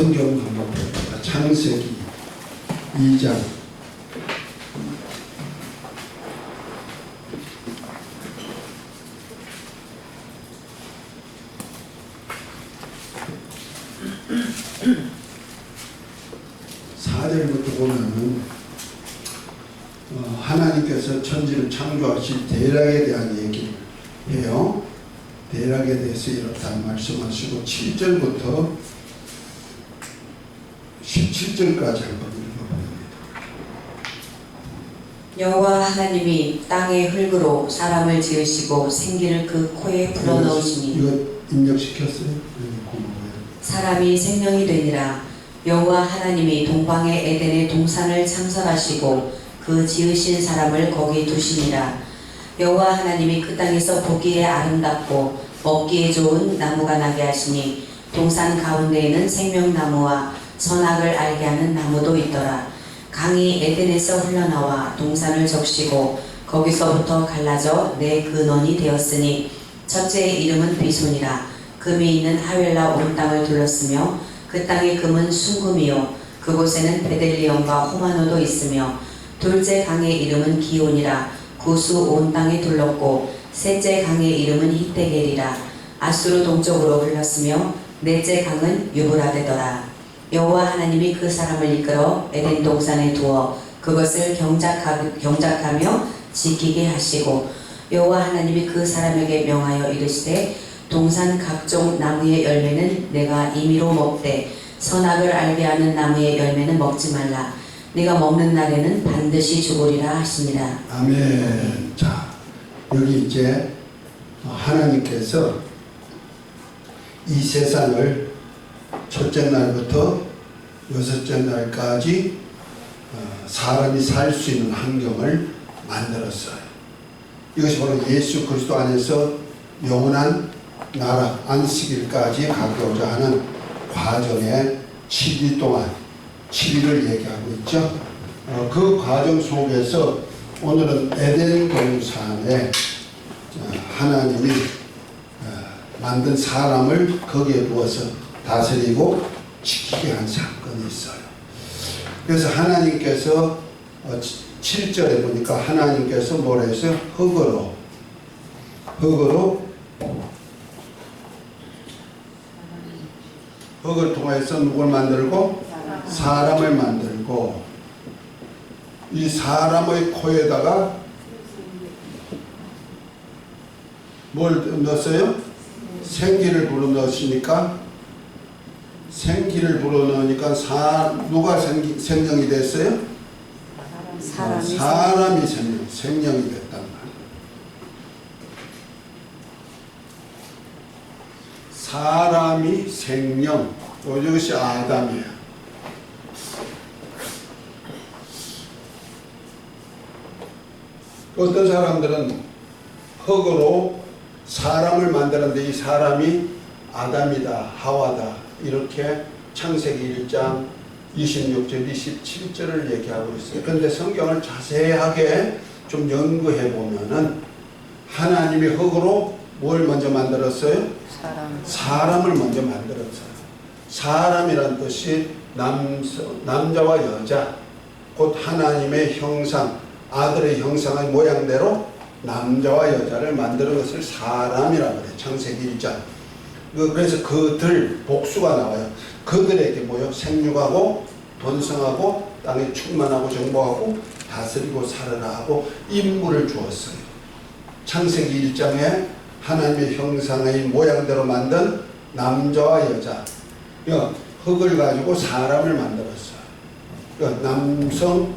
성경 한번 봅니다. 창세기 2장 4절부터 보면은 하나님께서 천지를 창조하신 대략에 대한 얘기를 해요. 대략에 대해서 이렇다 말씀하시고 7절부터 17절까지 한번 읽어봅니다. 여호와 하나님이 땅의 흙으로 사람을 지으시고 생기를 그 코에 불어넣으시니 이거 입력시켰어요? 고마워요. 사람이 생명이 되니라. 여호와 하나님이 동방의 에덴의 동산을 창설하시고 그 지으신 사람을 거기 두시니라. 여호와 하나님이 그 땅에서 보기에 아름답고 먹기에 좋은 나무가 나게 하시니 동산 가운데에는 생명나무와 선악을 알게 하는 나무도 있더라. 강이 에덴에서 흘러나와 동산을 적시고 거기서부터 갈라져 네 근원이 되었으니 첫째의 이름은 비손이라. 금이 있는 하웰라 온 땅을 둘렀으며 그 땅의 금은 순금이요 그곳에는 베델리엄과 호마노도 있으며 둘째 강의 이름은 기온이라. 구수 온 땅에 둘렀고 셋째 강의 이름은 히데겔이라. 아수르 동쪽으로 흘렀으며 넷째 강은 유브라데더라. 여호와 하나님이 그 사람을 이끌어 에덴 동산에 두어 그것을 경작하며 지키게 하시고 여호와 하나님이 그 사람에게 명하여 이르시되 동산 각종 나무의 열매는 내가 임의로 먹되 선악을 알게 하는 나무의 열매는 먹지 말라. 네가 먹는 날에는 반드시 죽으리라 하시니라. 아멘. 자, 여기 이제 하나님께서 이 세상을 첫째 날부터 여섯째 날까지 사람이 살 수 있는 환경을 만들었어요. 이것이 바로 예수 그리스도 안에서 영원한 나라 안식일까지 가고자 하는 과정의 7일 동안 7일을 얘기하고 있죠. 그 과정 속에서 오늘은 에덴 동산에 하나님이 만든 사람을 거기에 두어서 다스리고 지키게 한 사건이 있어요. 그래서 하나님께서 7절에 보니까 하나님께서 뭐라 했어요? 흙으로 흙을 통해서 누굴 만들고? 사람을 만들고 이 사람의 코에다가 뭘 넣었어요? 생기를 불어넣으시니까 누가 생명이 됐어요? 사람이 생명이 됐단 말이에요. 사람이 생명, 이것이 아담이에요. 어떤 사람들은 흙으로 사람을 만드는데 이 사람이 아담이다, 하와다 이렇게 창세기 1장 26절, 27절을 얘기하고 있어요. 그런데 성경을 자세하게 좀 연구해 보면은 하나님이 흙으로 뭘 먼저 만들었어요? 사람을 먼저 만들었어요. 사람이란 뜻이 남자와 여자, 곧 하나님의 형상, 아들의 형상의 모양대로 남자와 여자를 만드는 것을 사람이라고 해요. 창세기 1장. 그래서 그들 복수가 나와요. 그들에게 뭐요? 생육하고 번성하고 땅에 충만하고 정복하고 다스리고 살아라 하고 임무를 주었어요. 창세기 1장에 하나님의 형상의 모양대로 만든 남자와 여자, 흙을 가지고 사람을 만들었어요. 남성,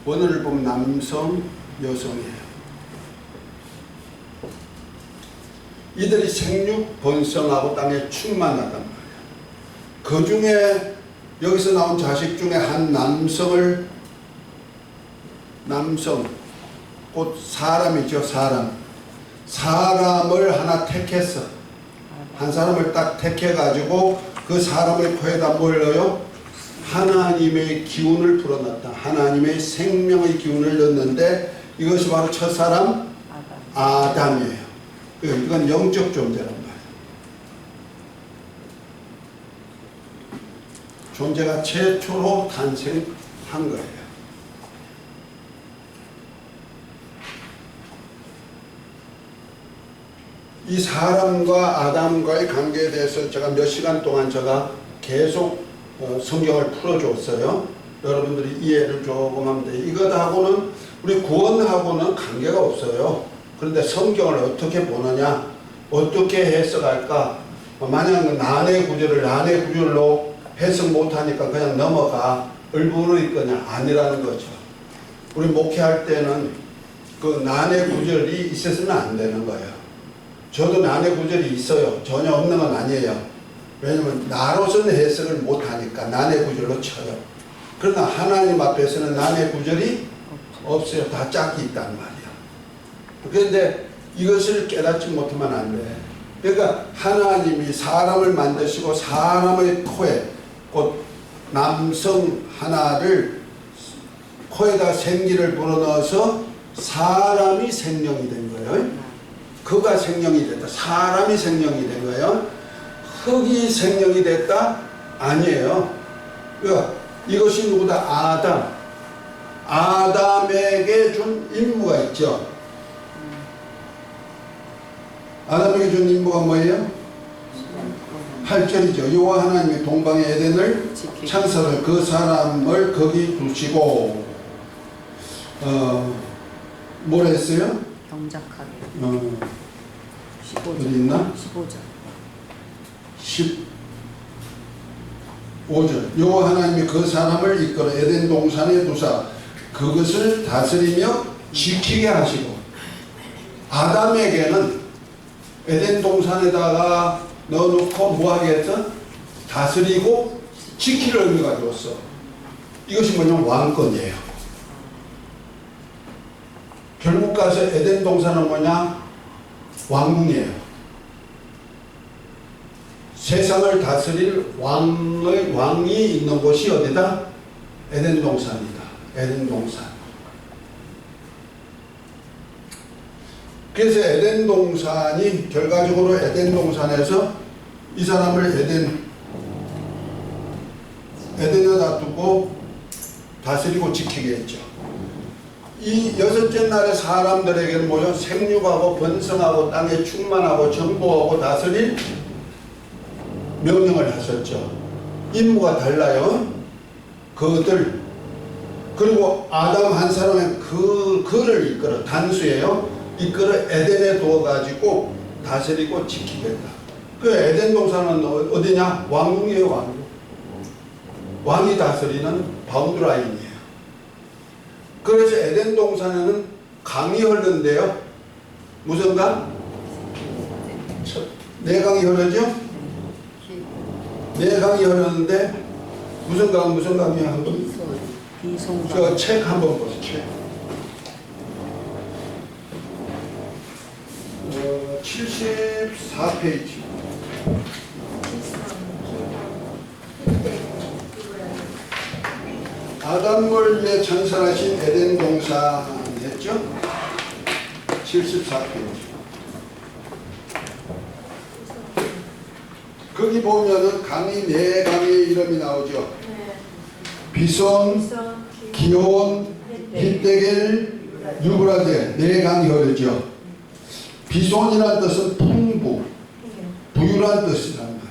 오늘을 보면 남성, 여성이에요. 이들이 생육, 번성하고 땅에 충만하단 말이에요. 그 중에 여기서 나온 자식 중에 한 남성, 곧 사람이죠. 사람을 하나 택했어. 한 사람을 딱 택해가지고 그 사람의 코에다 뭘 넣어요? 하나님의 기운을 불어넣었다. 하나님의 생명의 기운을 넣었는데 이것이 바로 첫사람 아담이에요. 이건 영적 존재란 말이에요. 존재가 최초로 탄생한 거예요. 이 사람과 아담과의 관계에 대해서 제가 몇 시간 동안 제가 계속 성경을 풀어줬어요. 여러분들이 이해를 조금 하면 돼요. 이것하고는 우리 구원하고는 관계가 없어요. 그런데 성경을 어떻게 보느냐, 어떻게 해석할까. 만약 난의 구절을 난의 구절로 해석 못하니까 그냥 넘어가 을부러일 거냐, 아니라는 거죠. 우리 목회할 때는 그 난의 구절이 있었으면 안 되는 거예요. 저도 난의 구절이 있어요. 전혀 없는 건 아니에요. 왜냐면 나로서는 해석을 못하니까 난의 구절로 쳐요. 그러나 하나님 앞에서는 난의 구절이 없어요. 다 짝이 있단 말이야. 그런데 이것을 깨닫지 못하면 안 돼. 그러니까 하나님이 사람을 만드시고 사람의 코에 곧 남성 하나를 코에다 생기를 불어넣어서 사람이 생명이 된 거예요. 그가 생명이 됐다. 사람이 생명이 된 거예요. 흙이 생명이 됐다? 아니에요. 그러니까 이것이 누구다? 아담. 아담에게 준 임무가 있죠. 아담에게 준 임무가 뭐예요? 8절이죠. 여호와 하나님이 동방의 에덴을 창설을 그 사람을 거기 두시고 뭘 했어요? 경작하게. 15절. 어디 있나? 15절. 여호와 하나님이 그 사람을 이끌어 에덴 동산에 두사 그것을 다스리며 지키게 하시고, 아담에게는 에덴 동산에다가 넣어놓고 뭐하게 했어? 다스리고 지킬 의미가 줬어. 이것이 뭐냐면 왕권이에요. 결국 가서 에덴 동산은 뭐냐? 왕궁이에요. 세상을 다스릴 왕이 있는 곳이 어디다? 에덴 동산이다. 에덴 동산. 그래서 에덴 동산이 결과적으로 에덴 동산에서 이 사람을 에덴에다 두고 다스리고 지키게 했죠. 이 여섯째 날에 사람들에게는 뭐요? 생육하고 번성하고 땅에 충만하고 정복하고 다스릴 명령을 하셨죠. 임무가 달라요. 그들. 그리고 아담 한 사람의 그를 이끌어, 단수예요. 이끌어 에덴에 두어가지고 다스리고 지키겠다. 그 에덴 동산은 어디냐? 왕궁이에요, 왕궁. 왕이 다스리는 바운드라인이에요. 그래서 에덴 동산에는 강이 흐르는데요. 무슨 강? 네 강이 흐르죠? 네 강이 흐르는데 무슨 강이야? 한번 저 책 한번 보세요. 책. 74페이지. 아담을 위해 창설하신 에덴 동산 했죠? 74페이지. 거기 보면은 강이 네 강의 이름이 나오죠. 비손, 기혼, 힛데겔, 유브라데 네 강이 흐르죠. 비손이라는 뜻은 풍부, 부유란 뜻이란 말이에요.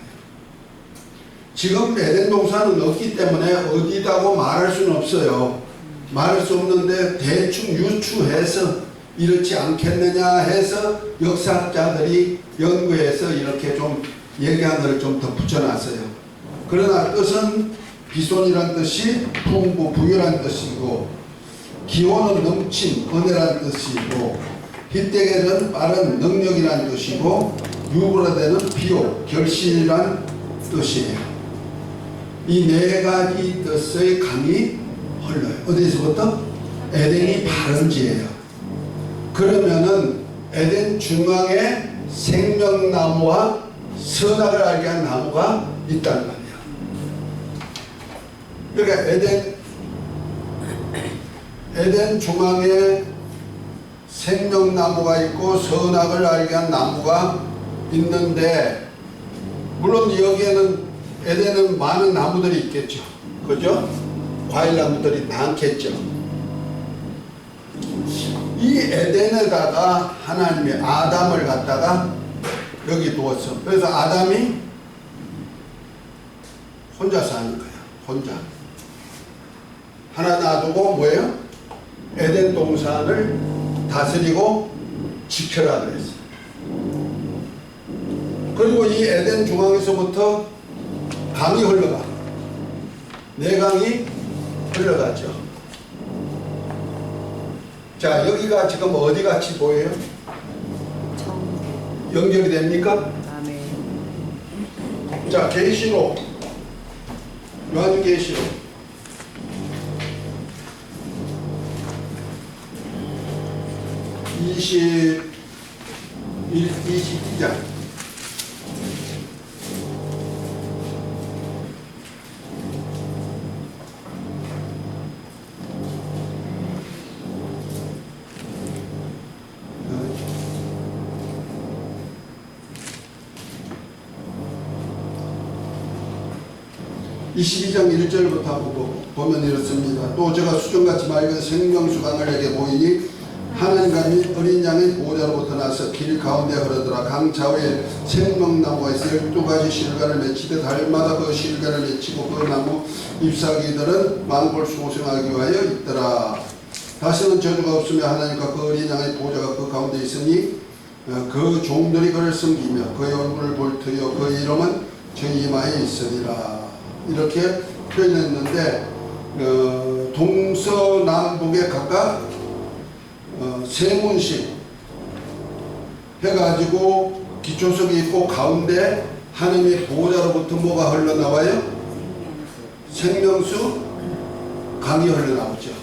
지금 에덴 동산은 없기 때문에 어디다고 말할 수는 없어요. 말할 수 없는데 대충 유추해서 이렇지 않겠느냐 해서 역사학자들이 연구해서 이렇게 좀 얘기한 것을 좀 더 붙여놨어요. 그러나 뜻은 비손이란 뜻이 풍부, 부유란 뜻이고, 기호는 넘친, 은혜란 뜻이고, 힛데겔은 빠른 능력이란 뜻이고, 유브라데는 비호, 결실이란 뜻이에요. 이 네 가지 뜻의 강이 흘러요. 어디서부터? 에덴이 바른지예요. 그러면은 에덴 중앙에 생명나무와 선악을 알게 한 나무가 있단 말이에요. 그러니까 에덴 중앙에 생명나무가 있고 선악을 알게 한 나무가 있는데, 물론 여기에는 에덴은 많은 나무들이 있겠죠. 그죠? 과일 나무들이 많겠죠. 이 에덴에다가 하나님이 아담을 갖다가 여기 두었어. 그래서 아담이 혼자 사는 거야. 혼자. 하나 놔두고 뭐예요? 에덴 동산을 다스리고 지켜라 그랬어. 그리고 이 에덴 중앙에서부터 강이 흘러가. 네 강이 흘러가죠. 자, 여기가 지금 어디 같이 보여요? 연결이 됩니까? 아멘. 자, 계시록. 요한계시록 22장. (22장) 1절부터 보면 이렇습니다. 또 제가 수정같이 맑은 생명수강을 내게 보이니 하나님감이 어린 양의 보호자로부터 나서 길 가운데 흐르더라. 강 좌우에 생명나무가 있어 12가지 실과를 맺히듯 달마다 그 실과를 맺히고 그 나무 잎사귀들은 만골 소생하기 위하여 있더라. 다시는 저주가 없으며 하나님과 그 어린 양의 보호자가 그 가운데 있으니 그 종들이 그를 섬기며 그의 얼굴을 볼 터이요 그 이름은 저 이마에 있으리라. 이렇게 표현했는데 동서남북에 각각 세 문씩 해가지고 기초석이 있고 가운데 하나님의 보호자로부터 뭐가 흘러나와요? 생명수 강이 흘러나오죠.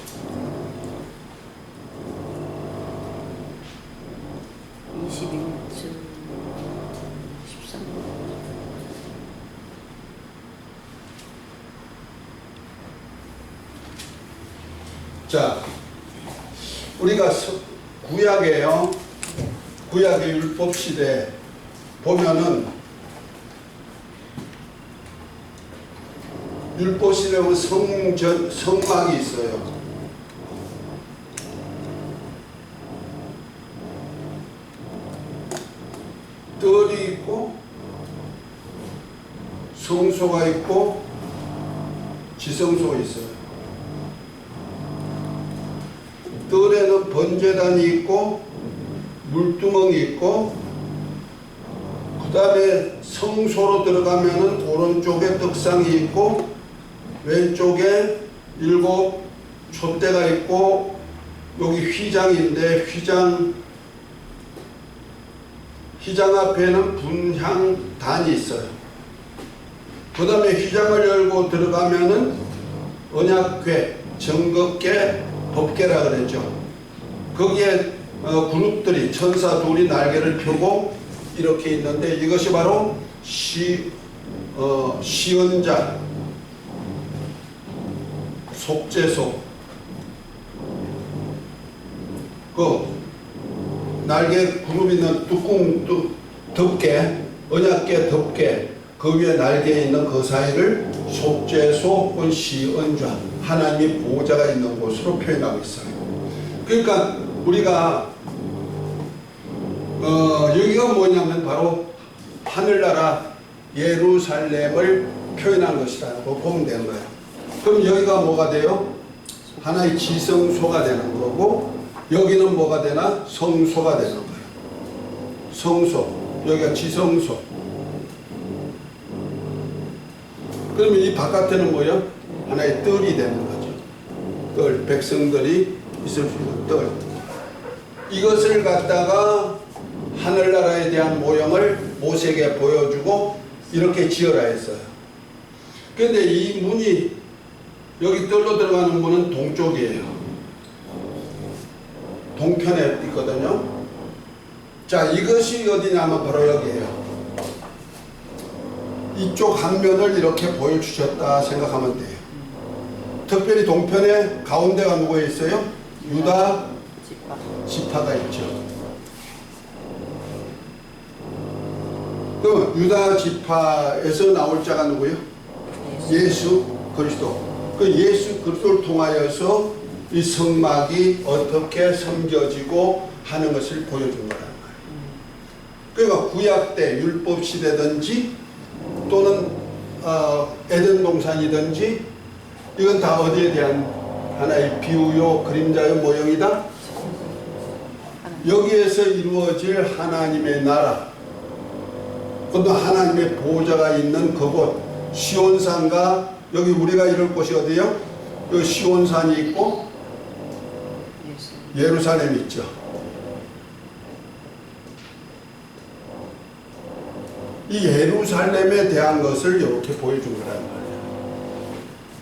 자, 우리가 구약에요. 구약의 율법 시대 보면은 율법 시대는 성막이 있어요. 뜰이 있고 성소가 있고 지성소가 있어요. 뜰에는 번제단이 있고 물두멍이 있고 그 다음에 성소로 들어가면은 오른쪽에 떡상이 있고 왼쪽에 7 촛대가 있고 여기 휘장인데 휘장 앞에는 분향단이 있어요. 그 다음에 휘장을 열고 들어가면은 언약궤, 정겁궤, 법궤라 그랬죠. 거기에 그룹들이 천사 둘이 날개를 펴고 이렇게 있는데 이것이 바로 시언자 속죄소 그 날개 그룹 있는 덮개 언약궤 덮개 그 위에 날개 있는 그 사이를 속죄소 혹은 시언자 하나님의 보호자가 있는 곳으로 표현하고 있어요. 그러니까 우리가 여기가 뭐냐면 바로 하늘나라 예루살렘을 표현한 것이라고 보면 되는 거예요. 그럼 여기가 뭐가 돼요? 하나의 지성소가 되는 거고 여기는 뭐가 되나? 성소가 되는 거예요. 성소, 여기가 지성소. 그러면 이 바깥에는 뭐예요? 하나의 뜰이 되는 거죠. 뜰, 백성들이 있을 수 있는 뜰. 이것을 갖다가 하늘나라에 대한 모형을 모세에게 보여주고 이렇게 지어라 했어요. 그런데 이 문이 여기 뜰로 들어가는 문은 동쪽이에요. 동편에 있거든요. 자, 이것이 어디냐면 바로 여기에요. 이쪽 한 면을 이렇게 보여주셨다 생각하면 돼요. 특별히 동편에 가운데가 누가 있어요? 유다 지파가 있죠. 그럼 유다 지파에서 나올 자가 누구예요? 예수 그리스도. 그 예수 그리스도를 통하여서 이 성막이 어떻게 섬겨지고 하는 것을 보여준 거란 말이에요. 그러니까 구약 때 율법 시대든지 또는 에덴 동산이든지 이건 다 어디에 대한 하나의 비유요 그림자요 모형이다. 여기에서 이루어질 하나님의 나라, 그것도 하나님의 보호자가 있는 그곳 시온산과 여기 우리가 이럴 곳이 어디요? 여기 시온산이 있고 예루살렘이 있죠. 이 예루살렘에 대한 것을 이렇게 보여준 거란 말이에요.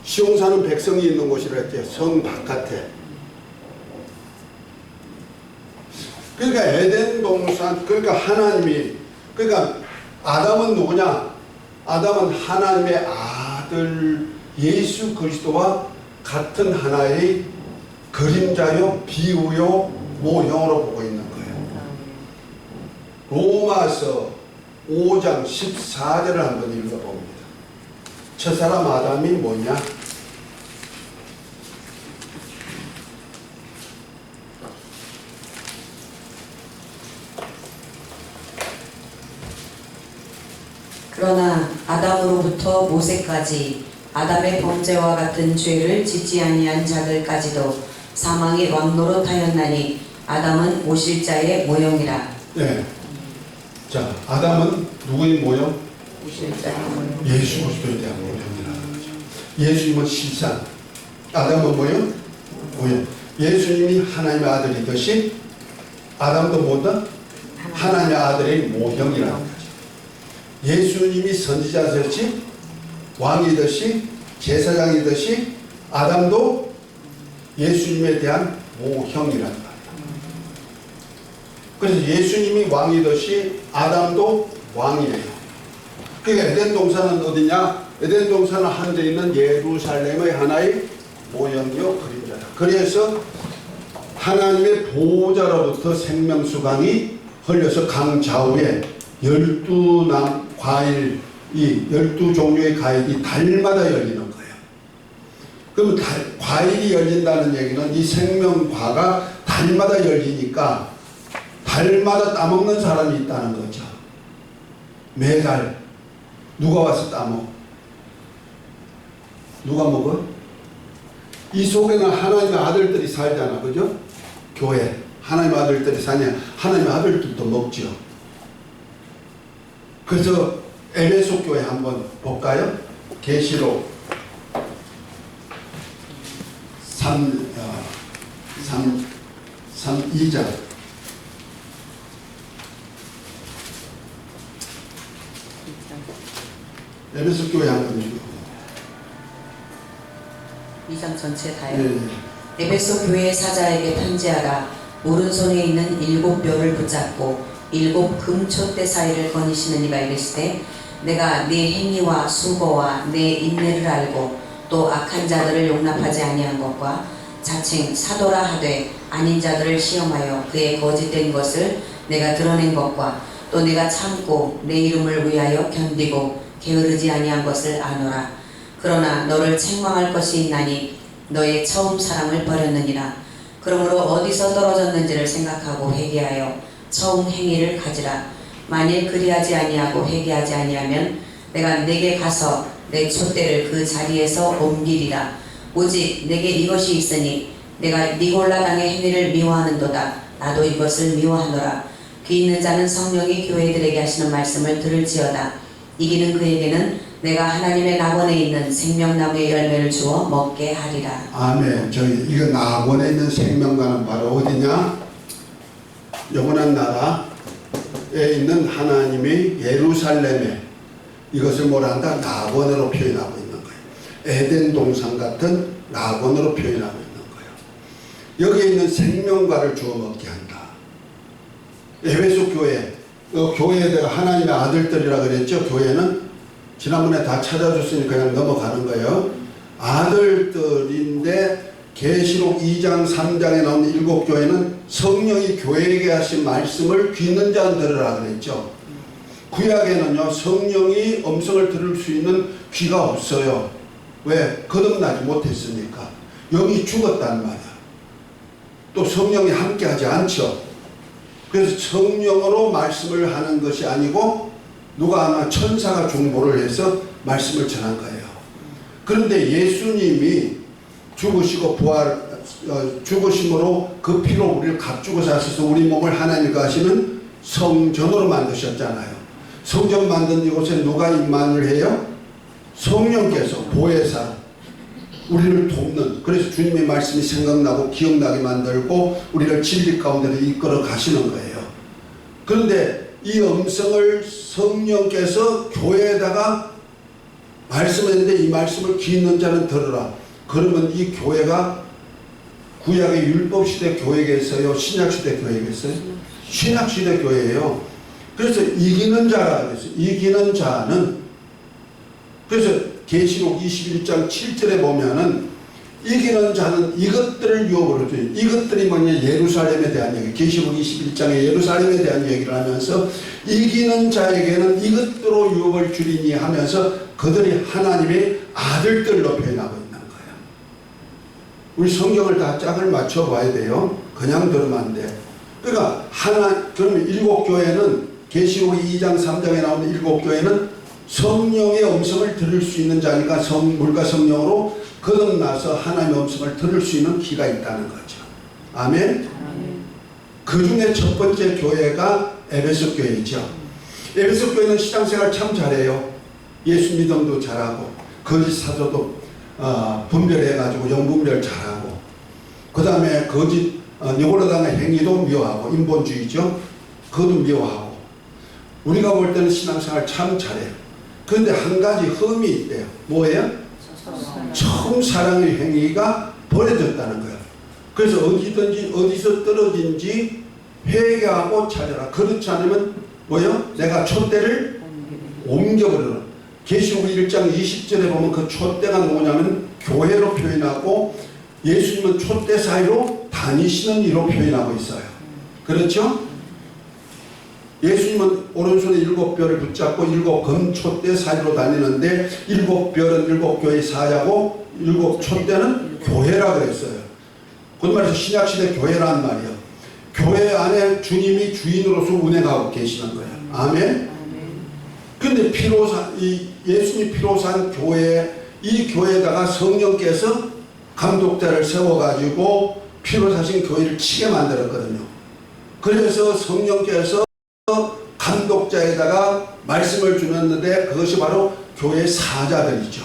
시온산은 백성이 있는 곳이라 했죠. 성 바깥에. 그러니까 에덴 동산, 그러니까 하나님이, 그러니까 아담은 누구냐? 아담은 하나님의 아들 예수 그리스도와 같은 하나의 그림자요, 비유요, 모형으로 보고 있는 거예요. 로마서 5장 14절을 한번 읽어봅니다. 첫사람 아담이 뭐냐? 그러나 아담으로부터 모세까지 아담의 범죄와 같은 죄를 짓지 아니한 자들까지도 사망의 왕노릇하였나니 아담은 모실자의 모형이라. 네. 자, 아담은 누구의 모형? 모실자의 모형. 예수 그리스도에 대한 모형이라는 거죠. 예수님은 실상, 아담은 모형? 모형. 예수님이 하나님의 아들이듯이 아담도 뭐다? 하나님의 아들의 모형이라는 거죠. 예수님이 선지자듯이 왕이듯이 제사장이듯이 아담도 예수님에 대한 모형이란 말이에요. 그래서 예수님이 왕이듯이 아담도 왕이에요. 그러니까 에덴 동산은 어디냐? 에덴 동산은 한데 있는 예루살렘의 하나의 모형이요 그림자다. 그래서 하나님의 보호자로부터 생명수강이 흘려서 강 좌우에 12 과일, 이 12종류의 과일이 달마다 열리는 거예요. 그럼 과일이 열린다는 얘기는 이 생명과가 달마다 열리니까 달마다 따먹는 사람이 있다는 거죠. 매달 누가 와서 따먹어? 누가 먹어? 이 속에는 하나님의 아들들이 살잖아, 그죠? 교회 하나님의 아들들이 사냐? 하나님의 아들들도 먹죠. 그래서 에베소 교회 한번 볼까요? 계시록 2장 에베소 교회 한번 읽어보세요. 2장 전체 다요. 네. 에베소 교회 사자에게 편지하라. 오른손에 있는 7뼈를 붙잡고 7 금촛대 사이를 거니시는 이가 이르시되 내가 네 행위와 수고와 네 인내를 알고 또 악한 자들을 용납하지 아니한 것과 자칭 사도라 하되 아닌 자들을 시험하여 그의 거짓된 것을 내가 드러낸 것과 또 내가 참고 내 이름을 위하여 견디고 게으르지 아니한 것을 아노라. 그러나 너를 책망할 것이 있나니 너의 처음 사랑을 버렸느니라. 그러므로 어디서 떨어졌는지를 생각하고 회개하여 처음 행위를 가지라. 만일 그리하지 아니하고 회개하지 아니하면 내가 네게 가서 내 촛대를 그 자리에서 옮기리라. 오직 내게 이것이 있으니 내가 니골라 당의 행위를 미워하는도다. 나도 이것을 미워하노라. 귀 있는 자는 성령이 교회들에게 하시는 말씀을 들을지어다. 이기는 그에게는 내가 하나님의 낙원에 있는 생명나무의 열매를 주어 먹게 하리라. 아멘. 이거 낙원에 있는 생명과는 바로 어디냐? 영원한 나라에 있는 하나님의 예루살렘에 이것을 뭐라 한다? 낙원으로 표현하고 있는 거예요. 에덴 동산 같은 낙원으로 표현하고 있는 거예요. 여기에 있는 생명과를 주어 먹게 한다. 에베소 교회, 교회에 내가 하나님의 아들들이라 그랬죠. 교회는 지난번에 다 찾아줬으니까 그냥 넘어가는 거예요. 아들들인데 계시록 2장 3장에 나오는 7교회는 성령이 교회에게 하신 말씀을 귀 있는 자는 들으라 그랬죠. 구약에는요 성령이 음성을 들을 수 있는 귀가 없어요. 왜? 거듭나지 못했으니까. 영이 죽었단 말이야. 또 성령이 함께하지 않죠. 그래서 성령으로 말씀을 하는 것이 아니고 누가 하나 천사가 중보를 해서 말씀을 전한 거예요. 그런데 예수님이 죽으시고 죽으심으로 그 피로 우리를 값주고 사셔서 우리 몸을 하나님과 하시는 성전으로 만드셨잖아요. 성전 만든 이곳에 누가 임만을 해요? 성령께서 보혜사, 우리를 돕는, 그래서 주님의 말씀이 생각나고 기억나게 만들고 우리를 진리 가운데로 이끌어 가시는 거예요. 그런데 이 음성을 성령께서 교회에다가 말씀했는데 이 말씀을 귀 있는 자는 들으라. 그러면 이 교회가 구약의 율법시대 교회겠어요? 신약시대 교회겠어요? 신약시대 교회예요. 그래서 이기는 자라 그랬어요. 이기는 자는, 그래서 계시록 21장 7절에 보면은 이기는 자는 이것들을 유업으로 줘요. 이것들이 뭐냐? 예루살렘에 대한 얘기. 계시록 21장에 예루살렘에 대한 얘기를 하면서 이기는 자에게는 이것들로 유업을 주리니 하면서 그들이 하나님의 아들들로 표현하고 있는 거예요. 우리 성경을 다 짝을 맞춰 봐야 돼요. 그냥 들으면 안 돼. 그러니까 그러면 일곱 교회는 계시록 2장 3장에 나오는 일곱 교회는 성령의 음성을 들을 수 있는 자니까 물과 성령으로 거듭나서 하나님의 음성을 들을 수 있는 귀가 있다는 거죠. 아멘? 그 중에 첫 번째 교회가 에베소 교회죠. 에베소 교회는 신앙생활 참 잘해요. 예수 믿음도 잘하고 거짓 사도도 분별해가지고 영분별 잘하고, 그 다음에 거짓 여호라당의 행위도 미워하고, 인본주의죠. 그것도 미워하고. 우리가 볼 때는 신앙생활 참 잘해요. 그런데 한 가지 흠이 있대요. 뭐예요? 처음 사랑의 행위가 버려졌다는 거예요. 그래서 어디든지 어디서 떨어진지 회개하고 찾아라. 그렇지 않으면 뭐예요? 내가 촛대를 옮겨버려라. 계시록 1장 20절에 보면 그 촛대가 뭐냐면 교회로 표현하고, 예수님은 촛대 사이로 다니시는 이로 표현하고 있어요. 그렇죠? 예수님은 오른손에 일곱 별을 붙잡고 일곱 금촛대 사이로 다니는데, 일곱 별은 일곱 교회의 사자고 일곱 촛대는 교회라 그랬어요. 그 말에서 신약시대 교회란 말이에요. 교회 안에 주님이 주인으로서 운행하고 계시는 거예요. 아멘? 근데 예수님 피로 산 교회, 이 교회에다가 성령께서 감독자를 세워가지고 피로 사신 교회를 치게 만들었거든요. 그래서 성령께서 감독자에다가 말씀을 주었는데 그것이 바로 교회 사자들이죠.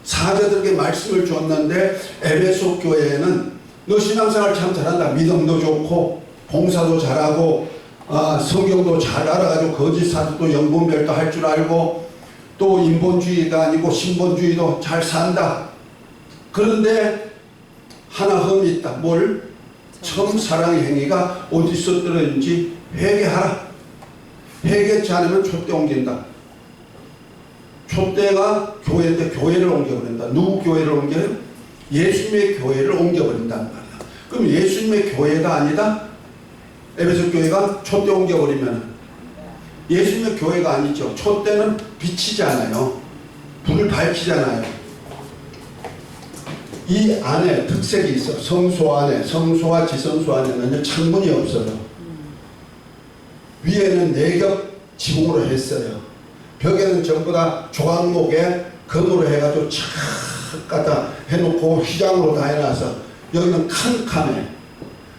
사자들에게 말씀을 주었는데, 에베소 교회에는 너 신앙생활 참 잘한다. 믿음도 좋고 봉사도 잘하고 성경도 잘 알아가지고 거짓 사도도 영분별도 할 줄 알고 또 인본주의가 아니고 신본주의도 잘 산다. 그런데 하나 흠이 있다. 뭘? 처음 사랑의 행위가 어디서 떨어진지 회개하라. 회개치 않으면 촛대 옮긴다. 촛대가 교회인데 교회를 옮겨버린다. 누구 교회를 옮겨요? 예수님의 교회를 옮겨버린단 말이야. 그럼 예수님의 교회가 아니다? 에베소 교회가 촛대 옮겨버리면 예수님의 교회가 아니죠. 촛대는 비치잖아요. 불을 밝히잖아요. 이 안에 특색이 있어. 성소 안에, 성소와 지성소 안에는 창문이 없어요. 위에는 네겹 지붕으로 했어요. 벽에는 전부 다 조각목에 금으로 해가지고 착 갖다 해놓고 휘장으로 다 해놔서 여기는 캄캄해.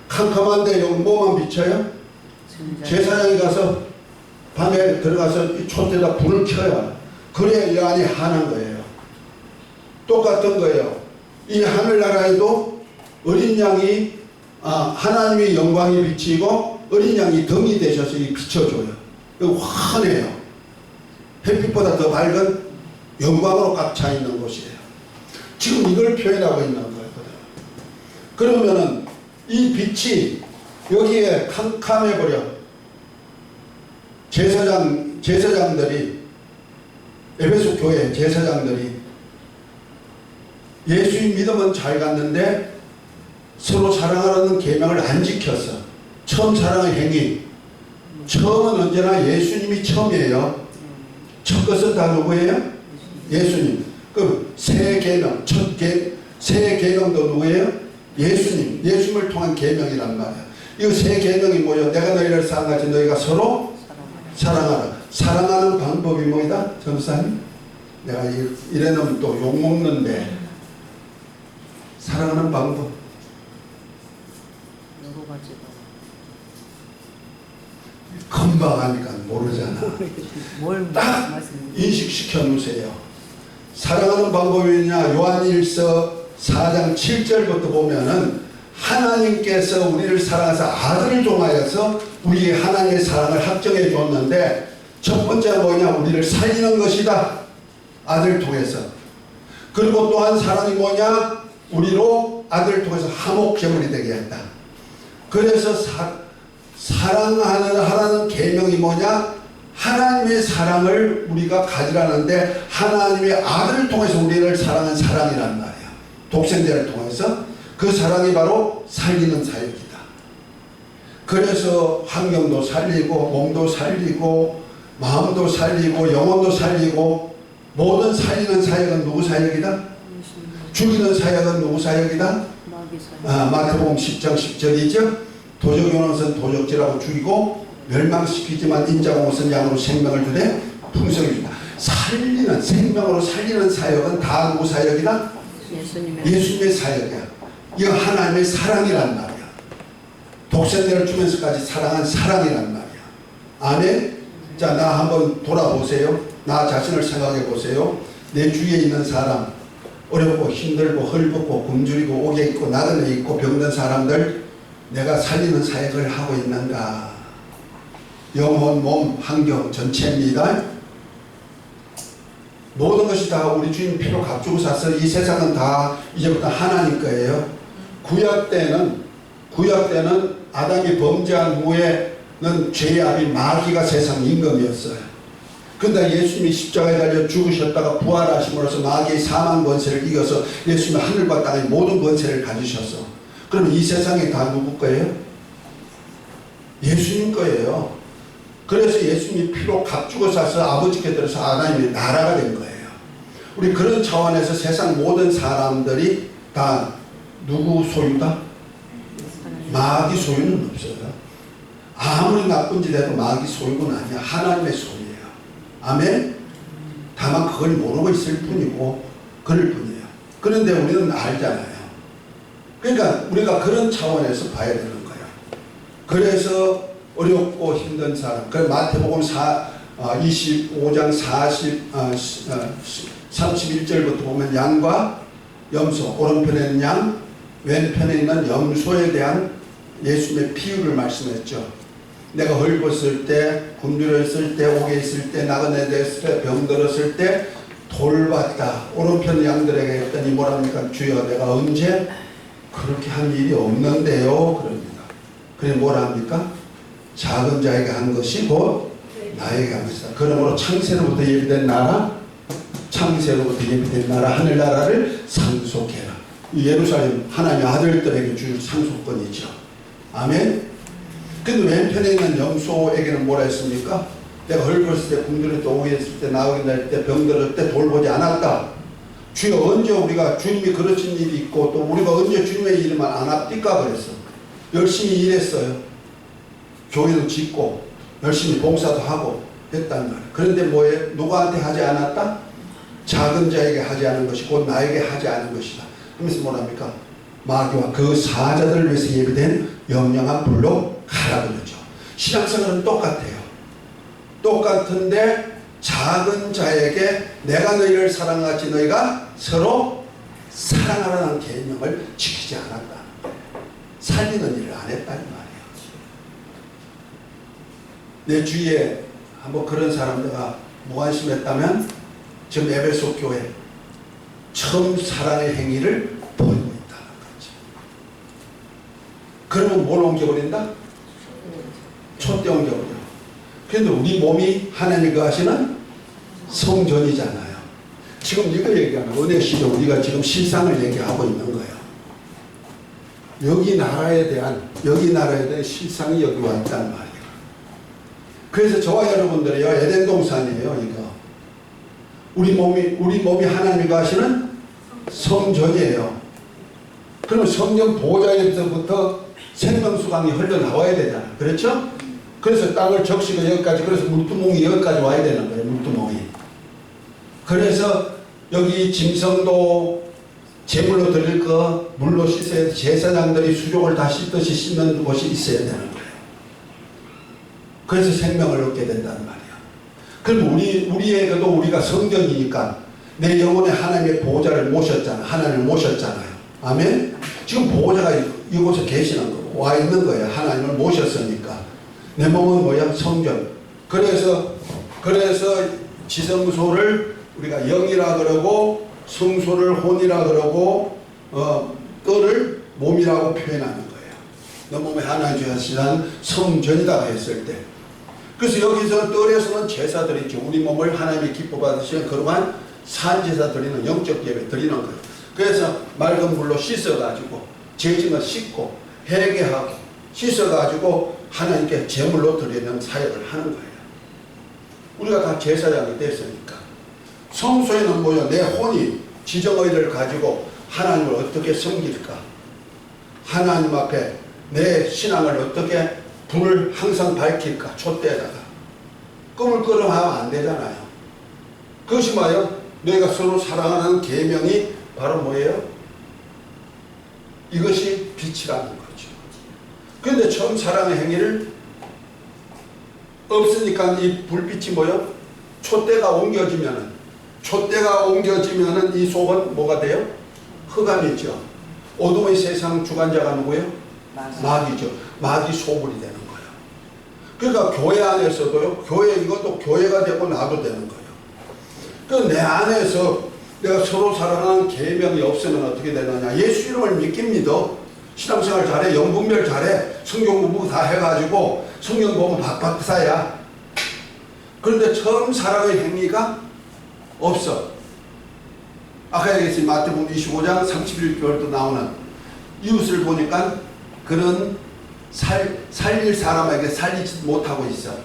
캄캄한데 여기 뭐만 비쳐요? 제사장이 가서 밤에 들어가서 이 촛대에다 불을 켜요. 그래야 이 안이 환한 거예요. 똑같은 거예요. 이 하늘나라에도 어린 양이 하나님의 영광이 비치고 어린 양이 덩이 되셔서 비춰줘요. 환해요. 햇빛보다 더 밝은 영광으로 꽉 차 있는 곳이에요. 지금 이걸 표현하고 있는 거거든요. 그러면은 이 빛이 여기에 캄캄해버려. 제사장들이, 에베소 교회 제사장들이 예수의 믿음은 잘 갔는데 서로 사랑하라는 계명을 안 지켰어. 처음 사랑의 행위. 처음은 언제나 예수님이 처음이에요. 첫 것은 다 누구예요? 예수님. 그럼 새 계명, 새 계명도 누구예요? 예수님을 통한 계명이란 말이야. 이 새 계명이 뭐예요? 내가 너희를 사랑하지 너희가 서로 사랑하라. 사랑하는 방법이 뭐이다? 전사님? 내가 이래놓으면 또 욕먹는데 사랑하는 방법 여러 가지가. 금방 하니까 모르잖아. 뭘 딱 말씀? 인식시켜 놓으세요. 사랑하는 방법이냐? 요한일서 4장 7절부터 보면은 하나님께서 우리를 사랑하사 아들을 통하여서 우리의 하나님의 사랑을 확정해 줬는데 첫 번째가 뭐냐? 우리를 살리는 것이다. 아들을 통해서. 그리고 또한 사랑이 뭐냐? 우리로 아들을 통해서 화목제물이 되게 한다. 그래서 사랑하라는 계명이 뭐냐? 하나님의 사랑을 우리가 가지라는데 하나님의 아들을 통해서 우리를 사랑한 사랑이란 말이야. 독생자를 통해서 그 사랑이 바로 살리는 사역이다. 그래서 환경도 살리고 몸도 살리고 마음도 살리고 영혼도 살리고 모든 살리는 사역은 누구 사역이다? 죽이는 사역은 누구 사역이다? 마태복음 10장 10절이죠. 도적이 오는 것은 도적질하고 죽이고 멸망시키지만 인자가 온 것은 양으로 생명을 주되 풍성히 준다. 살리는 생명으로 살리는 사역은 다 누구 사역이다? 예수님의 사역이야. 이거 하나님의 사랑이란 말이야. 독생자를 주면서까지 사랑한 사랑이란 말이야. 아멘. 자, 나 한번 돌아보세요. 나 자신을 생각해 보세요. 내 주위에 있는 사람, 어렵고 힘들고 헐벗고 굶주리고 옥에 있고 나그네 있고 병든 사람들 내가 살리는 사역을 하고 있는가? 영혼, 몸, 환경 전체입니다. 모든 것이 다 우리 주님 피로 값주고 샀어. 이 세상은 다 이제부터 하나님 거예요. 구약 때는 아담이 범죄한 후에는 죄의 압이 마귀가 세상 임금이었어요. 근데 예수님이 십자가에 달려 죽으셨다가 부활하심으로써 마귀의 사망 권세를 이겨서 예수님이 하늘과 땅의 모든 권세를 가지셨어. 그럼 이 세상이 다 누구 거예요? 예수님 거예요. 그래서 예수님이 피로 값주고 사서 아버지께 들어서 하나님의 나라가 된 거예요. 우리 그런 차원에서 세상 모든 사람들이 다 누구 소유다? 마귀 소유는 없어요. 아무리 나쁜 짓 해도 마귀 소유는 아니야. 하나님의 소유예요. 아멘? 다만 그걸 모르고 있을 뿐이고 그럴 뿐이에요. 그런데 우리는 알잖아요. 그러니까 우리가 그런 차원에서 봐야 되는 거예요. 그래서 어렵고 힘든 사람. 그 마태복음 25장 31절부터 보면 양과 염소, 오른편에는 양, 왼편에 있는 염소에 대한 예수님의 비유를 말씀했죠. 내가 헐벗을 때, 굶주렸을 때, 옥에 있을 때, 나그네 됐을 때, 병들었을 때 돌봤다. 오른편 양들에게 했더니 뭐랍니까? 주여 내가 언제 그렇게 한 일이 없는데요. 그럽니다. 그래 뭐랍니까? 작은 자에게 한 것이 곧 나에게 한 것이다. 그러므로 창세로부터 예비된 나라, 하늘나라를 상속해라. 예루살렘 하나님의 아들들에게 줄 상속권이죠. 아멘. 근데 왼편에 있는 염소에게는 뭐라 했습니까? 내가 헐벗을 때, 굶주릴 때, 오게 했을 때, 나오게 날 때, 병들을 때 돌보지 않았다. 주여 언제 우리가 주님이 그러신 일이 있고 또 우리가 언제 주님의 일만 안 합니까? 그랬어. 열심히 일했어요. 교회도 짓고 열심히 봉사도 하고 했단 말이에요. 그런데 뭐에 누구한테 하지 않았다? 작은 자에게 하지 않은 것이 곧 나에게 하지 않은 것이다. 그러면서 뭐랍니까? 마귀와 그 사자들을 위해서 예비된 영영한 불로 가라 그러죠. 신앙생활은 똑같아요. 똑같은데 작은 자에게 내가 너희를 사랑하지 너희가 서로 사랑하라는 계명을 지키지 않았다. 살리는 일을 안 했다는 말이에요. 내 주위에 한번 그런 사람들과 무관심했다면 지금 에베소 교회 처음 사랑의 행위를 보이고 있다는 거죠. 그러면 뭘 옮겨버린다? 촛대 옮겨버려. 그런데 우리 몸이 하나님 그 하시는 성전이잖아요. 지금 이거 얘기하는 은혜 시대 우리가 지금 실상을 얘기하고 있는 거예요. 여기 나라에 대한 실상이 여기 와 있단 말이에요. 그래서 저와 여러분들이요 에덴 동산이에요. 이거 우리 몸이 하나님이 하시는 성전이에요. 그러면 성전 보좌에서부터 생명수강이 흘러나와야 되잖아. 그렇죠? 그래서 땅을 적시고 여기까지, 그래서 물두멍이 여기까지 와야 되는 거예요. 물두멍이. 그래서 여기 짐승도 제물로 드릴 거 물로 씻어야 돼. 제사장들이 수족을 다 씻듯이 씻는 곳이 있어야 되는 거예요. 그래서 생명을 얻게 된다는 말이야. 그럼 우리에게도 우리가 성전이니까 내 영혼에 하나님의 보호자를 모셨잖아. 하나님을 모셨잖아요. 아멘? 지금 보호자가 이곳에 계시는 거고 와 있는 거예요. 하나님을 모셨으니까. 내 몸은 뭐야? 성전. 그래서 지성소를 우리가 영이라 그러고 성소를 혼이라 그러고 뜰을 몸이라고 표현하는 거예요. 내 몸에 하나님이 하시는 성전이다 했을 때. 그래서 여기서 뜰에서는 제사들이 있죠. 우리 몸을 하나님이 기뻐 받으시는 그러한 산제사 드리는 영적 예배 드리는 거예요. 그래서 맑은 물로 씻어가지고 죄짐을 씻고 회개하고 씻어가지고 하나님께 제물로 드리는 사역을 하는 거예요. 우리가 다 제사장이 됐으니까. 성소에는 뭐야? 내 혼이 지정의를 가지고 하나님을 어떻게 섬길까? 하나님 앞에 내 신앙을 어떻게 불을 항상 밝힐까? 촛대에다가. 꿈을 끌어하면 안 되잖아요. 그것이 뭐예요? 너희가 서로 사랑하는 계명이 바로 뭐예요? 이것이 빛이라는 거죠. 그런데 처음 사랑의 행위를 없으니까 이 불빛이 뭐예요? 촛대가 옮겨지면은 이 속은 뭐가 돼요? 흑암이죠. 어둠의 세상 주관자가 누구예요? 마귀죠. 마귀 소굴이 되는 거예요. 그러니까 교회 안에서도요. 이것도 교회가 되고 나도 되는 거예요. 그 내 안에서 내가 서로 사랑하는 계명이 없으면 어떻게 되느냐? 예수 이름을 믿긴 믿어. 신앙생활 잘해. 영분별 잘해. 성경 공부 다 해가지고 성경 보면 박박사야. 그런데 처음 사랑의 행위가 없어. 아까 얘기했지. 마태복음 25장 31절도 나오는 이웃을 보니까 그는 살릴 사람에게 살리지 못하고 있어.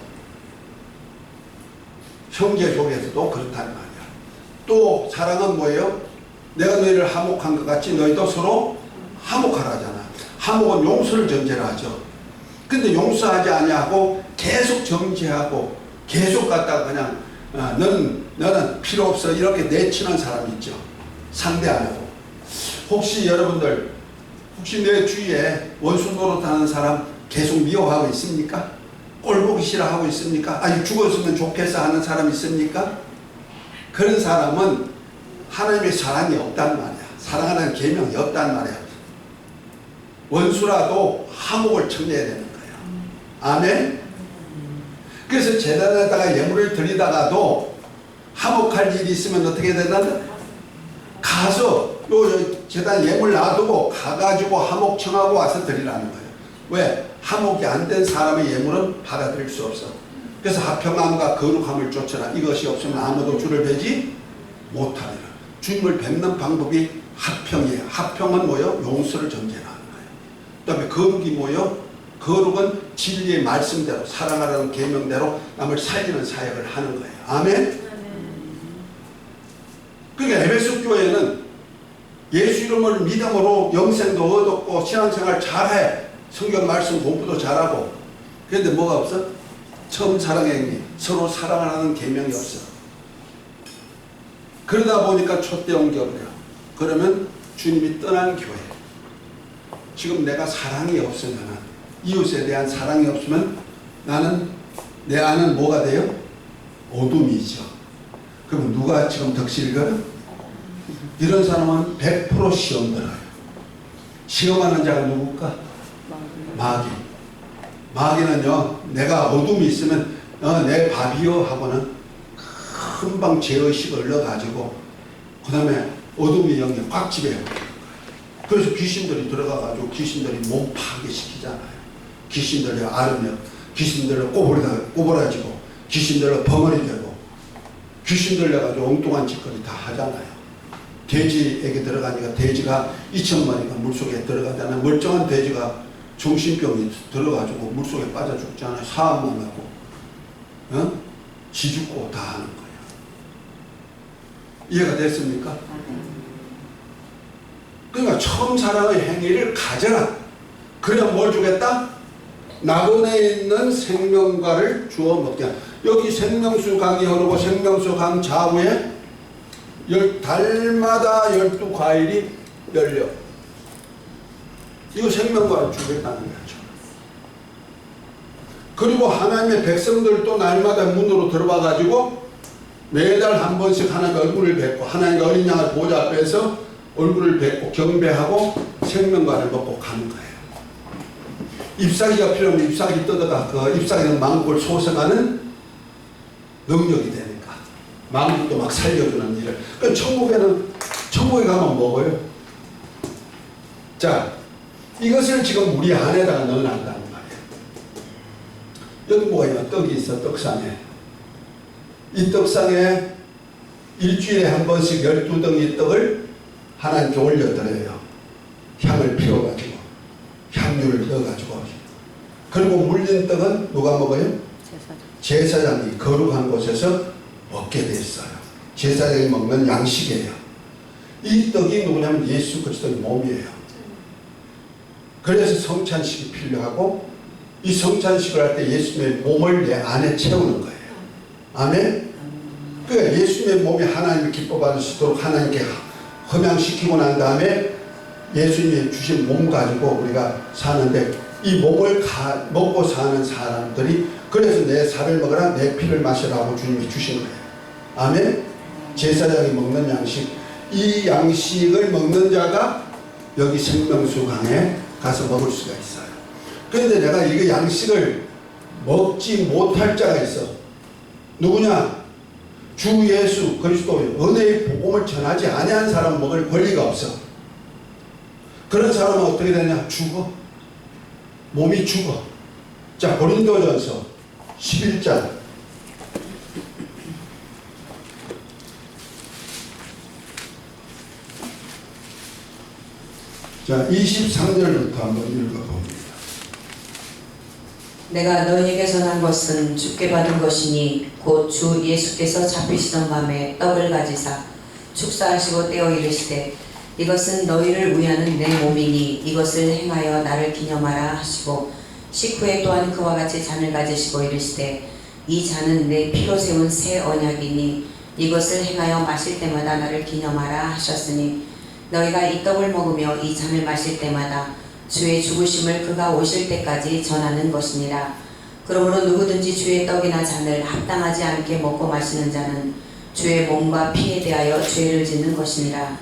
형제 속에서도 그렇단 말이야. 또 사랑은 뭐예요? 내가 너희를 화목한 것 같이 너희도 서로 화목하라잖아. 화목은 용서를 전제로 하죠. 근데 용서하지 아니하고 계속 정죄하고 계속 갖다가 그냥 너는 필요 없어 이렇게 내치는 사람이 있죠. 상대 안 하고. 혹시 여러분들 내 주위에 원수 노릇하는 사람 계속 미워하고 있습니까? 꼴 보기 싫어하고 있습니까? 아니 죽었으면 좋겠어 하는 사람 있습니까? 그런 사람은 하나님의 사랑이 없단 말이야. 사랑하는 계명이 없단 말이야. 원수라도 화목을 청해야 되는 거야. 아멘? 그래서 제단에다가 예물을 드리다가도 화목할 일이 있으면 어떻게 된다? 가서 요 제단 예물 놔두고 가가지고 화목 청하고 와서 드리라는 거예요. 왜? 화목이 안 된 사람의 예물은 받아들일 수 없어. 그래서 화평함과 거룩함을 쫓아라. 이것이 없으면 아무도 주를 뵈지 못하리라. 주님을 뵙는 방법이 화평이에요. 화평은 뭐요? 용서를 전제로 하는 거예요. 그 다음에 거룩이 뭐요? 거룩은 진리의 말씀대로 사랑하라는 계명대로 남을 살리는 사역을 하는 거예요. 아멘? 그러니까 에베소 교회는 예수 이름을 믿음으로 영생도 얻었고 신앙생활 잘해. 성경 말씀 공부도 잘하고. 그런데 뭐가 없어? 처음 사랑의 행위. 서로 사랑하는 계명이 없어. 그러다 보니까 촛대 옮겨버려. 그러면 주님이 떠난 교회. 지금 내가 사랑이 없으면, 이웃에 대한 사랑이 없으면 나는 내 안은 뭐가 돼요? 어둠이죠. 그럼 누가 지금 덕실거려? 이런 사람은 100% 시험 들어요. 시험하는 자가 누굴까? 마귀. 마귀는요, 내가 어둠이 있으면 내 밥이요 하고는 금방 죄의식을 넣어가지고 그 다음에 어둠의 영이 꽉 지배해요. 그래서 귀신들이 들어가가지고 귀신들이 몸 파괴시키잖아요. 귀신들이 앓으며 귀신들로 꼬부라지고 귀신들로 벙어리 되고 귀신들 내가지고 엉뚱한 짓거리 다 하잖아요. 돼지에게 들어가니까 돼지가 2,000마리가 물속에 들어가잖아요. 멀쩡한 돼지가 정신병이 들어가지고 물속에 빠져 죽잖아요. 사암만 하고 지 죽고 다 하는 거예요. 이해가 됐습니까? 그러니까 처음 사랑의 행위를 가져라. 그럼 뭘 주겠다? 낙원에 있는 생명과를 주어 먹게 한다. 여기 생명수 강이 흐르고 생명수 강 좌우에 달마다 12과일이 열려. 이거 생명과를 주겠다는 거죠. 그리고 하나님의 백성들도 날마다 문으로 들어와 가지고 매달 한 번씩 하나님 얼굴을 뵙고 하나님의 어린 양을 보좌 앞에서 얼굴을 뵙고 경배하고 생명과를 먹고 가는 거예요. 잎사귀가 필요하면 잎사귀 뜯어가 그 잎사귀는 망국을 소생하는 능력이 되니까 망국도 막 살려주는 일을. 그 천국에 가면 먹어요. 자, 이것을 지금 우리 안에다가 넣어놨다는 말이에요. 여기 뭐가 있나? 떡이 있어. 떡상에. 이 떡상에 일주일에 한 번씩 12덩이 떡을 하나님께 올려드려요. 향을 피워가지고 향유를 넣어가지고. 그리고 물린 떡은 누가 먹어요? 제사장이 거룩한 곳에서 먹게 돼 있어요. 제사장이 먹는 양식이에요. 이 떡이 누구냐면 예수 그리스도의 몸이에요. 그래서 성찬식이 필요하고 이 성찬식을 할 때 예수님의 몸을 내 안에 채우는 거예요. 아멘? 그러니까 예수님의 몸이 하나님을 기뻐 받으시도록 하나님께 흠양시키고 난 다음에 예수님이 주신 몸 가지고 우리가 사는데 이 몸을 먹고 사는 사람들이 그래서 내 살을 먹으라 내 피를 마시라고 주님이 주신 거예요. 아멘? 제사장이 먹는 양식, 이 양식을 먹는 자가 여기 생명수 강에 가서 먹을 수가 있어요. 그런데 내가 이거 양식을 먹지 못할 자가 있어. 누구냐? 주 예수 그리스도의 은혜의 복음을 전하지 아니한 사람은 먹을 권리가 없어. 그런 사람은 어떻게 되냐? 죽어. 몸이 죽어. 자, 고린도전서 11장 자 23절부터 한번 읽어봅니다. 내가 너희에게서 난 것은 주께 받은 것이니 곧 주 예수께서 잡히시던 밤에 떡을 가지사 축사하시고 떼어 이르시되 이것은 너희를 위하는 내 몸이니 이것을 행하여 나를 기념하라 하시고 식후에 또한 그와 같이 잔을 가지시고 이르시되 이 잔은 내 피로 세운 새 언약이니 이것을 행하여 마실 때마다 나를 기념하라 하셨으니 너희가 이 떡을 먹으며 이 잔을 마실 때마다 주의 죽으심을 그가 오실 때까지 전하는 것이니라. 그러므로 누구든지 주의 떡이나 잔을 합당하지 않게 먹고 마시는 자는 주의 몸과 피에 대하여 죄를 짓는 것이니라.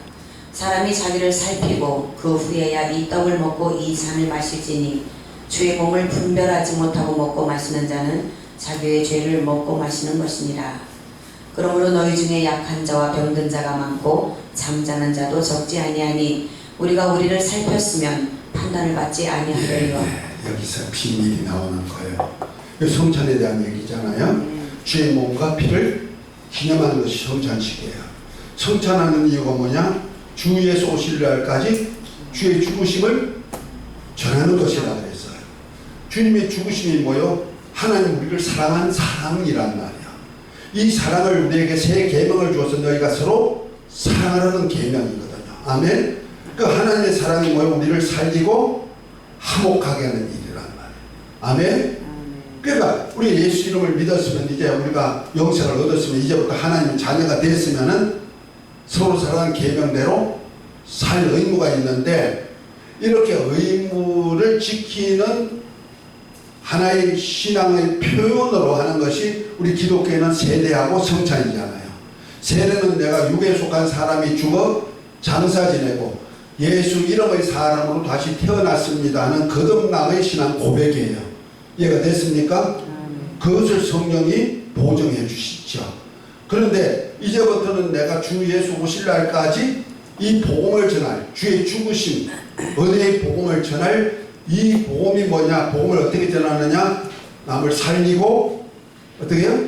사람이 자기를 살피고 그 후에야 이 떡을 먹고 이 잔을 마실지니 주의 몸을 분별하지 못하고 먹고 마시는 자는 자기의 죄를 먹고 마시는 것이니라. 그러므로 너희 중에 약한 자와 병든 자가 많고 잠자는 자도 적지 아니하니 우리가 우리를 살폈으면 판단을 받지 아니하리요. 여기서 비밀이 나오는 거예요. 성찬에 대한 얘기잖아요. 주의 몸과 피를 기념하는 것이 성찬식이에요. 성찬하는 이유가 뭐냐? 주 예수 오실 날까지 주의 죽으심을 전하는 것이라 그랬어요. 주님의 죽으심이 뭐요? 하나님 우리를 사랑한 사랑이란 말이야. 이 사랑을 우리에게 새 계명을 주어서 너희가 서로 사랑하라는 계명이거든요. 아멘. 그 하나님의 사랑이 뭐요? 우리를 살리고 화목하게 하는 일이란 말이에요. 아멘. 그러니까 우리 예수 이름을 믿었으면 이제 우리가 영생을 얻었으면 이제부터 하나님의 자녀가 됐으면은 서로 사랑하는 계명대로 살 의무가 있는데 이렇게 의무를 지키는 하나의 신앙의 표현으로 하는 것이 우리 기독교에는 세례하고 성찬이잖아요. 세례는 내가 육에 속한 사람이 죽어 장사 지내고 예수 이름의 사람으로 다시 태어났습니다 하는 거듭남의 신앙 고백이에요. 이해가 됐습니까? 그것을 성령이 보증해 주시죠. 그런데 이제부터는 내가 주 예수 오실 날까지 이 복음을 전할, 주의 죽으심, 은혜의 복음을 전할 이 복음이 뭐냐? 복음을 어떻게 전하느냐? 남을 살리고 어떻게 해요?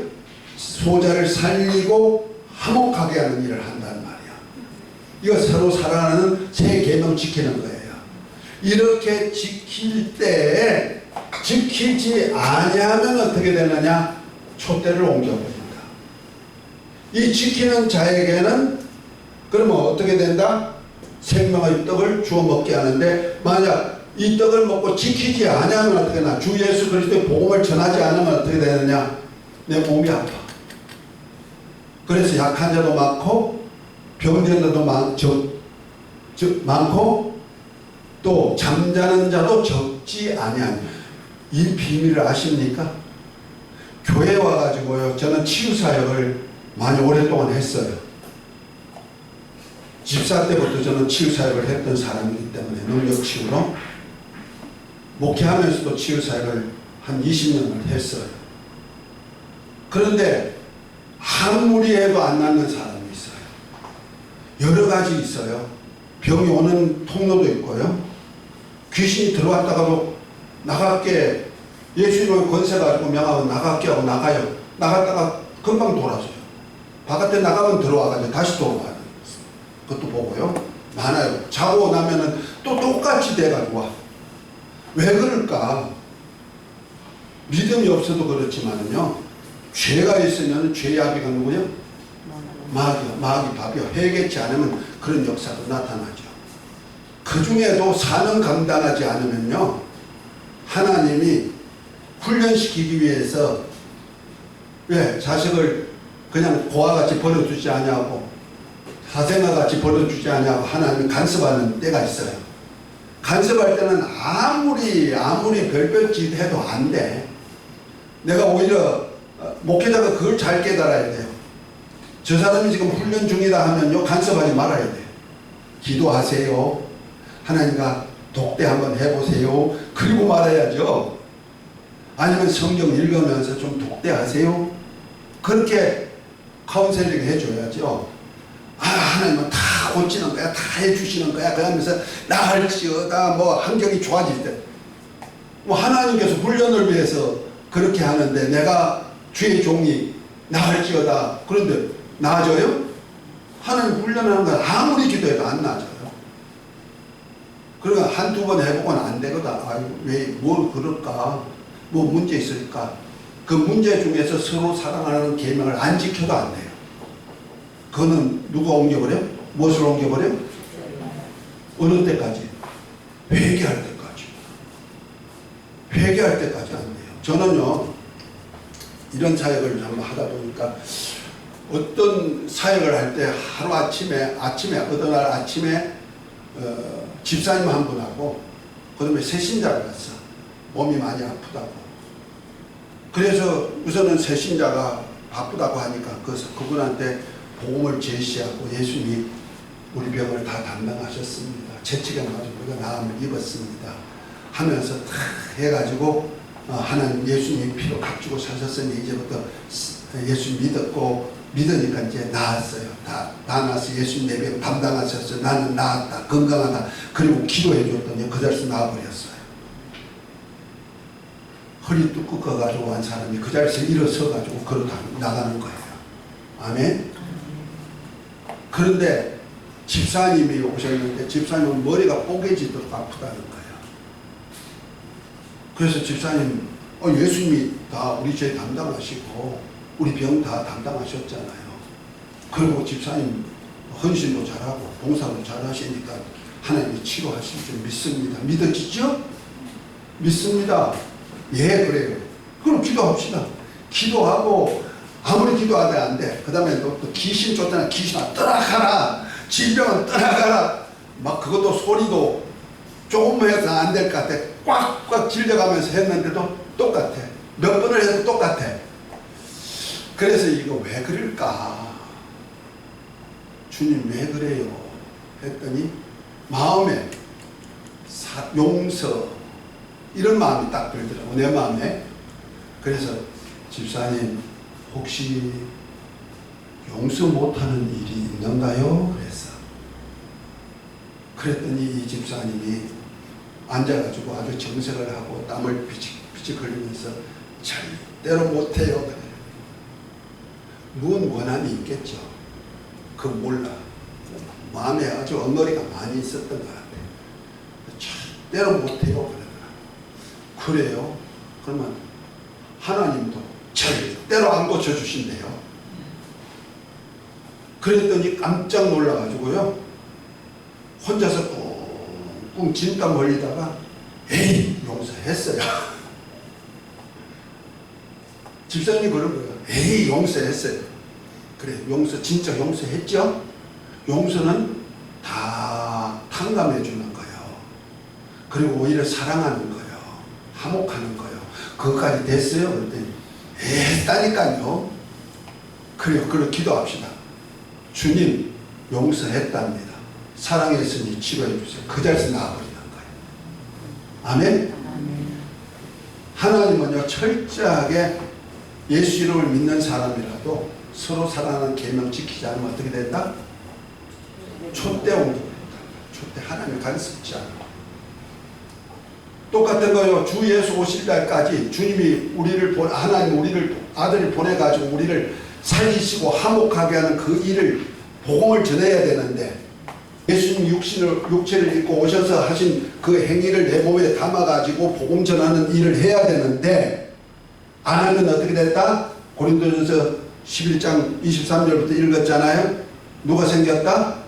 소자를 살리고 화목하게 하는 일을 한단 말이야. 이거 서로 사랑하는 새 계명 지키는 거예요. 이렇게 지킬 때에 지키지 아니하면 어떻게 되느냐? 촛대를 옮겨버린다. 이 지키는 자에게는 그러면 어떻게 된다? 생명의 떡을 주워 먹게 하는데, 만약 이 떡을 먹고 지키지 않으면 어떻게 되나? 주 예수 그리스도의 복음을 전하지 않으면 어떻게 되느냐? 내 몸이 아파. 그래서 약한 자도 많고 병든 자도 많고 또 잠자는 자도 적지 아니하니. 이 비밀을 아십니까? 교회 와가지고요, 저는 치유사역을 많이 오랫동안 했어요. 집사 때부터 저는 치유사역을 했던 사람이기 때문에 능력치유로 목회하면서도 치유사역을 한 20년을 했어요. 그런데 아무리 해도 안 낫는 사람이 있어요. 여러 가지 있어요. 병이 오는 통로도 있고요. 귀신이 들어왔다가도 나갈게, 예수님의 권세 가지고 명하면 나갈게 하고 나가요. 나갔다가 금방 돌아서요. 바깥에 나가면 들어와가지고 다시 돌아와요. 그것도 보고요. 많아요. 자고 나면은 또 똑같이 돼가지고 와. 왜 그럴까? 믿음이 없어도 그렇지만은요, 죄가 있으면 죄악이가 누구요? 마귀 밥이요. 회개치 않으면 그런 역사도 나타나죠. 그 중에도 사명 감당하지 않으면요, 하나님이 훈련시키기 위해서 왜 자식을 그냥 고아 같이 버려두지 않냐고, 사생아 같이 버려두지 않냐고 하나님이 간섭하는 때가 있어요. 간섭할 때는 아무리 별별짓 해도 안 돼. 내가 오히려 목회자가 그걸 잘 깨달아야 돼요. 저 사람이 지금 훈련 중이다 하면요, 간섭하지 말아야 돼요. 기도하세요. 하나님과 독대 한번 해보세요. 그리고 말해야죠. 아니면 성경 읽으면서 좀 독대하세요. 그렇게 카운셀링 해줘야죠. 아, 하나님은 다 고치는 거야, 다 해주시는 거야, 그러면서 나을지어다 뭐 환경이 좋아질 때, 뭐 하나님께서 훈련을 위해서 그렇게 하는데 내가 주의 종이 나을지어다 그런데 나아져요? 하나님 훈련하는 건 아무리 기도해도 안 나아져요. 그러니까 한두 번 해보고는 안 되거든. 아이고, 뭘 그럴까? 뭐 문제 있을까? 그 문제 중에서 서로 사랑하는 계명을 안 지켜도 안 돼요. 그거는 누가 옮겨버려? 무엇을 옮겨버려? 어느 때까지? 회개할 때까지. 회개할 때까지 안 돼요. 저는요, 이런 사역을 한번 하다 보니까 어떤 사역을 할 때 하루 아침에 어느 날 아침에 집사님 한 분하고 그다음에 새신자를 갔어. 몸이 많이 아프다고. 그래서 우선은 새신자가 바쁘다고 하니까 그분한테 복음을 제시하고 예수님이 우리 병을 다 담당하셨습니다. 채찍에 맞은 우리가 나음을 입었습니다. 하면서 다 해가지고 하나님 예수님이 피로 값주고 사셨으니 이제부터 예수 믿으니까 이제 나았어요. 다 나았어. 예수님 내 병 담당하셨어요. 나는 나았다. 건강하다. 그리고 기도해 줬더니 그 자리에서 나와버렸어요. 허리 뚝 꺾어가지고 한 사람이 그 자리에서 일어서가지고 걸어 나가는 거예요. 아멘. 그런데 집사님이 오셨는데 집사님은 머리가 뽀개지도록 아프다는 거예요. 그래서 집사님, 예수님이 다 우리 죄 담당하시고 우리 병 다 담당하셨잖아요. 그리고 집사님 헌신도 잘하고 봉사도 잘하시니까 하나님이 치료하실 줄 믿습니다. 믿어지죠? 믿습니다. 예, 그래요. 그럼 기도합시다. 기도하고 아무리 기도하도 안 돼. 그 다음에 또 귀신 쫓잖아. 귀신아 떠나가라. 질병은 떠나가라. 막 그것도 소리도 조금 해서 안 될 것 같아. 꽉꽉 질려가면서 했는데도 똑같아. 몇 번을 해도 똑같아. 그래서 이거 왜 그럴까? 주님 왜 그래요? 했더니 마음에 용서 이런 마음이 딱 들더라고. 내 마음에. 그래서 집사님 혹시 용서 못하는 일이 있는가요? 그랬더니 이 집사님이 앉아가지고 아주 정색을 하고 땀을 비직 흘리면서 절대로 못해요. 그래. 무슨 원한이 있겠죠. 그 몰라. 마음에 아주 엉거리가 많이 있었던 것 같아요. 절대로 못해요. 그래요? 그러면 하나님도 절대로 안 고쳐주신대요. 그랬더니 깜짝 놀라가지고요. 혼자서 꿍꿍 진땀 흘리다가 에이 용서했어요. 집사님이 그런 거예요. 에이 용서했어요. 그래 진짜 용서했죠? 용서는 다 탕감해 주는 거예요. 그리고 오히려 사랑하는 거예요. 화목하는 거예요. 그것까지 됐어요? 그랬더니 했다니까요. 그래요. 그래 기도합시다. 주님 용서했답니다. 사랑했으니 치료해 주세요. 그 자리에서 나와버리는 거예요. 아멘? 하나님은요 철저하게 예수 이름을 믿는 사람이라도 서로 사랑하는 계명 지키지 않으면 어떻게 된다? 촛대 온다. 촛대 하나님을 간섭지 않아. 똑같은 거요. 주 예수 오실 날까지 주님이 하나님 우리를 아들을 보내가지고 우리를 살리시고 화목하게 하는 그 일을 복음을 전해야 되는데 예수님 육체를 입고 오셔서 하신 그 행위를 내 몸에 담아가지고 복음 전하는 일을 해야 되는데 안 하면 어떻게 됐다? 고린도전서 11장 23절부터 읽었잖아요. 누가 생겼다?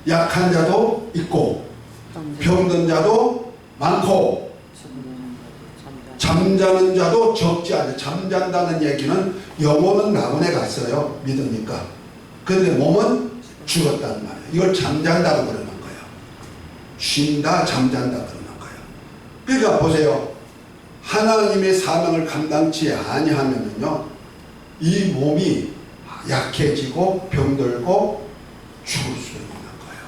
약한 자도 있고 병든 자도 많고 잠자는 자도 적지 않아요. 잠잔다는 얘기는 영혼은 낙원에 갔어요. 믿으니까. 그런데 몸은 죽었단 말이에요. 이걸 잠잔다고 그러는 거예요. 쉰다 잠잔다 그러는 거예요. 그러니까 보세요. 하나님의 사명을 감당치 아니하면요 이 몸이 약해지고 병들고 죽을 수 있는 거예요.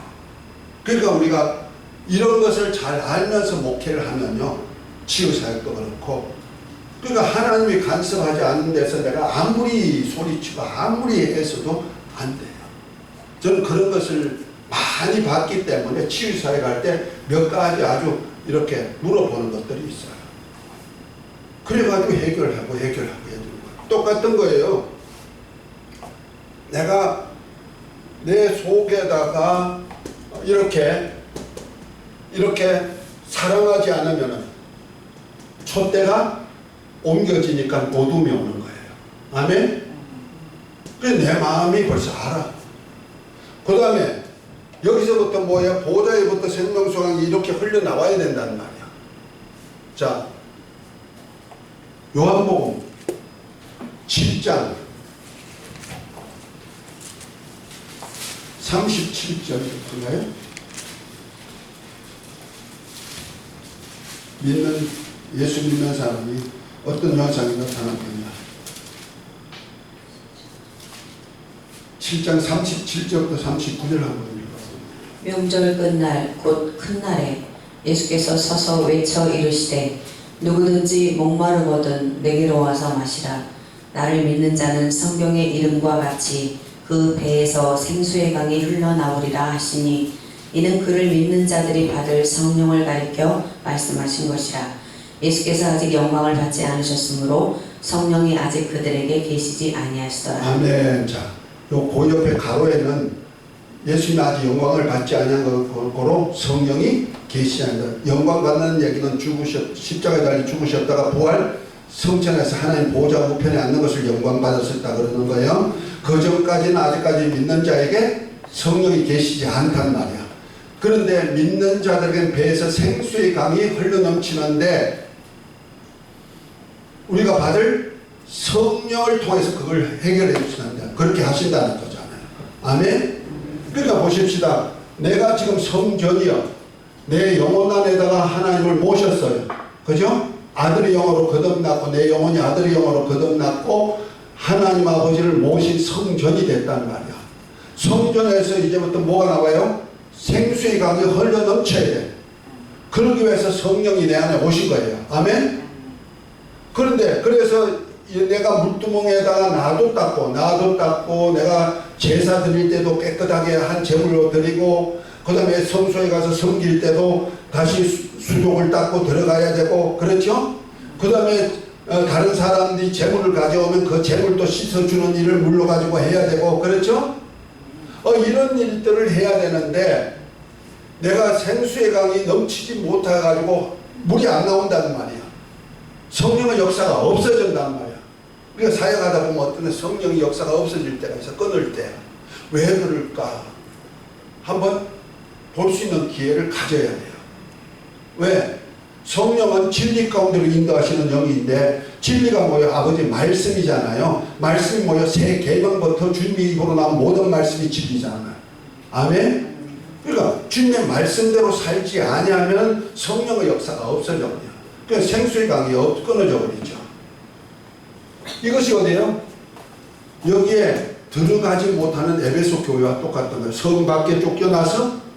그러니까 우리가 이런 것을 잘 알면서 목회를 하면요 치유사역도 그렇고 그러니까 하나님이 간섭하지 않는 데서 내가 아무리 소리치고 아무리 애써도 안 돼요. 저는 그런 것을 많이 봤기 때문에 치유사역 할 때 몇 가지 아주 이렇게 물어보는 것들이 있어요. 그래가지고 해결하고 해주는 거예요. 똑같은 거예요. 내가 내 속에다가 이렇게 사랑하지 않으면 촛대가 옮겨지니까 어둠이 오는 거예요. 아멘? 그래서 내 마음이 벌써 알아. 그 다음에 여기서부터 뭐야? 보좌에부터 생명수강이 이렇게 흘러나와야 된다는 말이야. 자, 요한복음 7장 37절인가요? 예수 믿는 사람이 어떤 현상이 나타났느냐. 7장 37절부터 39절 한번 읽어보세요. 명절 끝날 곧 큰 날에 예수께서 서서 외쳐 이르시되 누구든지 목마르거든 내게로 와서 마시라. 나를 믿는 자는 성경의 이름과 같이 그 배에서 생수의 강이 흘러나오리라 하시니 이는 그를 믿는 자들이 받을 성령을 가리켜 말씀하신 것이라. 예수께서 아직 영광을 받지 않으셨으므로 성령이 아직 그들에게 계시지 아니하시더라. 아멘. 자, 요 그 옆에 가로에는 예수님이 아직 영광을 받지 아니한 거로 성령이 계시지 않는다. 영광 받는 얘기는 십자가에 달려 죽으셨다가 부활 성천에서 하나님 보좌 우편에 앉는 것을 영광 받았었다 그러는 거예요. 그 전까지는 아직까지 믿는 자에게 성령이 계시지 않단 말이야. 그런데 믿는 자들에게는 배에서 생수의 강이 흘러넘치는데 우리가 받을 성령을 통해서 그걸 해결해 주신다. 그렇게 하신다는 거잖아요. 아멘? 그러니까 보십시다. 내가 지금 성전이요. 내 영혼 안에다가 하나님을 모셨어요. 그죠? 아들의 영으로 거듭났고 내 영혼이 아들의 영으로 거듭났고 하나님 아버지를 모신 성전이 됐단 말이야. 성전에서 이제부터 뭐가 나와요? 생수의 강이 흘러 넘쳐야 돼. 그러기 위해서 성령이 내 안에 오신 거예요. 아멘? 그런데 그래서 내가 물두멍에다가 나도 닦고 내가 제사 드릴 때도 깨끗하게 한 제물로 드리고 그 다음에 성소에 가서 섬길 때도 다시 수족을 닦고 들어가야 되고 그렇죠? 그 다음에 다른 사람들이 제물을 가져오면 그 제물도 씻어주는 일을 물로 가지고 해야 되고 그렇죠? 이런 일들을 해야 되는데 내가 생수의 강이 넘치지 못해가지고 물이 안 나온다는 말이야. 성령의 역사가 없어진단 말이야. 우리가 사역하다 보면 어떤 성령의 역사가 없어질 때가 있어. 끊을 때. 왜 그럴까? 한번 볼 수 있는 기회를 가져야 돼요. 왜? 성령은 진리 가운데로 인도하시는 영인데 진리가 뭐예요? 아버지 말씀이잖아요. 말씀이 뭐예요? 새 계명부터 주님이 입으로 나온 모든 말씀이 진리잖아요. 아멘? 그러니까 주님의 말씀대로 살지 아니하면 성령의 역사가 없어져 버려요. 그러니까 생수의 강이 끊어져 버리죠. 이것이 어디예요? 여기에 들어가지 못하는 에베소 교회와 똑같은 거예요. 성 밖에 쫓겨나서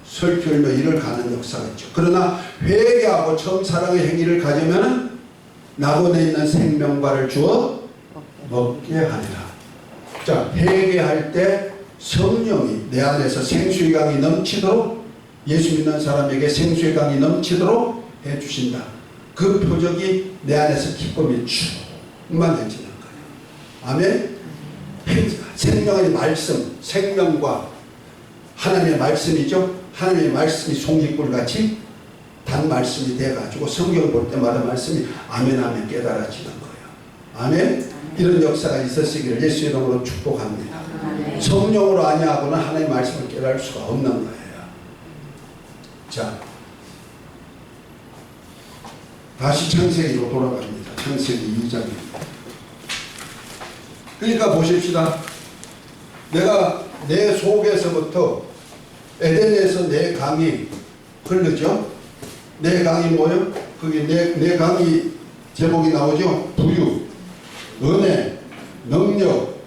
설교며 일을 가는 역사가 있죠. 그러나 회개하고 처음 사랑의 행위를 가지면 낙원에 있는 생명과를 주어 먹게 하리라. 자, 회개할 때 성령이 내 안에서 생수의 강이 넘치도록, 예수 믿는 사람에게 생수의 강이 넘치도록 해주신다. 그 표적이 내 안에서 기쁨이 충만해지는 거예요. 아멘? 생명의 말씀, 생명과 하나님의 말씀이죠. 하나님의 말씀이 송이꿀같이 단 말씀이 돼가지고 성경을 볼 때마다 말씀이 아멘 아멘 깨달아지는 거예요. 아멘? 이런 역사가 있으시기를 예수 이름으로 축복합니다. 아멘. 성령으로 아니하고는 하나님의 말씀을 깨달을 수가 없는 거예요. 자, 다시 창세기로 돌아갑니다. 창세기 2장입니다. 그러니까 보십시다. 내가 내 속에서부터 에덴에서 내 강이 흐르죠. 내 강이 뭐예요? 그게 내 강이 제목이 나오죠. 부유, 은혜, 능력,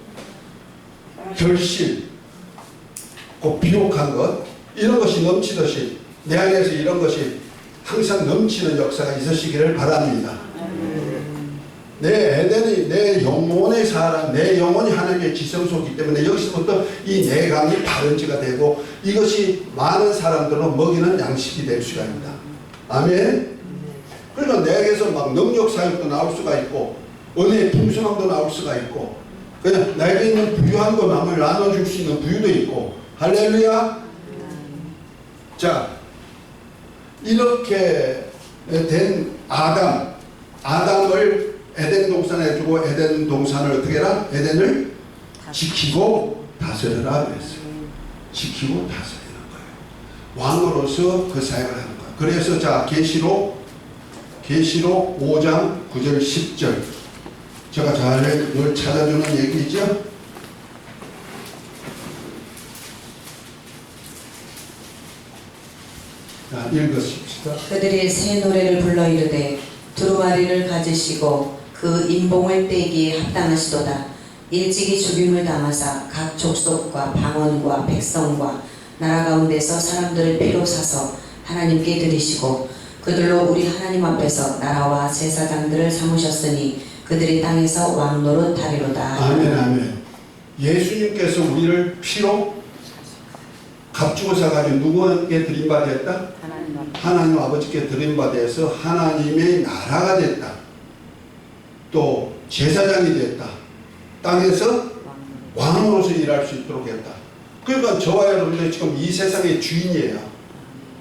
결실, 그 비옥한 것, 이런 것이 넘치듯이 내 안에서 이런 것이 항상 넘치는 역사가 있으시기를 바랍니다. 내 에덴이 내 영혼의 사람, 내 영혼이 하나님의 지성소이기 때문에 여기서부터 이 내강이 발원지가 되고 이것이 많은 사람들은 먹이는 양식이 될 수가 있다. 아멘? 그러니까 내게서 막 능력 사역도 나올 수가 있고 은혜의 풍성함도 나올 수가 있고 그냥 나에게 있는 부유함도 남을 나눠줄 수 있는 부유도 있고 할렐루야. 자, 이렇게 된 아담을 에덴 동산에 두고 에덴 동산을 어떻게 해라? 에덴을 지키고 다스려라 그랬어요. 지키고 다스리는 거예요. 왕으로서 그 사역을 하는 거예요. 그래서 자, 계시록 5장 9절 10절 제가 잘 찾아주는 얘기죠. 자, 읽으십시다. 그들이 새 노래를 불러 이르되 두루마리를 가지시고 그 인봉을 떼기에 합당하시도다. 일찍이 죽임을 당하사 각 족속과 방언과 백성과 나라 가운데서 사람들을 피로 사서 하나님께 드리시고 그들로 우리 하나님 앞에서 나라와 제사장들을 삼으셨으니 그들이 땅에서 왕 노릇하리로다. 아멘 아멘. 예수님께서 우리를 피로 값주고 사가지고 누구에게 드림받았다? 하나님 아버지께 드림받아서 하나님의 나라가 됐다. 또 제사장이 됐다. 땅에서 왕으로서 일할 수 있도록 했다. 그러니까 저와 여러분들 지금 이 세상의 주인이에요.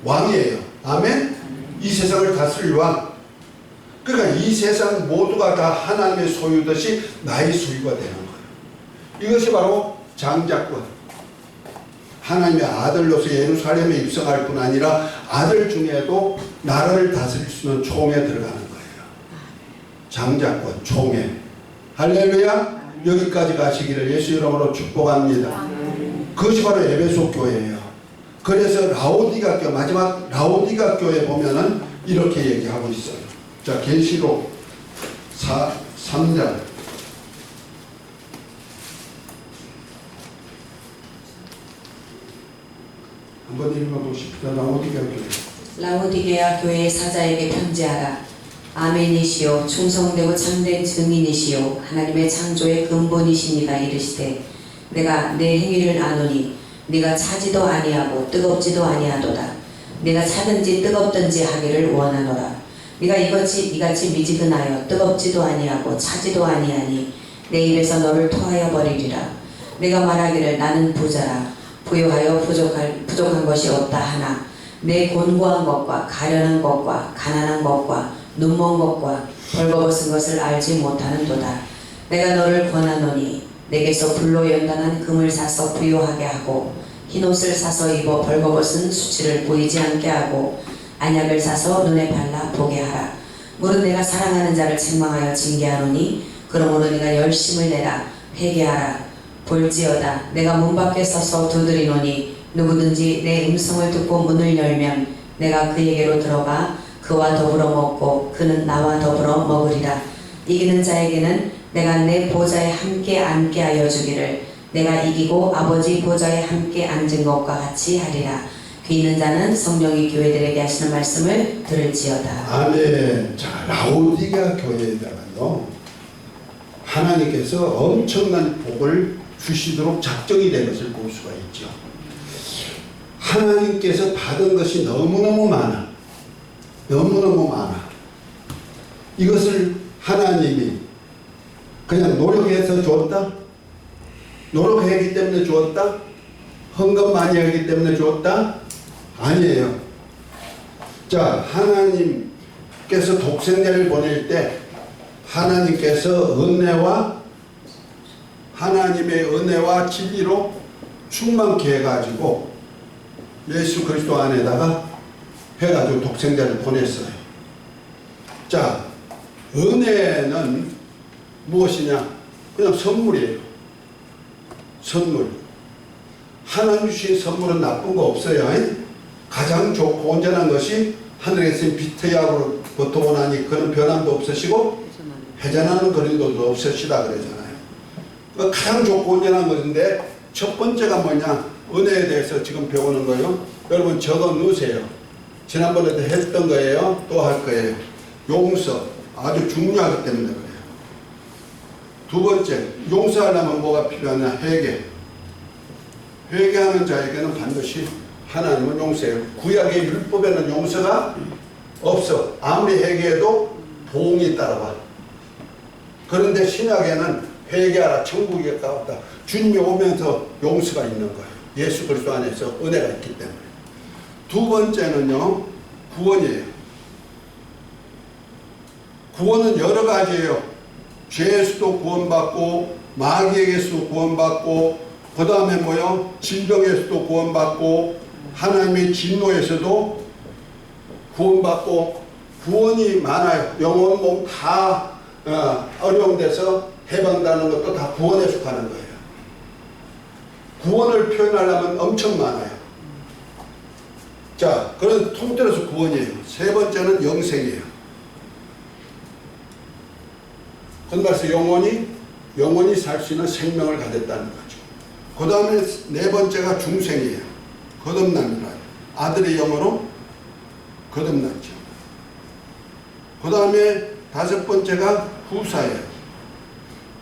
왕이에요. 아멘? 이 세상을 다스릴 왕. 그러니까 이 세상 모두가 다 하나님의 소유듯이 나의 소유가 되는 거예요. 이것이 바로 장자권. 하나님의 아들로서 예루살렘에 입성할 뿐 아니라 아들 중에도 나라를 다스릴 수 있는 총에 들어가는 거예요. 장자권, 총회. 할렐루야. 여기까지 가시기를 예수 이름으로 축복합니다. 그것이 바로 에베소 교회예요. 그래서 라오디가 교, 마지막 라오디가 교회 보면은 이렇게 얘기하고 있어요. 자, 계시록 3장 한번 읽어보십시다. 라오디가 교회. 라오디게아 교회의 사자에게 편지하라. 아멘이시요 충성되고 참된 증인이시요 하나님의 창조의 근본이시니가 이르시되 내가 내 행위를 아노니 네가 차지도 아니하고 뜨겁지도 아니하도다. 네가 차든지 뜨겁든지 하기를 원하노라. 네가 이같이 미지근하여 뜨겁지도 아니하고 차지도 아니하니 내 입에서 너를 토하여 버리리라. 내가 말하기를 나는 부자라 부유하여 부족한 것이 없다 하나 내 곤고한 것과 가련한 것과 가난한 것과 눈먼 것과 벌거벗은 것을 알지 못하는도다. 내가 너를 권하노니 내게서 불로 연단한 금을 사서 부요하게 하고 흰옷을 사서 입어 벌거벗은 수치를 보이지 않게 하고 안약을 사서 눈에 발라 보게 하라. 무릇 내가 사랑하는 자를 책망하여 징계하노니 그러므로 네가 열심을 내라. 회개하라. 볼지어다 내가 문 밖에 서서 두드리노니 누구든지 내 음성을 듣고 문을 열면 내가 그에게로 들어가 그와 더불어 먹고 그는 나와 더불어 먹으리라. 이기는 자에게는 내가 내 보좌에 함께 앉게 하여 주기를 내가 이기고 아버지 보좌에 함께 앉은 것과 같이 하리라. 귀 있는 자는 성령이 교회들에게 하시는 말씀을 들을지어다. 아멘. 자, 라오디게아 교회에다가요, 하나님께서 엄청난 복을 주시도록 작정이 된 것을 볼 수가 있죠. 하나님께서 받은 것이 너무너무 많아. 너무너무 많아. 이것을 하나님이 그냥 노력해서 주었다? 노력했기 때문에 주었다? 헌금 많이 하기 때문에 주었다? 아니에요. 자, 하나님께서 독생자를 보낼 때 하나님께서 하나님의 은혜와 진리로 충만케 해가지고 예수 그리스도 안에다가 해가지고 독생자를 보냈어요. 자, 은혜는 무엇이냐? 그냥 선물이에요. 선물. 하나님 주신 선물은 나쁜 거 없어요. 가장 좋고 온전한 것이 하늘에서 비트약으로 보통 오나니 그런 변함도 없으시고 회전하는 거리도 없으시다 그러잖아요. 가장 좋고 온전한 것인데 첫 번째가 뭐냐? 은혜에 대해서 지금 배우는 거예요. 여러분 적어 놓으세요. 지난번에도 했던 거예요. 또 할 거예요. 용서. 아주 중요하기 때문에 그래요. 두 번째, 용서하려면 뭐가 필요하냐? 회개. 회개하는 자에게는 반드시 하나님은 용서해요. 구약의 율법에는 용서가 없어. 아무리 회개해도 보응이 따라와. 그런데 신약에는 회개하라, 천국이 가깝다. 주님이 오면서 용서가 있는 거예요. 예수 그리스도 안에서 은혜가 있기 때문에. 두 번째는요, 구원이에요. 구원은 여러 가지예요. 죄에서도 구원받고, 마귀에게서도 구원받고, 그 다음에 뭐요? 질병에서도 구원받고, 하나님의 진노에서도 구원받고, 구원이 많아요. 영혼, 몸 다 어려운 데서 해방되는 것도 다 구원에 속하는 거예요. 구원을 표현하려면 엄청 많아요. 자, 그런 통틀어서 구원이에요. 세 번째는 영생이에요. 건너서 영원히 살 수 있는 생명을 가졌다는 거죠. 그 다음에 네 번째가 중생이에요. 거듭남이라. 아들의 영으로 거듭났죠. 그 다음에 다섯 번째가 후사예요.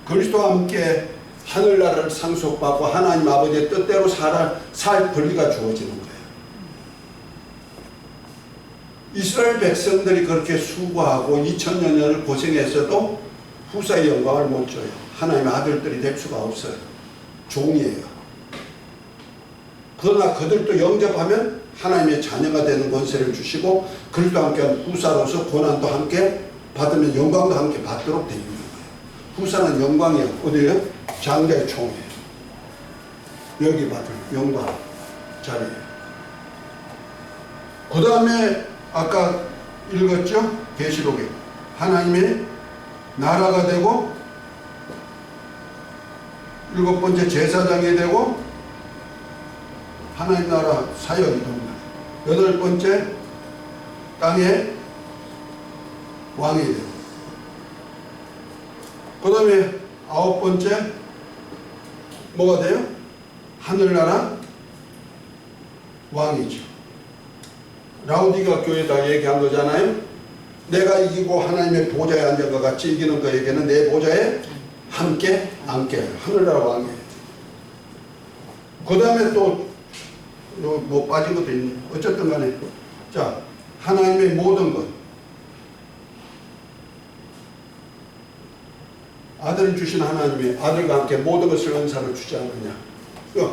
그리스도와 함께 하늘나라를 상속받고 하나님 아버지의 뜻대로 살 권리가 주어지는 거예요. 이스라엘 백성들이 그렇게 수고하고 2000년을 고생했어도 후사의 영광을 못 줘요. 하나님의 아들들이 될 수가 없어요. 종이에요. 그러나 그들도 영접하면 하나님의 자녀가 되는 권세를 주시고 그리스도와 함께한 후사로서 고난도 함께 받으면 영광도 함께 받도록 되어 있는 거예요. 후사는 영광이에요. 어디에요? 장자의 총이에요. 여기 받을 영광 자리예요. 그 다음에 아까 읽었죠? 계시록에 하나님의 나라가 되고 일곱 번째 제사장이 되고 하나님 나라 사역이 됩니다. 여덟 번째 땅의 왕이 되고 그 다음에 아홉 번째 뭐가 돼요? 하늘나라 왕이죠. 라오디게아 교회에다 얘기한 거잖아요. 내가 이기고 하나님의 보좌에 앉은 것 같이 이기는 거에게는 내 보좌에 함께 앉게 해요. 하늘나라 왕이에요. 그 다음에 또 뭐 빠진 것도 있네. 어쨌든 간에 자, 하나님의 모든 것 아들을 주신 하나님이 아들과 함께 모든 것을 은사를 주지 않느냐.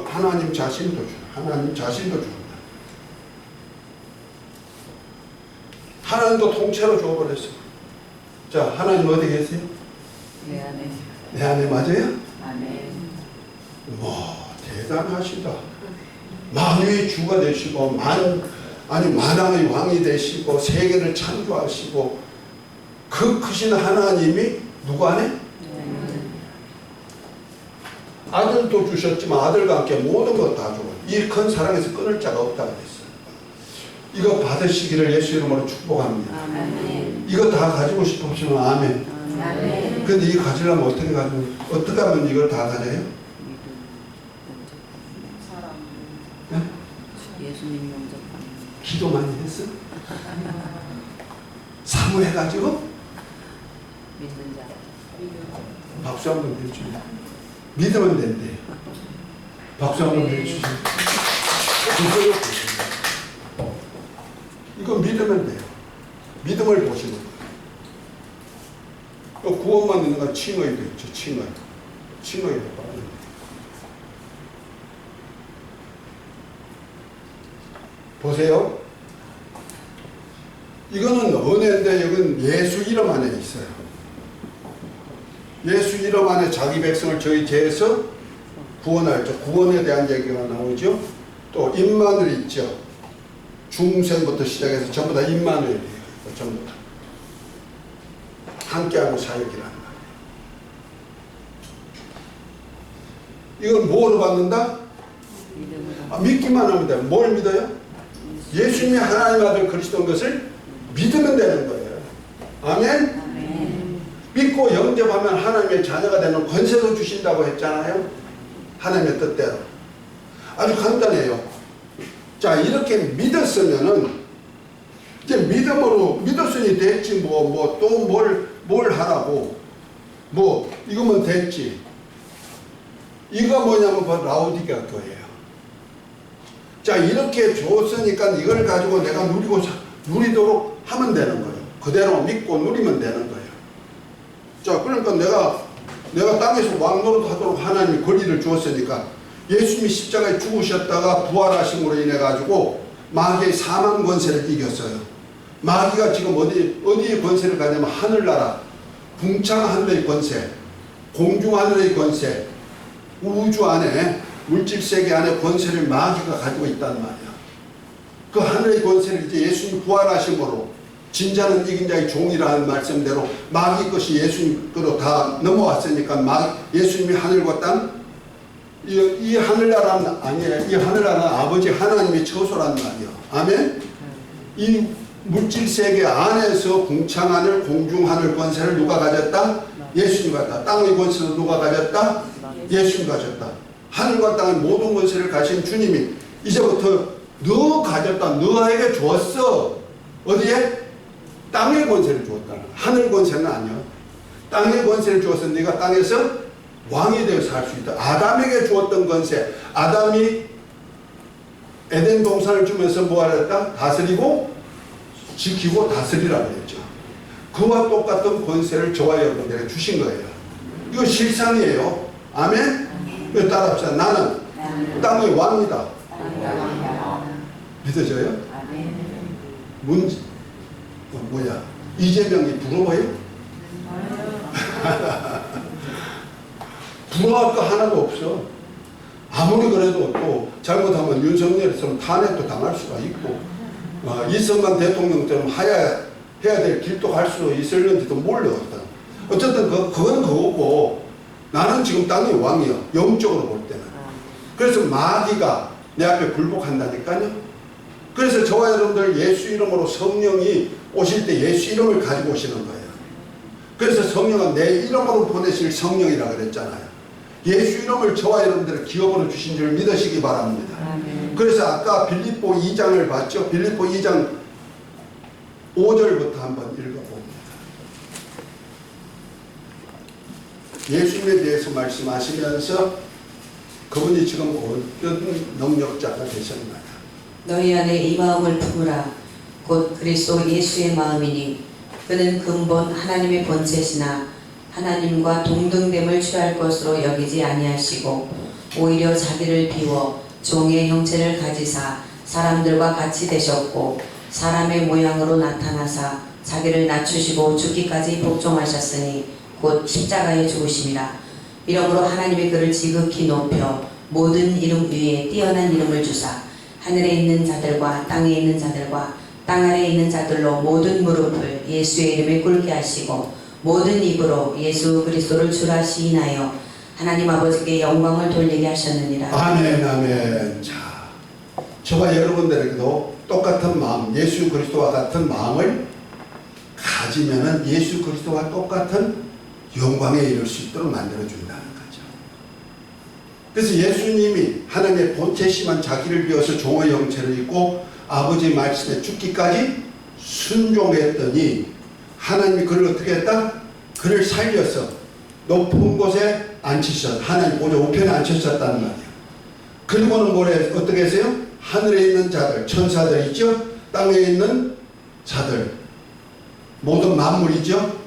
하나님 자신도 줍니다. 하나님 자신도 줍니다. 하나님도 통째로 줘버렸어요. 자, 하나님 어디 계세요? 내 안에. 내 안에 맞아요? 아멘. 대단하시다. 만유의 주가 되시고 만왕의 왕이 되시고 세계를 창조하시고 그 크신 하나님이 누구 안에? 아들도 주셨지만 아들과 함께 모든 것 다 주고 이 큰 사랑에서 끊을 자가 없다고 했어요. 이거 받으시기를 예수 이름으로 축복합니다. 아멘. 이거 다 가지고 싶으시면 아멘. 아멘. 근데 이거 가지려면 어떻게 하면 이걸 다 가져요? 네? 예수님 영접. 기도 많이 했어? 사모해가지고? 믿는 자. 박수 한번 해주세요. 믿으면 된대. 박수 한번 해주세요. 이거 믿으면 돼요. 믿음을 보시는 거예요. 구원만 있는 건 칭의도 있죠. 칭의도 빠르네. 보세요. 이거는 은혜인데 이건 예수 이름 안에 있어요. 예수 이름 안에 자기 백성을 저희 죄에서 구원할죠. 구원에 대한 얘기가 나오죠. 또 임마누엘 있죠. 중생부터 시작해서 전부 다 임마누엘이에요. 전부 다. 함께하고 사역이라는 거예요. 이건 뭐로 받는다? 믿기만 하면 돼요. 뭘 믿어요? 예수님이 하나님 아들 그리스도인 것을 믿으면 되는 거예요. 아멘? 믿고 영접하면 하나님의 자녀가 되는 권세도 주신다고 했잖아요. 하나님의 뜻대로. 아주 간단해요. 자, 이렇게 믿었으면은 이제 믿음으로 믿었으니 됐지 또 뭘 하라고 이거면 됐지. 이거 뭐냐면 바로 라오디게아 거예요. 자, 이렇게 줬으니까 이걸 가지고 내가 누리도록 하면 되는 거예요. 그대로 믿고 누리면 되는 거예요. 자, 그러니까 내가 땅에서 왕노릇 하도록 하나님이 권리를 주었으니까 예수님이 십자가에 죽으셨다가 부활하심으로 인해 가지고 마귀의 사망 권세를 이겼어요. 마귀가 지금 어디에 권세를 가냐면 하늘나라, 궁창 하늘의 권세, 공중 하늘의 권세, 우주 안에 물질 세계 안에 권세를 마귀가 가지고 있단 말이야. 그 하늘의 권세를 이제 예수님 부활하심으로 진자는 이긴 자의 종이라는 말씀대로 마귀 것이 예수님 거로 다 넘어왔으니까 예수님이 하늘과 땅, 이 하늘나라는 아니에요. 이 하늘나라는 아버지 하나님의 처소란 말이야. 아멘? 이 물질 세계 안에서 궁창 하늘, 공중 하늘 권세를 누가 가졌다? 예수님 가졌다. 땅의 권세를 누가 가졌다? 예수님 가졌다. 하늘과 땅의 모든 권세를 가신 주님이 이제부터 너 가졌다. 너에게 주었어. 어디에? 땅의 권세를 주었다. 하늘 권세는 아니야. 땅의 권세를 주어서 네가 땅에서 왕이 되어 살 수 있다. 아담에게 주었던 권세. 아담이 에덴 동산을 주면서 뭐 하랬다? 다스리고 지키고 다스리라고 했죠. 그와 똑같은 권세를 저와 여러분들에게 주신 거예요. 이거 실상이에요. 아멘? 이거 따라합시다. 나는 땅의 왕이다. 믿어져요? 이재명이 부러워요? 부러워할 거 하나도 없어. 아무리 그래도 또 잘못하면 윤석열처럼 탄핵도 당할 수가 있고 이승만 대통령처럼 해야 될 길도 갈 수 있을는지도 몰랐다. 어쨌든 그건 그거고 나는 지금 땅의 왕이야. 영적으로 볼 때는. 그래서 마귀가 내 앞에 굴복한다니까요. 그래서 저와 여러분들 예수 이름으로 성령이 오실 때 예수 이름을 가지고 오시는 거예요. 그래서 성령은 내 이름으로 보내실 성령이라 그랬잖아요. 예수 이름을 저와 여러분들의 기업으로 주신 줄 믿으시기 바랍니다. 그래서 아까 빌립보 2장을 봤죠. 빌립보 2장 5절부터 한번 읽어봅니다. 예수님에 대해서 말씀하시면서 그분이 지금 어떤 능력자가 되셨나요? 너희 안에 이 마음을 품으라. 곧 그리스도 예수의 마음이니 그는 근본 하나님의 본체시나 하나님과 동등됨을 취할 것으로 여기지 아니하시고 오히려 자기를 비워 종의 형체를 가지사 사람들과 같이 되셨고 사람의 모양으로 나타나사 자기를 낮추시고 죽기까지 복종하셨으니 곧 십자가에 죽으심이라. 이러므로 하나님의 그를 지극히 높여 모든 이름 위에 뛰어난 이름을 주사 하늘에 있는 자들과 땅에 있는 자들과 땅 아래에 있는 자들로 모든 무릎을 예수의 이름에 꿇게 하시고 모든 입으로 예수 그리스도를 주라 시인하여 하나님 아버지께 영광을 돌리게 하셨느니라. 아멘, 아멘. 자, 저와 여러분들에게도 똑같은 마음, 예수 그리스도와 같은 마음을 가지면은 예수 그리스도와 똑같은 영광에 이를 수 있도록 만들어준다는 거죠. 그래서 예수님이 하나님의 본체심한 자기를 비워서 종의 형체를 입고 아버지의 말씀에 죽기까지 순종했더니 하나님이 그를 어떻게 했다? 그를 살려서 높은 곳에 앉히셨, 하나님 보좌 우편에 앉히셨다는 말이에요. 그리고는 뭐래, 어떻게 했어요? 하늘에 있는 자들, 천사들 있죠? 땅에 있는 자들, 모든 만물이죠?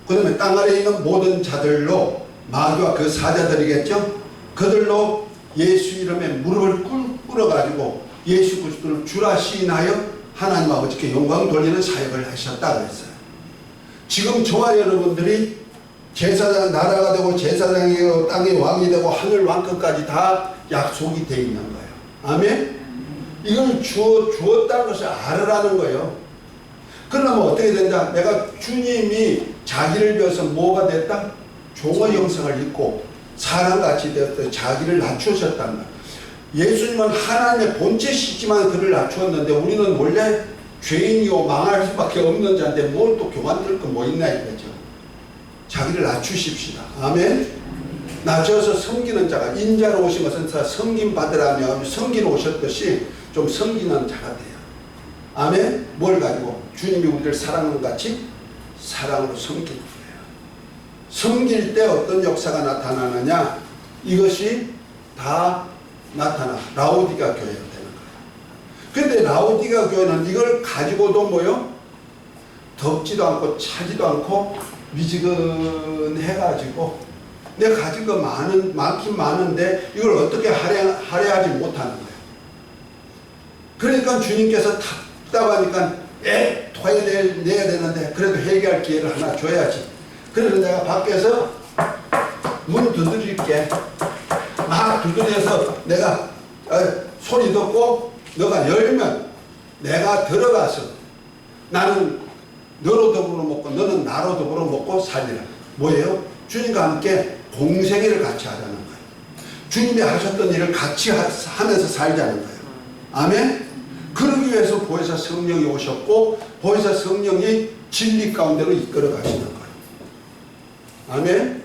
그 다음에 땅 아래에 있는 모든 자들로, 마귀와 그 사자들이겠죠? 그들로 예수 이름에 무릎을 꿇어가지고 예수 그리스도를 주라 시인하여 하나님 아버지께 영광 돌리는 사역을 하셨다고 했어요. 지금 저와 여러분들이 제사장, 나라가 되고 제사장이 되고 땅의 왕이 되고 하늘 왕권까지 다 약속이 되어 있는 거예요. 아멘? 이걸 주었다는 것을 알으라는 거예요. 그러면 어떻게 된다? 내가 주님이 자기를 비워서 뭐가 됐다? 종의 형상을 입고 사람같이 되었다. 자기를 낮추셨단 말이에요. 예수님은 하나님의 본체시지만 그를 낮추었는데 우리는 원래 죄인이고 망할 수밖에 없는 자인데 뭘 또 교만들 거 뭐 있나 이거죠. 자기를 낮추십시다. 아멘. 낮춰서 섬기는 자가, 인자로 오신 것은 섬김 받으라며 섬기러 오셨듯이 좀 섬기는 자가 돼요. 아멘. 뭘 가지고? 주님이 우리를 사랑하는 같이 사랑으로 섬기는 거예요. 섬길 때 어떤 역사가 나타나느냐? 이것이 다 나타나 라오디가 교회가 되는 거예요. 그런데 라오디가 교회는 이걸 가지고도 뭐요? 덥지도 않고 차지도 않고 미지근해가지고 내가 가진 거 많긴 많은데 이걸 어떻게 할애하지 못하는 거예요. 그러니까 주님께서 답답하니까 내야 되는데 그래도 회개할 기회를 하나 줘야지. 그래서 내가 밖에서 문 두드릴게. 막 두드려서 내가 소리 듣고 너가 열면 내가 들어가서 나는 너로 더불어 먹고 너는 나로 더불어 먹고 살리라. 뭐예요? 주님과 함께 공생애를 같이 하자는 거예요. 주님이 하셨던 일을 같이 하면서 살자는 거예요. 아멘? 그러기 위해서 보혜사 성령이 오셨고 보혜사 성령이 진리 가운데로 이끌어 가시는 거예요. 아멘?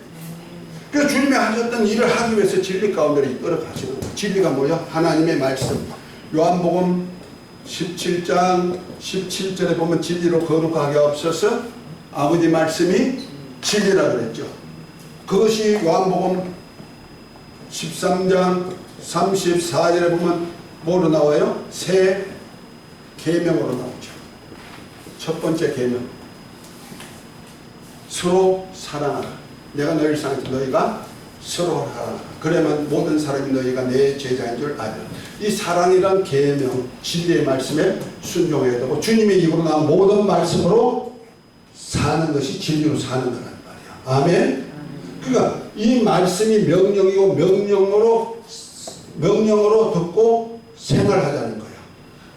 그래서 주님이 하셨던 일을 하기 위해서 진리 가운데로 이끌어 가시는 거예요. 진리가 뭐예요? 하나님의 말씀. 요한복음 17장 17절에 보면 진리로 거룩하게 없어서 아버지 말씀이 진리라 그랬죠. 그것이 요한복음 13장 34절에 보면 뭐로 나와요? 새 계명으로 나오죠. 첫 번째 계명. 서로 사랑하라. 내가 너희를 사랑해서 너희가 서로 사랑하라. 그러면 모든 사람이 너희가 내 제자인 줄 알라. 이 사랑이란 계명, 진리의 말씀에 순종해야 되고 주님의 입으로 나온 모든 말씀으로 사는 것이 진리로 사는 거란 말이야. 아멘? 그러니까 이 말씀이 명령이고 명령으로 듣고 생활하자는 거예요.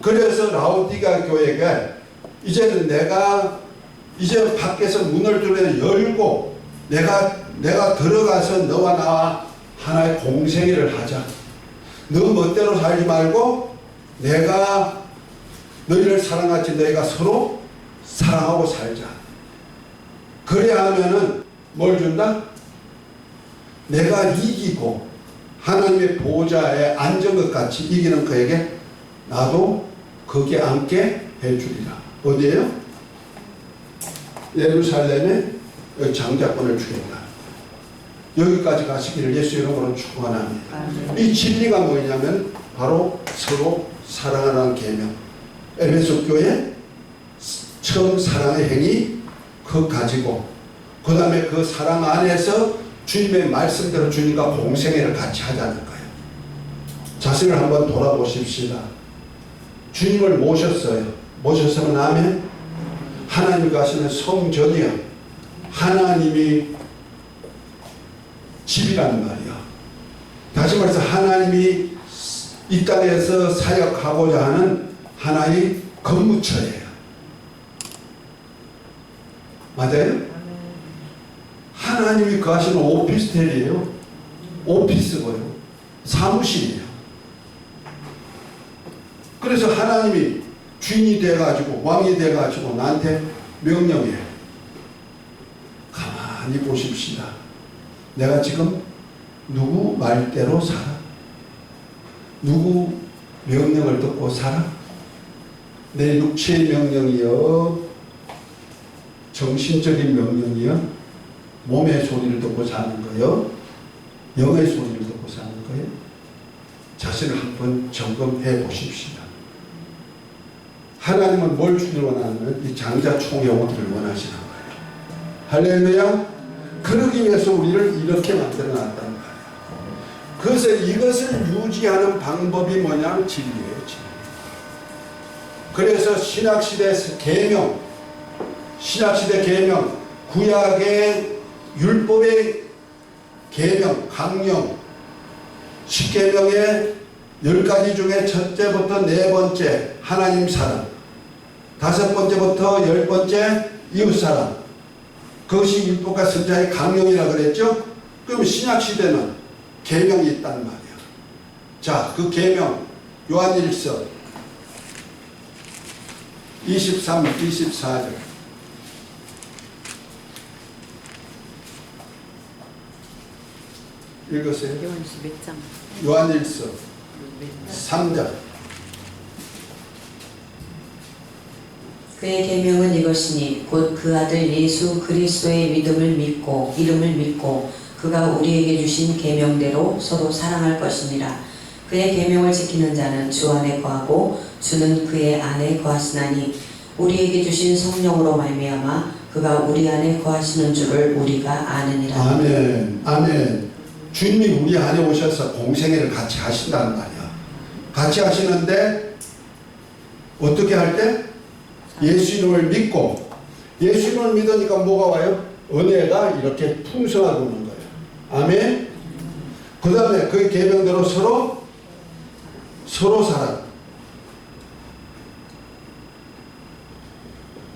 그래서 라오디가 교회가 이제는 내가 이제 밖에서 문을 두면 열고 내가 들어가서 너와 나와 하나의 공생애를 하자. 너 멋대로 살지 말고 내가 너희를 사랑하지 너희가 서로 사랑하고 살자. 그래야 하면은 뭘 준다? 내가 이기고 하나님의 보좌에 앉은 것 같이 이기는 그에게 나도 거기에 앉게 해주리라. 어디에요? 예루살렘에 장자권을 주겠다. 여기까지 가시기를 예수 이름으로 축원합니다. 이 진리가 뭐냐면 바로 서로 사랑하라는 계명. 에베소 교회 처음 사랑의 행위 그거 가지고 그 다음에 그 사랑 안에서 주님의 말씀대로 주님과 공생애를 같이 하자는 거예요. 자신을 한번 돌아보십시다. 주님을 모셨어요. 모셨으면 아멘. 하나님과 하시는 성전이요. 하나님이 집이란 말이야. 다시 말해서 하나님이 이 땅에서 사역하고자 하는 하나의 건물처예요. 맞아요? 하나님이 거하시는 오피스텔이에요. 오피스고요. 사무실이에요. 그래서 하나님이 주인이 돼가지고 왕이 돼가지고 나한테 명령해요. 가만히 보십시다. 내가 지금 누구 말대로 살아? 누구 명령을 듣고 살아? 내 육체의 명령이요, 정신적인 명령이요, 몸의 소리를 듣고 사는 거요, 영의 소리를 듣고 사는 거예요. 자신을 한번 점검해 보십시다. 하나님은 뭘 주길 원하는 이 장자 총영원을 원하시는 거예요. 할렐루야. 그러기 위해서 우리를 이렇게 만들어 놨다는 거예요. 그래서 이것을 유지하는 방법이 뭐냐면 진리예요. 진리. 그래서 신약시대 계명, 신약시대 계명, 구약의 율법의 계명, 강령, 십계명의 10가지 중에 첫째부터 네 번째 하나님 사랑, 다섯 번째부터 10번째 이웃 사랑, 그것이 율법과 선자의 강령이라 그랬죠. 그럼 신약시대는 계명이 있단 말이야. 자, 그 계명 요한일서 23, 24절 읽으세요. 요한일서 몇 장? 요한일서 3장. 그의 계명은 이것이니 곧 그 아들 예수 그리스도의 믿음을 믿고 이름을 믿고 그가 우리에게 주신 계명대로 서로 사랑할 것이니라. 그의 계명을 지키는 자는 주 안에 거하고 주는 그의 안에 거하시나니 우리에게 주신 성령으로 말미암아 그가 우리 안에 거하시는 줄을 우리가 아느니라. 아멘. 아멘. 주님이 우리 안에 오셔서 공생애를 같이 하신다는 말이야. 같이 하시는데 어떻게 할 때? 예수 이름을 믿고, 예수 이름을 믿으니까 뭐가 와요? 은혜가 이렇게 풍성하게 오는 거예요. 아멘. 그 다음에 그 계명대로 서로 사랑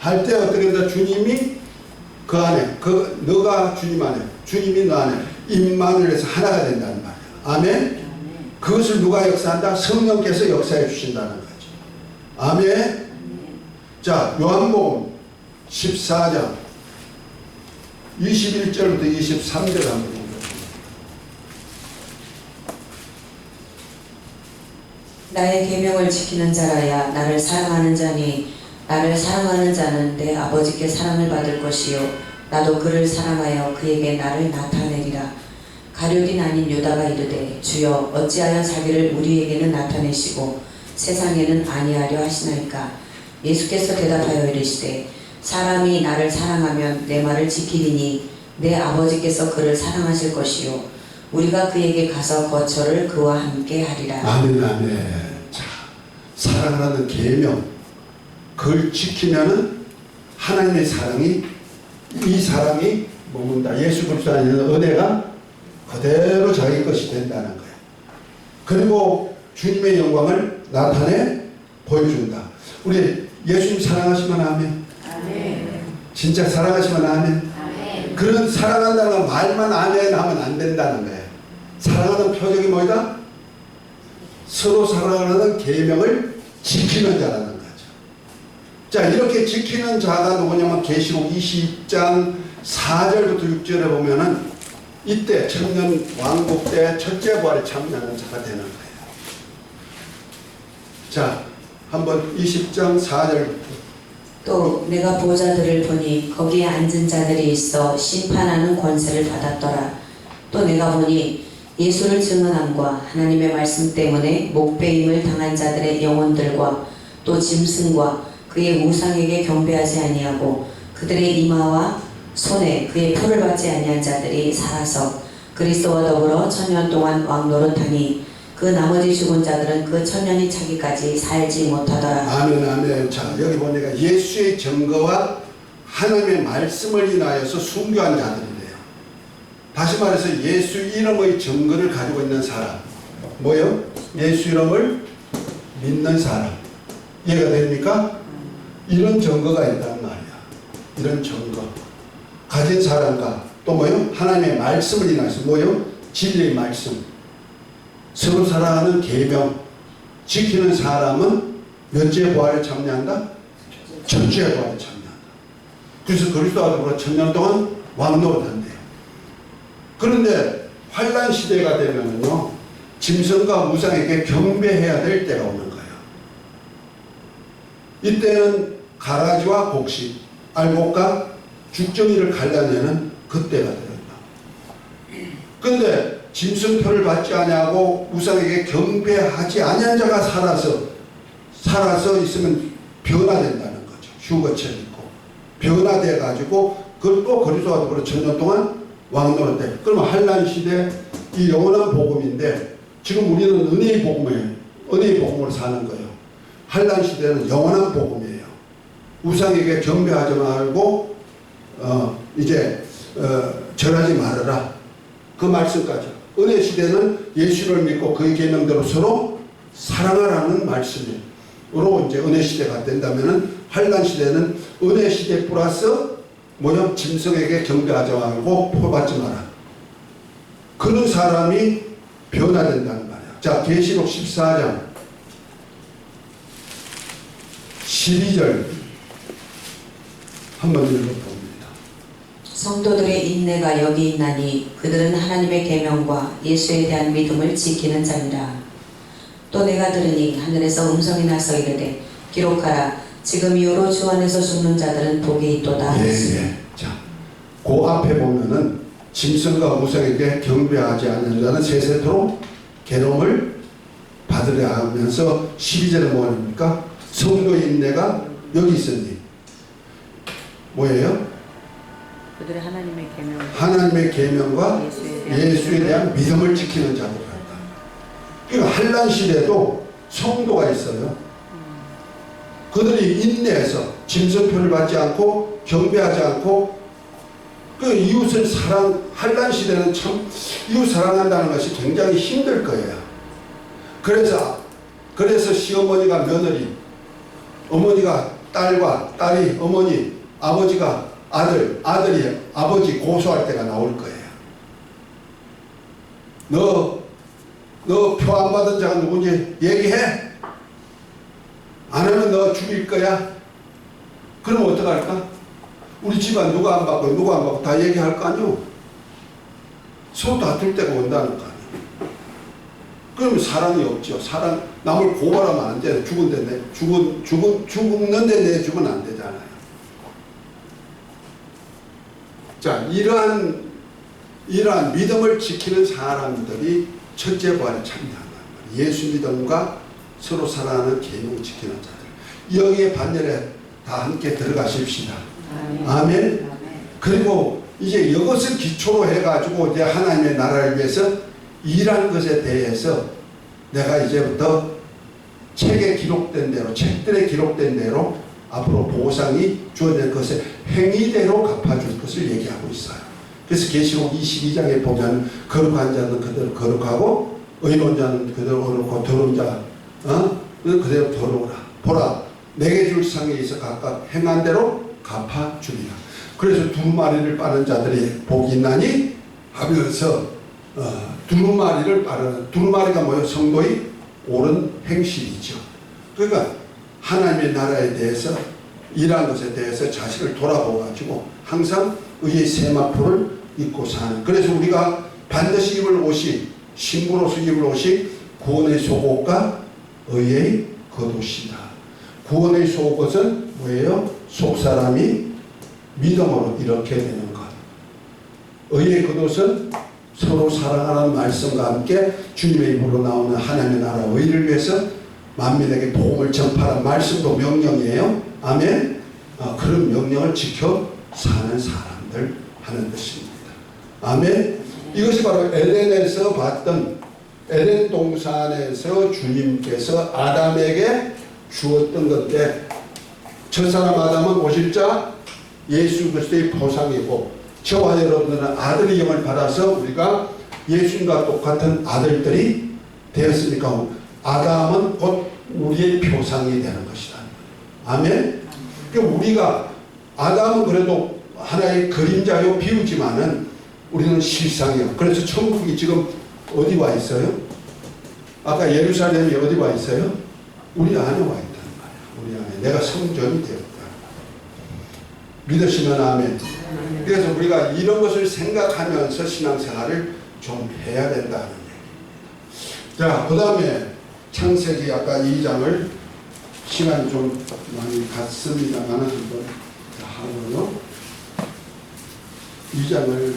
할 때 어떻게 된다? 주님이 그 안에, 너가 주님 안에, 주님이 너 안에 임마누엘에서 하나가 된다는 말이야. 아멘. 그것을 누가 역사한다? 성령께서 역사해 주신다는 거죠. 아멘. 자, 요한복음 14장 21절부터 23절 한번 보겠습니다. 나의 계명을 지키는 자라야 나를 사랑하는 자니 나를 사랑하는 자는 내 아버지께 사랑을 받을 것이요 나도 그를 사랑하여 그에게 나를 나타내리라. 가룟인 아닌 유다가 이르되 주여 어찌하여 자기를 우리에게는 나타내시고 세상에는 아니하려 하시나이까. 예수께서 대답하여 이르시되 사람이 나를 사랑하면 내 말을 지키리니 내 아버지께서 그를 사랑하실 것이요 우리가 그에게 가서 거처를 그와 함께 하리라. 아멘. 아멘. 자, 사랑하는 계명, 그걸 지키면은 하나님의 사랑이, 이 사랑이 머문다. 예수 그리스도 안에는 은혜가 그대로 자기 것이 된다는 거예요. 그리고 주님의 영광을 나타내 보여준다. 우리 예수님 사랑하시면 아멘. 아멘. 진짜 사랑하시면 아멘. 아멘. 그런 사랑한다는 말만 아멘 하면 안 된다는 거예요. 사랑하는 표적이 뭐다? 서로 사랑하는 계명을 지키는 자라는 거죠. 자, 이렇게 지키는 자가 누구냐면 계시록 20장 4절부터 6절에 보면은 이때 천년 왕국 때 첫째 부활에 참여하는 자가 되는 거예요. 자, 한번 20장 4절부터. 또 내가 보좌들을 보니 거기에 앉은 자들이 있어 심판하는 권세를 받았더라. 또 내가 보니 예수를 증언함과 하나님의 말씀 때문에 목배임을 당한 자들의 영혼들과 또 짐승과 그의 우상에게 경배하지 아니하고 그들의 이마와 손에 그의 표를 받지 아니한 자들이 살아서 그리스도와 더불어 천년 동안 왕노릇하니 그 나머지 죽은 자들은 그 천년이 차기까지 살지 못하더라. 아멘. 아멘. 자, 여기 보니까 예수의 증거와 하나님의 말씀을 인하여서 순교한 자들이래요. 다시 말해서 예수 이름의 증거를 가지고 있는 사람. 뭐요? 예수 이름을 믿는 사람. 이해가 됩니까? 이런 증거가 있단 말이야. 이런 증거. 가진 사람과 또 뭐요? 하나님의 말씀을 인하여서 뭐요? 진리의 말씀. 서로 사랑하는 계명. 지키는 사람은 몇째 부활을 참여한다? 첫째 부활을 참여한다. 그래서 그리스도와 더불어 1000년 동안 왕노릇한대요. 그런데 환란 시대가 되면요, 짐승과 우상에게 경배해야 될 때가 오는 거예요. 이때는 가라지와 곡식, 알곡과 죽정이를 갈라내는 그때가 되었다. 그런데 짐승표를 받지 아니하고 우상에게 경배하지 아니한 자가 살아서 있으면 변화된다는 거죠. 휴거처럼 있고 변화돼 가지고 그걸 또 그리스도와 더불어 1000년 동안 왕노릇 때. 그러면 환란 시대 이 영원한 복음인데 지금 우리는 은혜의 복음이에요. 은혜의 복음으로 사는 거예요. 환란 시대는 영원한 복음이에요. 우상에게 경배하지 말고 절하지 말아라. 그 말씀까지. 은혜 시대는 예수를 믿고 그의 계명대로 서로 사랑하라는 말씀으로 이제 은혜 시대가 된다면은 환란 시대는 은혜 시대 플러스 뭐요? 짐승에게 경배하지 말고 포받지 마라. 그런 사람이 변화된다는 말이야. 자, 계시록 14장 12절 한번 읽어봅니다. 성도들의 인내가 여기 있나니 그들은 하나님의 계명과 예수에 대한 믿음을 지키는 자니라. 또 내가 들으니 하늘에서 음성이 나서 이르되 기록하라. 지금 이후로 주 안에서 죽는 자들은 복이 있도다. 예. 자, 그 앞에 보면은 짐승과 우상에게 경배하지 않는 자는 세세토록 괴로움을 받으려 하면서 12절은 뭐합니까? 성도의 인내가 여기 있으니 뭐예요? 그들의 하나님의 계명과 예수에 대한 믿음을 지키는 자로 간다. 그러니까 한란 시대도 성도가 있어요. 그들이 인내해서 짐승표를 받지 않고 경배하지 않고 그 이웃을 한란 시대는 참 이웃 사랑한다는 것이 굉장히 힘들 거예요. 그래서 시어머니가 며느리, 어머니가 딸과 딸이 어머니, 아버지가 아들이 아버지 고소할 때가 나올 거예요. 너 표 안 받은 자가 누군지 얘기해. 안 하면 너 죽일 거야. 그럼 어떡할까? 우리 집안 누가 안 받고 다 얘기할 거 아니오? 서로 다툴 때가 온다는 거 아니에요. 그러면 사랑이 없죠. 남을 고발하면 안 돼. 죽는데 내 죽으면 안 되잖아요. 자, 이러한 믿음을 지키는 사람들이 첫째 부활에 참여한다. 예수 믿음과 서로 사랑하는 계명을 지키는 자들. 여기에 반열에 다 함께 들어가십시다. 아멘. 그리고 이제 이것을 기초로 해가지고 이제 하나님의 나라를 위해서 일한 것에 대해서 내가 이제부터 책들에 기록된 대로 앞으로 보상이 주어질 것을 행위대로 갚아줄 것을 얘기하고 있어요. 그래서 계시록 22장에 보면 거룩한 자는 그대로 거룩하고 의로운 자는 그대로 의롭고 더러운 자 그대로 더러우라. 보라, 내게 줄 상에서 각각 행한 대로 갚아주리라. 그래서 두루마리를 빠는 자들이 복이 있나니 하면서 두루마리가 뭐예요? 성도의 옳은 행실이죠. 그러니까 하나님의 나라에 대해서 일한 것에 대해서 자식을 돌아보고 가지고 항상 의의 세마포를 입고 사는. 그래서 우리가 반드시 입을 옷이 신부로서 입을 옷이 구원의 속옷과 의의 겉옷이다. 구원의 속옷은 뭐예요? 속사람이 믿음으로 이렇게 되는 것. 의의 겉옷은 서로 사랑하는 말씀과 함께 주님의 입으로 나오는 하나님의 나라 의를 위해서 만민에게 복음을 전파하는 말씀도 명령이에요. 아멘. 그런 명령을 지켜 사는 사람들 하는 것입니다. 아멘. 이것이 바로 에덴에서 봤던 에덴 동산에서 주님께서 아담에게 주었던 건데, 첫사람 아담은 오실자 예수 그리스도의 보상이고 저와 여러분들은 아들의 영을 받아서 우리가 예수님과 똑같은 아들들이 되었으니까 아담은 곧 우리의 표상이 되는 것이다. 아멘. 그러니까 우리가 아담은 그래도 하나의 그림자요 비우지만은 우리는 실상이요. 그래서 천국이 지금 어디 와 있어요? 아까 예루살렘이 어디 와 있어요? 우리 안에 와 있다는 말이야. 우리 안에 내가 성전이 되었다. 믿으시면 아멘. 그래서 우리가 이런 것을 생각하면서 신앙생활을 좀 해야 된다는 얘기. 자, 그 다음에 창세기 아까 2장을 시간이 좀 많이 갔습니다만 한번 하고요. 2장을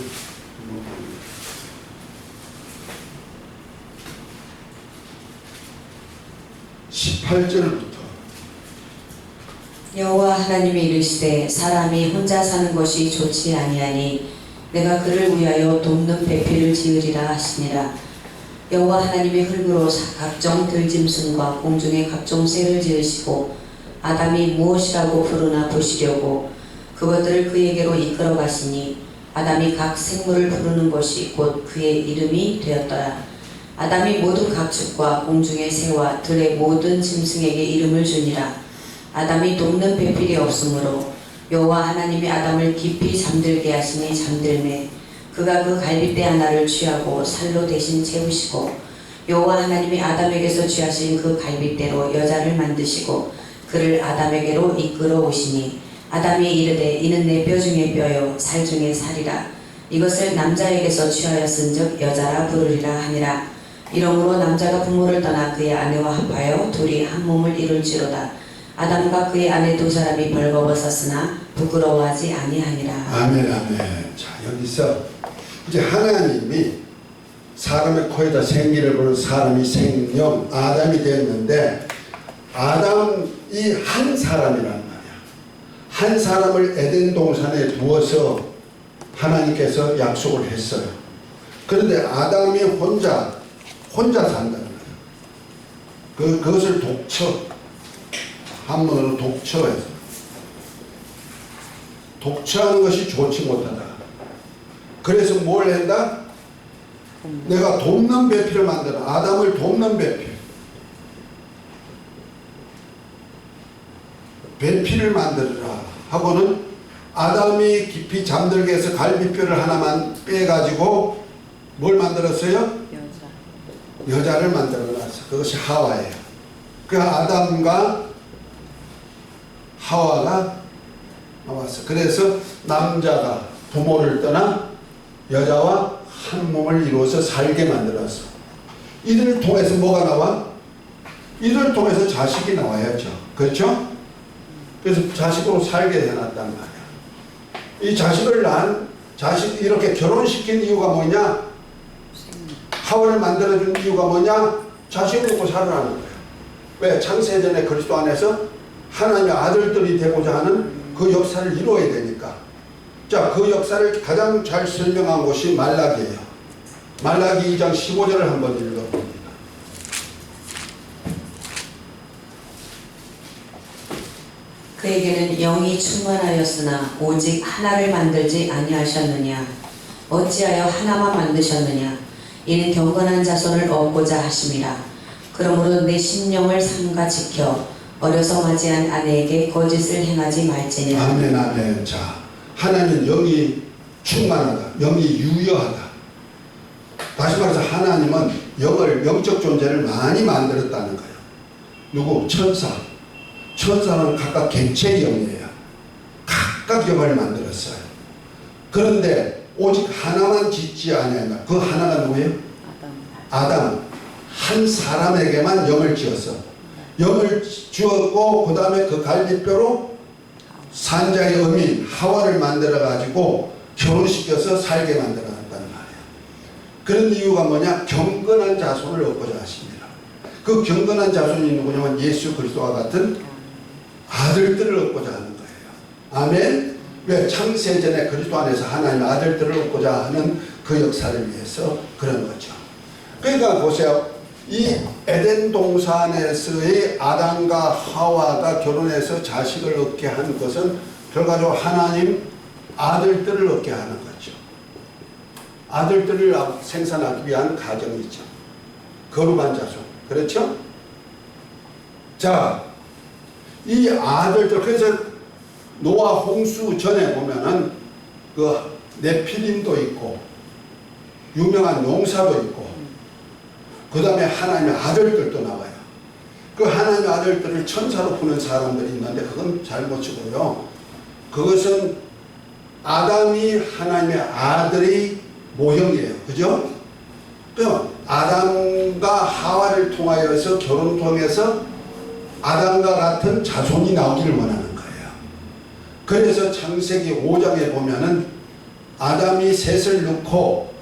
18절부터 여호와 하나님이 이르시되 사람이 혼자 사는 것이 좋지 아니하니 내가 그를 위하여 돕는 배필을 지으리라 하시니라. 여호와 하나님이 흙으로 각종 들짐승과 공중의 각종 새를 지으시고 아담이 무엇이라고 부르나 보시려고 그것들을 그에게로 이끌어 가시니 아담이 각 생물을 부르는 것이 곧 그의 이름이 되었더라. 아담이 모든 각축과 공중의 새와 들의 모든 짐승에게 이름을 주니라. 아담이 돕는 배필이 없으므로 여호와 하나님이 아담을 깊이 잠들게 하시니 잠들매 그가 그 갈빗대 하나를 취하고 살로 대신 채우시고 여호와 하나님이 아담에게서 취하신 그 갈빗대로 여자를 만드시고 그를 아담에게로 이끌어 오시니 아담이 이르되 이는 내 뼈 중에 뼈요 살 중에 살이라. 이것을 남자에게서 취하였은즉 여자라 부르리라 하니라. 이러므로 남자가 부모를 떠나 그의 아내와 합하여 둘이 한 몸을 이룰지로다. 아담과 그의 아내 두 사람이 벌거벗었으나 부끄러워하지 아니하니라. 아멘 아멘. 자, 여기서 이제 하나님이 사람의 코에다 생기를 부는 사람이 생명 아담이 됐는데 아담이 한 사람이란 말이야. 한 사람을 에덴 동산에 두어서 하나님께서 약속을 했어요. 그런데 아담이 혼자 산다는 거예요. 그것을 독처 한문으로 독처해서 독처하는 것이 좋지 못하다. 그래서 뭘 한다? 내가 돕는 배필을 만들어. 아담을 돕는 배필을 만들어라 하고는 아담이 깊이 잠들게 해서 갈비뼈를 하나만 빼가지고 뭘 만들었어요? 여자를 만들어놨어. 그것이 하와예요. 그 아담과 하와가 나왔어. 그래서 남자가 부모를 떠나 여자와 한 몸을 이루어서 살게 만들었어. 이들을 통해서 뭐가 나와? 이들을 통해서 자식이 나와야죠. 그렇죠? 그래서 자식으로 살게 해놨단 말이야. 이 자식을 낳은 자식 이렇게 결혼시킨 이유가 뭐냐? 하와를 만들어준 이유가 뭐냐? 자식을 놓고 살으라는 거야. 왜? 창세전에 그리스도 안에서 하나님의 아들들이 되고자 하는 그 역사를 이루어야 되니까. 자, 그 역사를 가장 잘 설명한 곳이 말라기예요. 말라기 2장 15절을 한번 읽어봅니다. 그에게는 영이 충만하였으나 오직 하나를 만들지 아니하셨느냐. 어찌하여 하나만 만드셨느냐. 이는 경건한 자손을 얻고자 하심이라. 그러므로 내 심령을 삼가 지켜 어려서 맞이한 아내에게 거짓을 행하지 말지니라. 아멘 아멘. 자, 하나님은 영이 충만하다. 영이 유효하다. 다시 말해서 하나님은 영적 존재를 많이 만들었다는 거예요. 누구? 천사. 천사는 각각 객체의 영이에요. 각각 영을 만들었어요. 그런데 오직 하나만 짓지 아니하나. 그 하나가 누구예요? 아담. 한 사람에게만 영을 지었어. 영을 지었고 그 다음에 그 갈비뼈로 산자의 어민 하와를 만들어 가지고 결혼시켜서 살게 만들어 놨단 말이에요. 그런 이유가 뭐냐? 경건한 자손을 얻고자 하십니다. 그 경건한 자손이 누구냐면 예수 그리스도와 같은 아들들을 얻고자 하는 거예요. 아멘. 왜? 창세전에 그리스도 안에서 하나님의 아들들을 얻고자 하는 그 역사를 위해서 그런 거죠. 그러니까 보세요. 이 에덴 동산에서의 아담과 하와가 결혼해서 자식을 얻게 한 것은 결과적으로 하나님 아들들을 얻게 하는 거죠. 아들들을 생산하기 위한 가정이죠. 거룩한 자손. 그렇죠? 자, 이 아들들, 그래서 노아 홍수 전에 보면은 그 네필림도 있고 유명한 용사도 있고 그 다음에 하나님의 아들들도 나와요. 그 하나님의 아들들을 천사로 부는 사람들이 있는데 그건 잘못이고요. 그것은 아담이 하나님의 아들의 모형이에요. 그죠? 아담과 하와를 통하여서 결혼 통해서 아담과 같은 자손이 나오기를 원하는 거예요. 그래서 창세기 5장에 보면은 아담이 셋을 낳고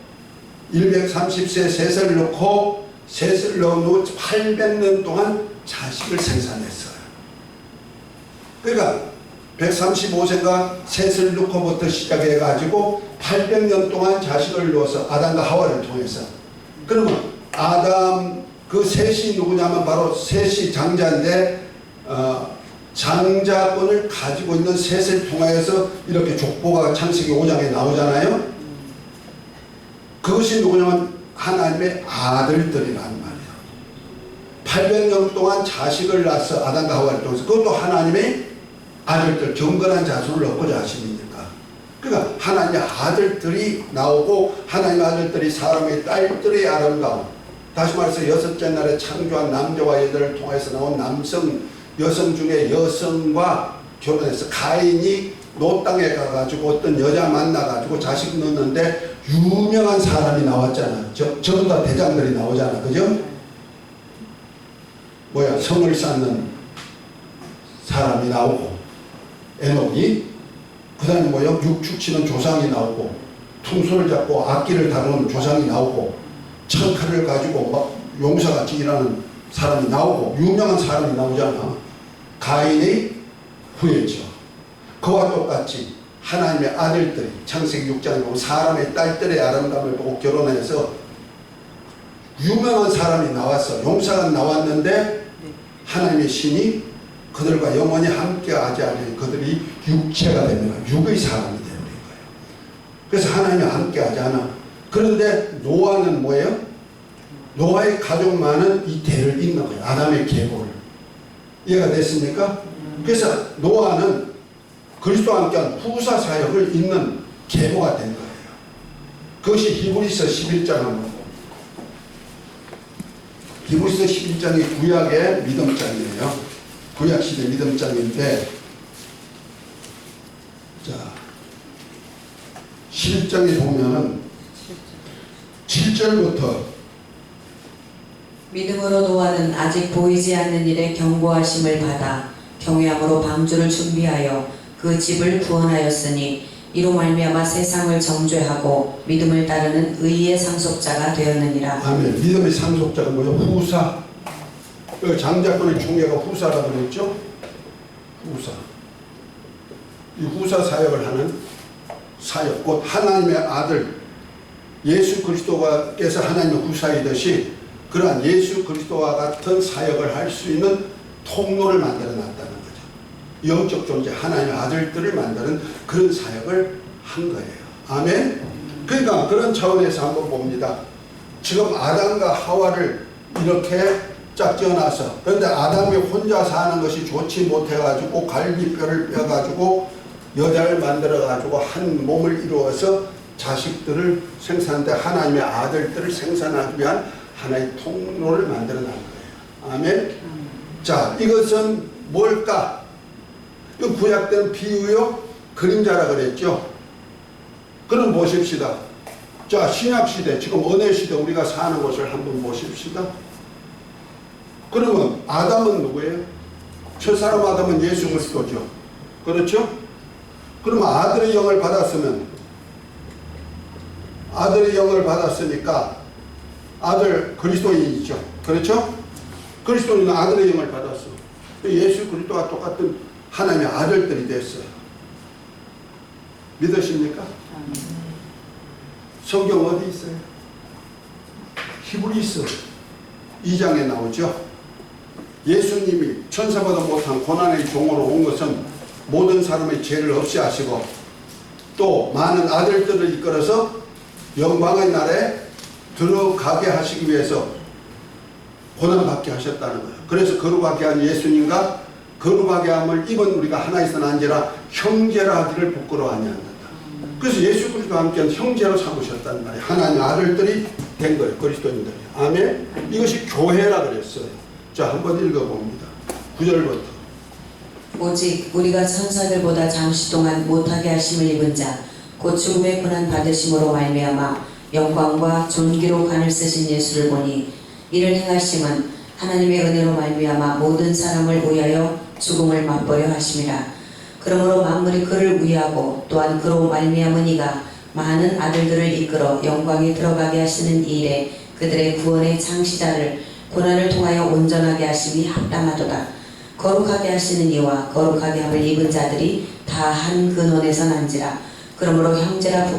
130세 셋을 낳고 셋을 낳은 후 800년 동안 자식을 생산했어요. 그러니까 135세가 셋을 낳고부터 시작해가지고 800년 동안 자식을 낳아서 아담과 하와를 통해서. 그러면 아담 그 셋이 누구냐면 바로 셋이 장자인데 장자권을 가지고 있는 셋을 통하여서 이렇게 족보가 창세기 5장에 나오잖아요. 그것이 누구냐면 하나님의 아들들이란 말이에요. 800년 동안 자식을 낳아서 아담과 하와를 통해서 그것도 하나님의 아들들, 경건한 자손을 얻고자 하심이니까. 그러니까 하나님의 아들들이 나오고 하나님의 아들들이 사람의 딸들의 아름다움. 다시 말해서 여섯째 날에 창조한 남자와 여자를 통해서 나온 남성, 여성 중에 여성과 결혼해서 가인이 노 땅에 가가지고 어떤 여자 만나가지고 자식 낳는데 유명한 사람이 나왔잖아. 전부 다 대장들이 나오잖아. 그죠? 성을 쌓는 사람이 나오고 에녹이, 그 다음에 육축 치는 조상이 나오고 퉁소를 잡고 악기를 다루는 조상이 나오고 창칼을 가지고 막 용사같이 일하는 사람이 나오고 유명한 사람이 나오잖아. 가인의 후예죠. 그와 똑같이 하나님의 아들들이 창세기 6장에 보면 사람의 딸들의 아름다움을 보고 결혼해서 유명한 사람이 나왔어. 용사가 나왔는데 하나님의 신이 그들과 영원히 함께하지 않으니 그들이 육체가 됩니다. 육의 사람이 되는 거예요. 그래서 하나님이 함께하지 않아. 그런데 노아는 뭐예요? 노아의 가족만은 이 대를 잇는 거예요. 아담의 계보를. 이해가 됐습니까? 그래서 노아는 그리스도와 함께한 후사 사역을 잇는 계보가 된 거예요. 그것이 히브리서 11장을 보고, 히브리서 11장이 구약의 믿음장이에요. 구약시대 믿음장인데, 자 11장에 보면은 7절부터 믿음으로 노아는 아직 보이지 않는 일에 경고하심을 받아 경외함으로 방주를 준비하여 그 집을 구원하였으니 이로 말미암아 세상을 정죄하고 믿음을 따르는 의의 상속자가 되었느니라. 아멘. 믿음의 상속자가 뭐예요? 후사. 장자권의 총회가 후사라고 그랬죠? 후사. 이 후사 사역을 하는 사역, 곧 하나님의 아들 예수 그리스도께서 하나님의 후사이듯이 그러한 예수 그리스도와 같은 사역을 할 수 있는 통로를 만들어 놨다는 거죠. 영적 존재 하나님의 아들들을 만드는 그런 사역을 한 거예요. 아멘. 그러니까 그런 차원에서 한번 봅니다. 지금 아담과 하와를 이렇게 짝 지어놔서, 그런데 아담이 혼자 사는 것이 좋지 못해가지고 갈비뼈를 빼가지고 여자를 만들어가지고 한 몸을 이루어서 자식들을 생산하는데 하나님의 아들들을 생산하기 위한 하나의 통로를 만들어 놓은 거예요. 아멘. 자, 이것은 뭘까? 이 구약 때는 비유요, 그림자라 그랬죠. 그럼 보십시다. 자, 신약 시대, 지금 은혜 시대 우리가 사는 것을 한번 보십시다. 그러면 아담은 누구예요? 첫사람 아담은 예수 그리스도죠. 그렇죠? 그러면 아들의 영을 받았으면, 아들의 영을 받았으니까 아들 그리스도인이죠. 그렇죠? 그리스도인은 아들의 영을 받았어. 예수 그리스도와 똑같은 하나님의 아들들이 됐어요. 믿으십니까? 성경 어디 있어요? 히브리서 2장에 나오죠. 예수님이 천사보다 못한 고난의 종으로 온 것은 모든 사람의 죄를 없이 하시고 또 많은 아들들을 이끌어서 영광의 날에 들어가게 하시기 위해서 고난받게 하셨다는 거예요. 그래서 거룩하게 한 예수님과 거룩하게 함을 입은 우리가 하나에서 난지라 형제라 하기를 부끄러워하지 않는다. 그래서 예수 그리스도와 함께한 형제로 삼으셨단 말이에요. 하나님 아들들이 된 거예요. 그리스도인들이. 아멘. 이것이 교회라 그랬어요. 자, 한번 읽어봅니다. 9절부터. 오직 우리가 천사들보다 잠시 동안 못하게 하심을 입은 자 곧 죽음의 고난 받으심으로 말미암아 영광과 존귀로 관을 쓰신 예수를 보니 이를 행하심은 하나님의 은혜로 말미암아 모든 사람을 위하여 죽음을 맛보려 하심이라. 그러므로 만물이 그를 위하고 또한 그로 말미암은 이가 많은 아들들을 이끌어 영광에 들어가게 하시는 이 일에 그들의 구원의 창시자를 고난을 통하여 온전하게 하심이 합당하도다. 거룩하게 하시는 이와 거룩하게 함을 입은 자들이 다 한 근원에서 난지라. 그러므로 형제라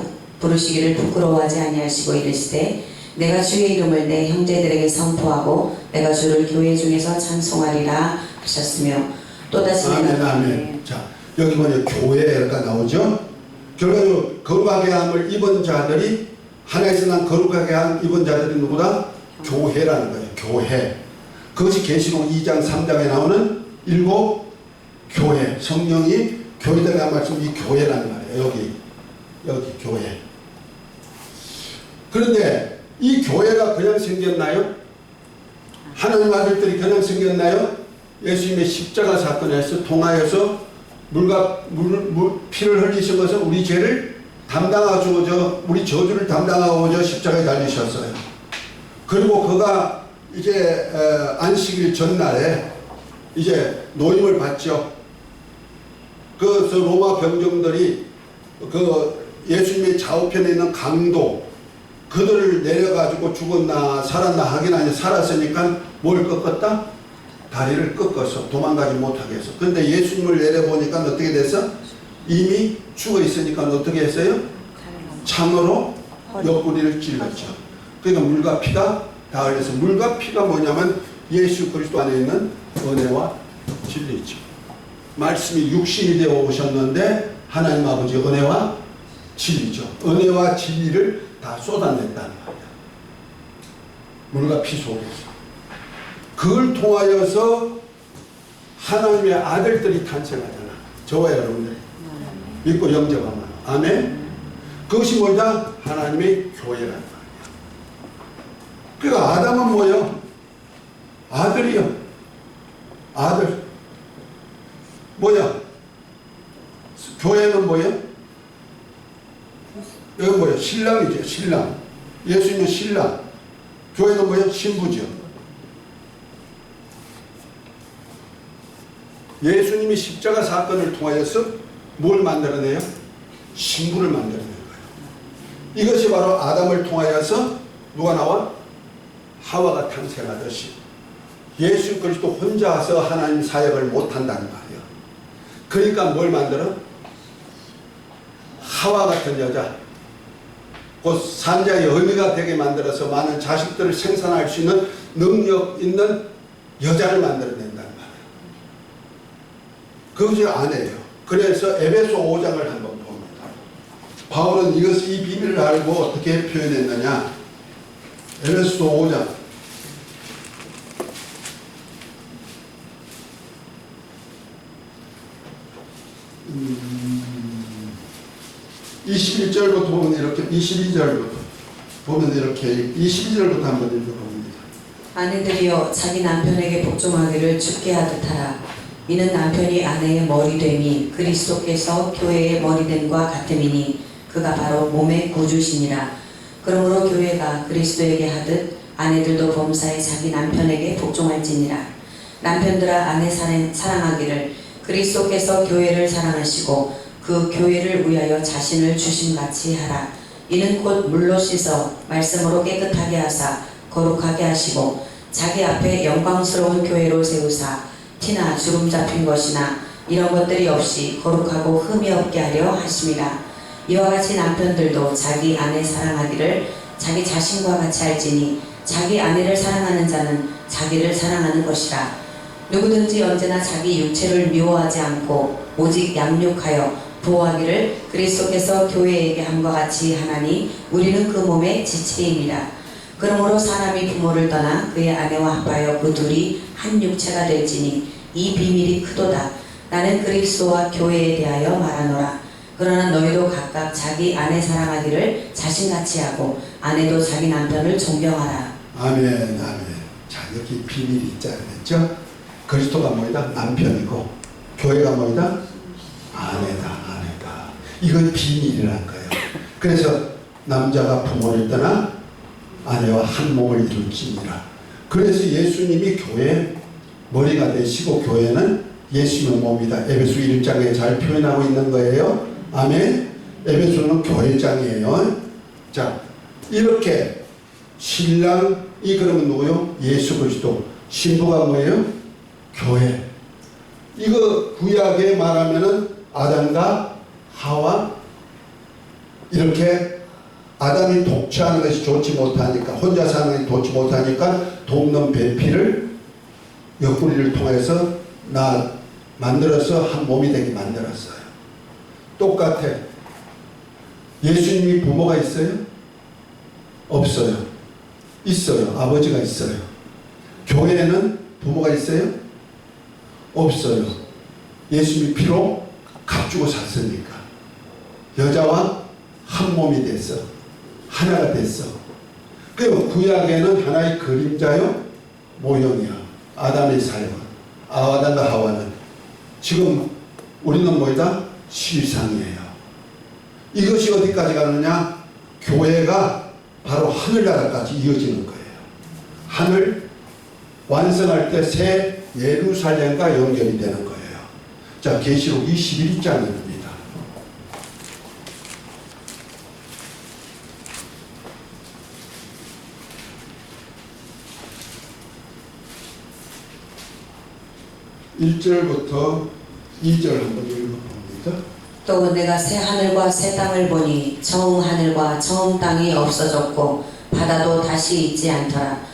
부르시기를 부끄러워하지 아니하시고 이르시되 내가 주의 이름을 내 형제들에게 선포하고 내가 주를 교회 중에서 찬송하리라 하셨으며 또다시 아멘, 아멘. 자, 여기 보면 교회가 나오죠. 결과적으로 거룩하게 함을 입은 자들이 하나에서 난 거룩하게 함 입은 자들이 누구다? 교회라는 거예요. 교회. 그것이 계시록 2장 3장에 나오는 7 교회. 성령이 교회들에 한 말씀 이 교회라는 말이에요. 여기 교회. 그런데 이 교회가 그냥 생겼나요? 하나님 아들들이 그냥 생겼나요? 예수님의 십자가 사건에서 통하여서 피를 흘리신 것은 우리 죄를 담당하고자 우리 저주를 담당하고자 십자가에 달리셨어요. 그리고 그가 이제 안식일 전날에 이제 노임을 받죠. 그 로마 병정들이 그 예수님의 좌우편에 있는 강도 그들을 내려가지고 죽었나 살았나 하긴 아니 살았으니까 뭘 꺾었다? 다리를 꺾어서 도망가지 못하게 해서. 근데 예수님을 내려보니까 어떻게 됐어? 이미 죽어 있으니까 어떻게 했어요? 창으로 옆구리를 찔렀죠. 그러니까 물과 피가 다 흘려서 물과 피가 뭐냐면 예수 그리스도 안에 있는 은혜와 진리죠. 말씀이 육신이 되어 오셨는데 하나님 아버지 은혜와 진리죠. 은혜와 진리를 다 쏟아낸다는 말이야. 물과 피 속에서. 그걸 통하여서 하나님의 아들들이 탄생하잖아. 저와 여러분들이. 믿고 영접하면. 아멘. 그것이 뭐냐? 하나님의 교회라는 말이야. 그러니까 아담은 뭐예요? 아들이요. 아들. 뭐야? 교회는 뭐예요? 여기 뭐예요? 신랑이죠. 신랑. 예수님은 신랑. 교회는 뭐예요? 신부죠. 예수님이 십자가 사건을 통하여서 뭘 만들어내요? 신부를 만들어내는 거예요. 이것이 바로 아담을 통하여서 누가 나와? 하와가 탄생하듯이 예수 그리스도 혼자서 하나님 사역을 못한다는 말이에요. 그러니까 뭘 만들어? 하와 같은 여자, 곧 산자의 의미가 되게 만들어서 많은 자식들을 생산할 수 있는 능력 있는 여자를 만들어낸다는 말이에요. 그것이 아내예요. 그래서 에베소 5장을 한번 봅니다. 바울은 이 비밀을 알고 어떻게 표현했느냐? 에베소 5장 21절부터 보면 이렇게 22절부터 보면 이렇게 22절부터 한번 읽어봅니다. 아내들이여 자기 남편에게 복종하기를 죽게 하듯 하라. 이는 남편이 아내의 머리됨이 그리스도께서 교회의 머리됨과 같음이니 그가 바로 몸의 구주시니라. 그러므로 교회가 그리스도에게 하듯 아내들도 범사에 자기 남편에게 복종할지니라. 남편들아 아내 사랑하기를 그리스도께서 교회를 사랑하시고 그 교회를 위하여 자신을 주심같이 하라. 이는 곧 물로 씻어 말씀으로 깨끗하게 하사 거룩하게 하시고 자기 앞에 영광스러운 교회로 세우사 티나 주름 잡힌 것이나 이런 것들이 없이 거룩하고 흠이 없게 하려 하심이라. 이와 같이 남편들도 자기 아내 사랑하기를 자기 자신과 같이 할지니 자기 아내를 사랑하는 자는 자기를 사랑하는 것이라. 누구든지 언제나 자기 육체를 미워하지 않고 오직 양육하여 보호하기를 그리스도께서 교회에게 함과 같이 하나니 우리는 그 몸의 지체입니다. 그러므로 사람이 부모를 떠나 그의 아내와 합하여 그 둘이 한 육체가 될지니 이 비밀이 크도다. 나는 그리스도와 교회에 대하여 말하노라. 그러나 너희도 각각 자기 아내 사랑하기를 자신같이 하고 아내도 자기 남편을 존경하라. 아멘, 아멘. 자, 여기 비밀이 있자 그랬죠? 그리스도가 뭐이다? 남편이고, 교회가 뭐이다? 아내다. 이건 비밀이라는 거예요. 그래서 남자가 부모를 떠나 아내와 한 몸을 이룰지니라. 그래서 예수님이 교회 머리가 되시고 교회는 예수님의 몸이다. 에베소 1장에 잘 표현하고 있는 거예요. 아멘. 에베소는 교회장이에요. 자, 이렇게 신랑이 그러면 누구요? 예수 그리스도. 신부가 뭐예요? 교회. 이거 구약에 말하면은 아담과 하와 이렇게 아담이 독취하는 것이 좋지 못하니까, 혼자 사는 것이 좋지 못하니까 돕는 배필을 옆구리를 통해서 만들어서 한 몸이 되게 만들었어요. 똑같아. 예수님이 부모가 있어요? 없어요. 있어요. 아버지가 있어요. 교회에는 부모가 있어요? 없어요. 예수님이 피로 값주고 샀으니까. 여자와 한 몸이 됐어. 하나가 됐어. 그리고 구약에는 하나의 그림자요, 모형이야. 아담의 삶은. 아담과 하와는. 지금 우리는 뭐이다? 실상이에요. 이것이 어디까지 가느냐? 교회가 바로 하늘나라까지 이어지는 거예요. 하늘 완성할 때 새 예루살렘과 연결이 되는 거예요. 자, 계시록 21장입니다. (1절부터) 2절 한번 읽어봅니다. 또 내가 새 하늘과 새 땅을 보니 처음 하늘과 처음 땅이 없어졌고 바다도 다시 있지 않더라.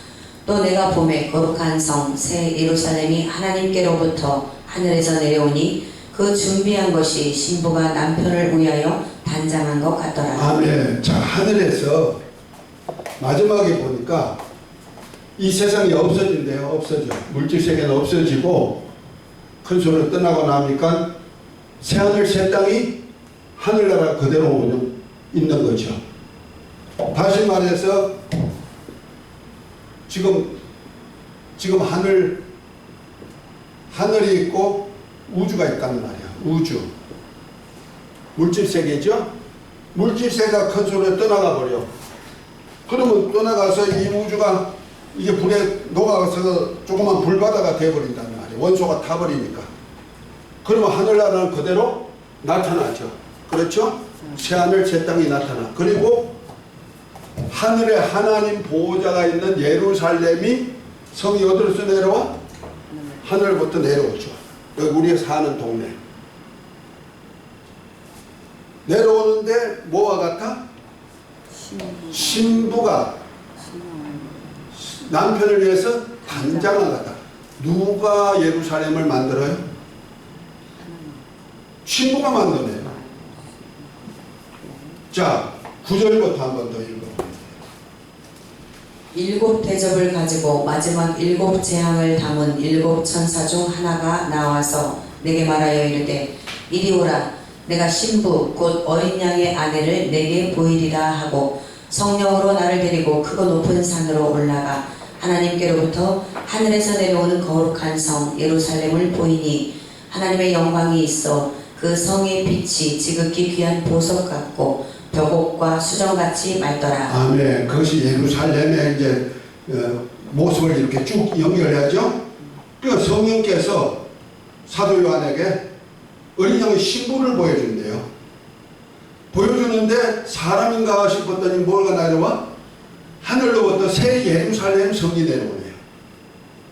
또 내가 보매 거룩한 성 새 예루살렘이 하나님께로부터 하늘에서 내려오니 그 준비한 것이 신부가 남편을 위하여 단장한 것 같더라. 아멘. 자, 하늘에서 마지막에 보니까 이 세상이 없어진대요. 없어져. 물질 세계는 없어지고 큰 소리를 떠나고 나니까 새 하늘 새 땅이 하늘나라 그대로 있는 거죠. 다시 말해서 지금 하늘이 있고 우주가 있단 말이야. 우주. 물질 세계죠? 물질 세계가 큰 소리를 떠나가 버려. 그러면 떠나가서 이 우주가 이게 불에 녹아서 조그만 불바다가 돼버린단 말이야. 원소가 타버리니까. 그러면 하늘나라는 그대로 나타나죠. 그렇죠? 새하늘 새 땅이 나타나. 그리고 하늘에 하나님 보호자가 있는 예루살렘이 성이 어디로서 내려와? 하늘부터 내려오죠. 여기 우리가 사는 동네. 내려오는데 뭐와 같아? 신부가 남편을 위해서 단장을 하다. 누가 예루살렘을 만들어요? 신부가 만드네요. 자, 9절부터 한 번 더 읽어봅니다. 7 대접을 가지고 마지막 7 재앙을 담은 7 천사 중 하나가 나와서 내게 말하여 이르되 이리 오라. 내가 신부 곧 어린 양의 아내를 내게 보이리라 하고 성령으로 나를 데리고 크고 높은 산으로 올라가 하나님께로부터 하늘에서 내려오는 거룩한 성 예루살렘을 보이니 하나님의 영광이 있어 그 성의 빛이 지극히 귀한 보석 같고 벽옥과 수정같이 맑더라. 아멘. 그것이 예루살렘의 이제 모습을 이렇게 쭉 연결하죠. 그러니까 성령께서 사도 요한에게 어린 양의 신부를 보여준대요. 보여주는데 사람인가 싶었더니 뭐가 내려와? 하늘로부터 새 예루살렘 성이 내려오네요.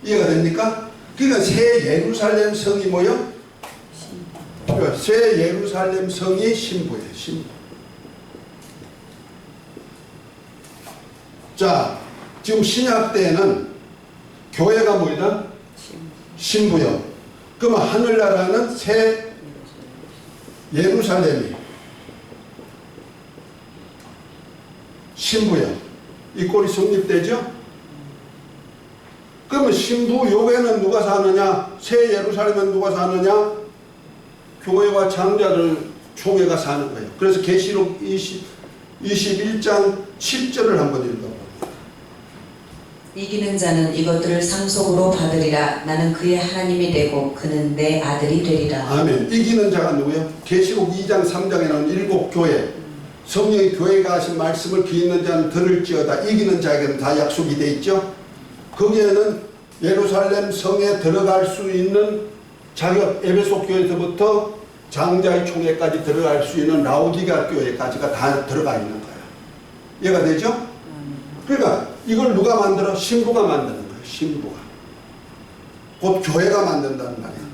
이해가 됩니까? 그러니까 새 예루살렘 성이 뭐요? 그러니까 새 예루살렘 성이 신부예요. 신부. 자, 지금 신약 때에는 교회가 뭐이다? 신부요. 그러면 하늘나라는 새 예루살렘이 신부요. 이 꼴이 성립되죠? 그러면 신부 요괴는 누가 사느냐? 새 예루살렘은 누가 사느냐? 교회와 장자들 총회가 사는 거예요. 그래서 계시록 21장 7절을 한번 읽어봅니다. 이기는 자는 이것들을 상속으로 받으리라. 나는 그의 하나님이 되고 그는 내 아들이 되리라. 아멘. 이기는 자가 누구예요? 계시록 2장 3장에 나오는 일곱 교회, 성령이 교회가 하신 말씀을 귀 있는 자는 들을지어다. 이기는 자에게는 다 약속이 돼 있죠. 거기에는 예루살렘 성에 들어갈 수 있는 자격, 에베소 교회에서부터 장자의 총회까지 들어갈 수 있는 라오디가 교회까지가 다 들어가 있는 거예요. 이해가 되죠? 그러니까 이걸 누가 만들어? 신부가 만드는 거예요. 신부가. 곧 교회가 만든다는 말이에요.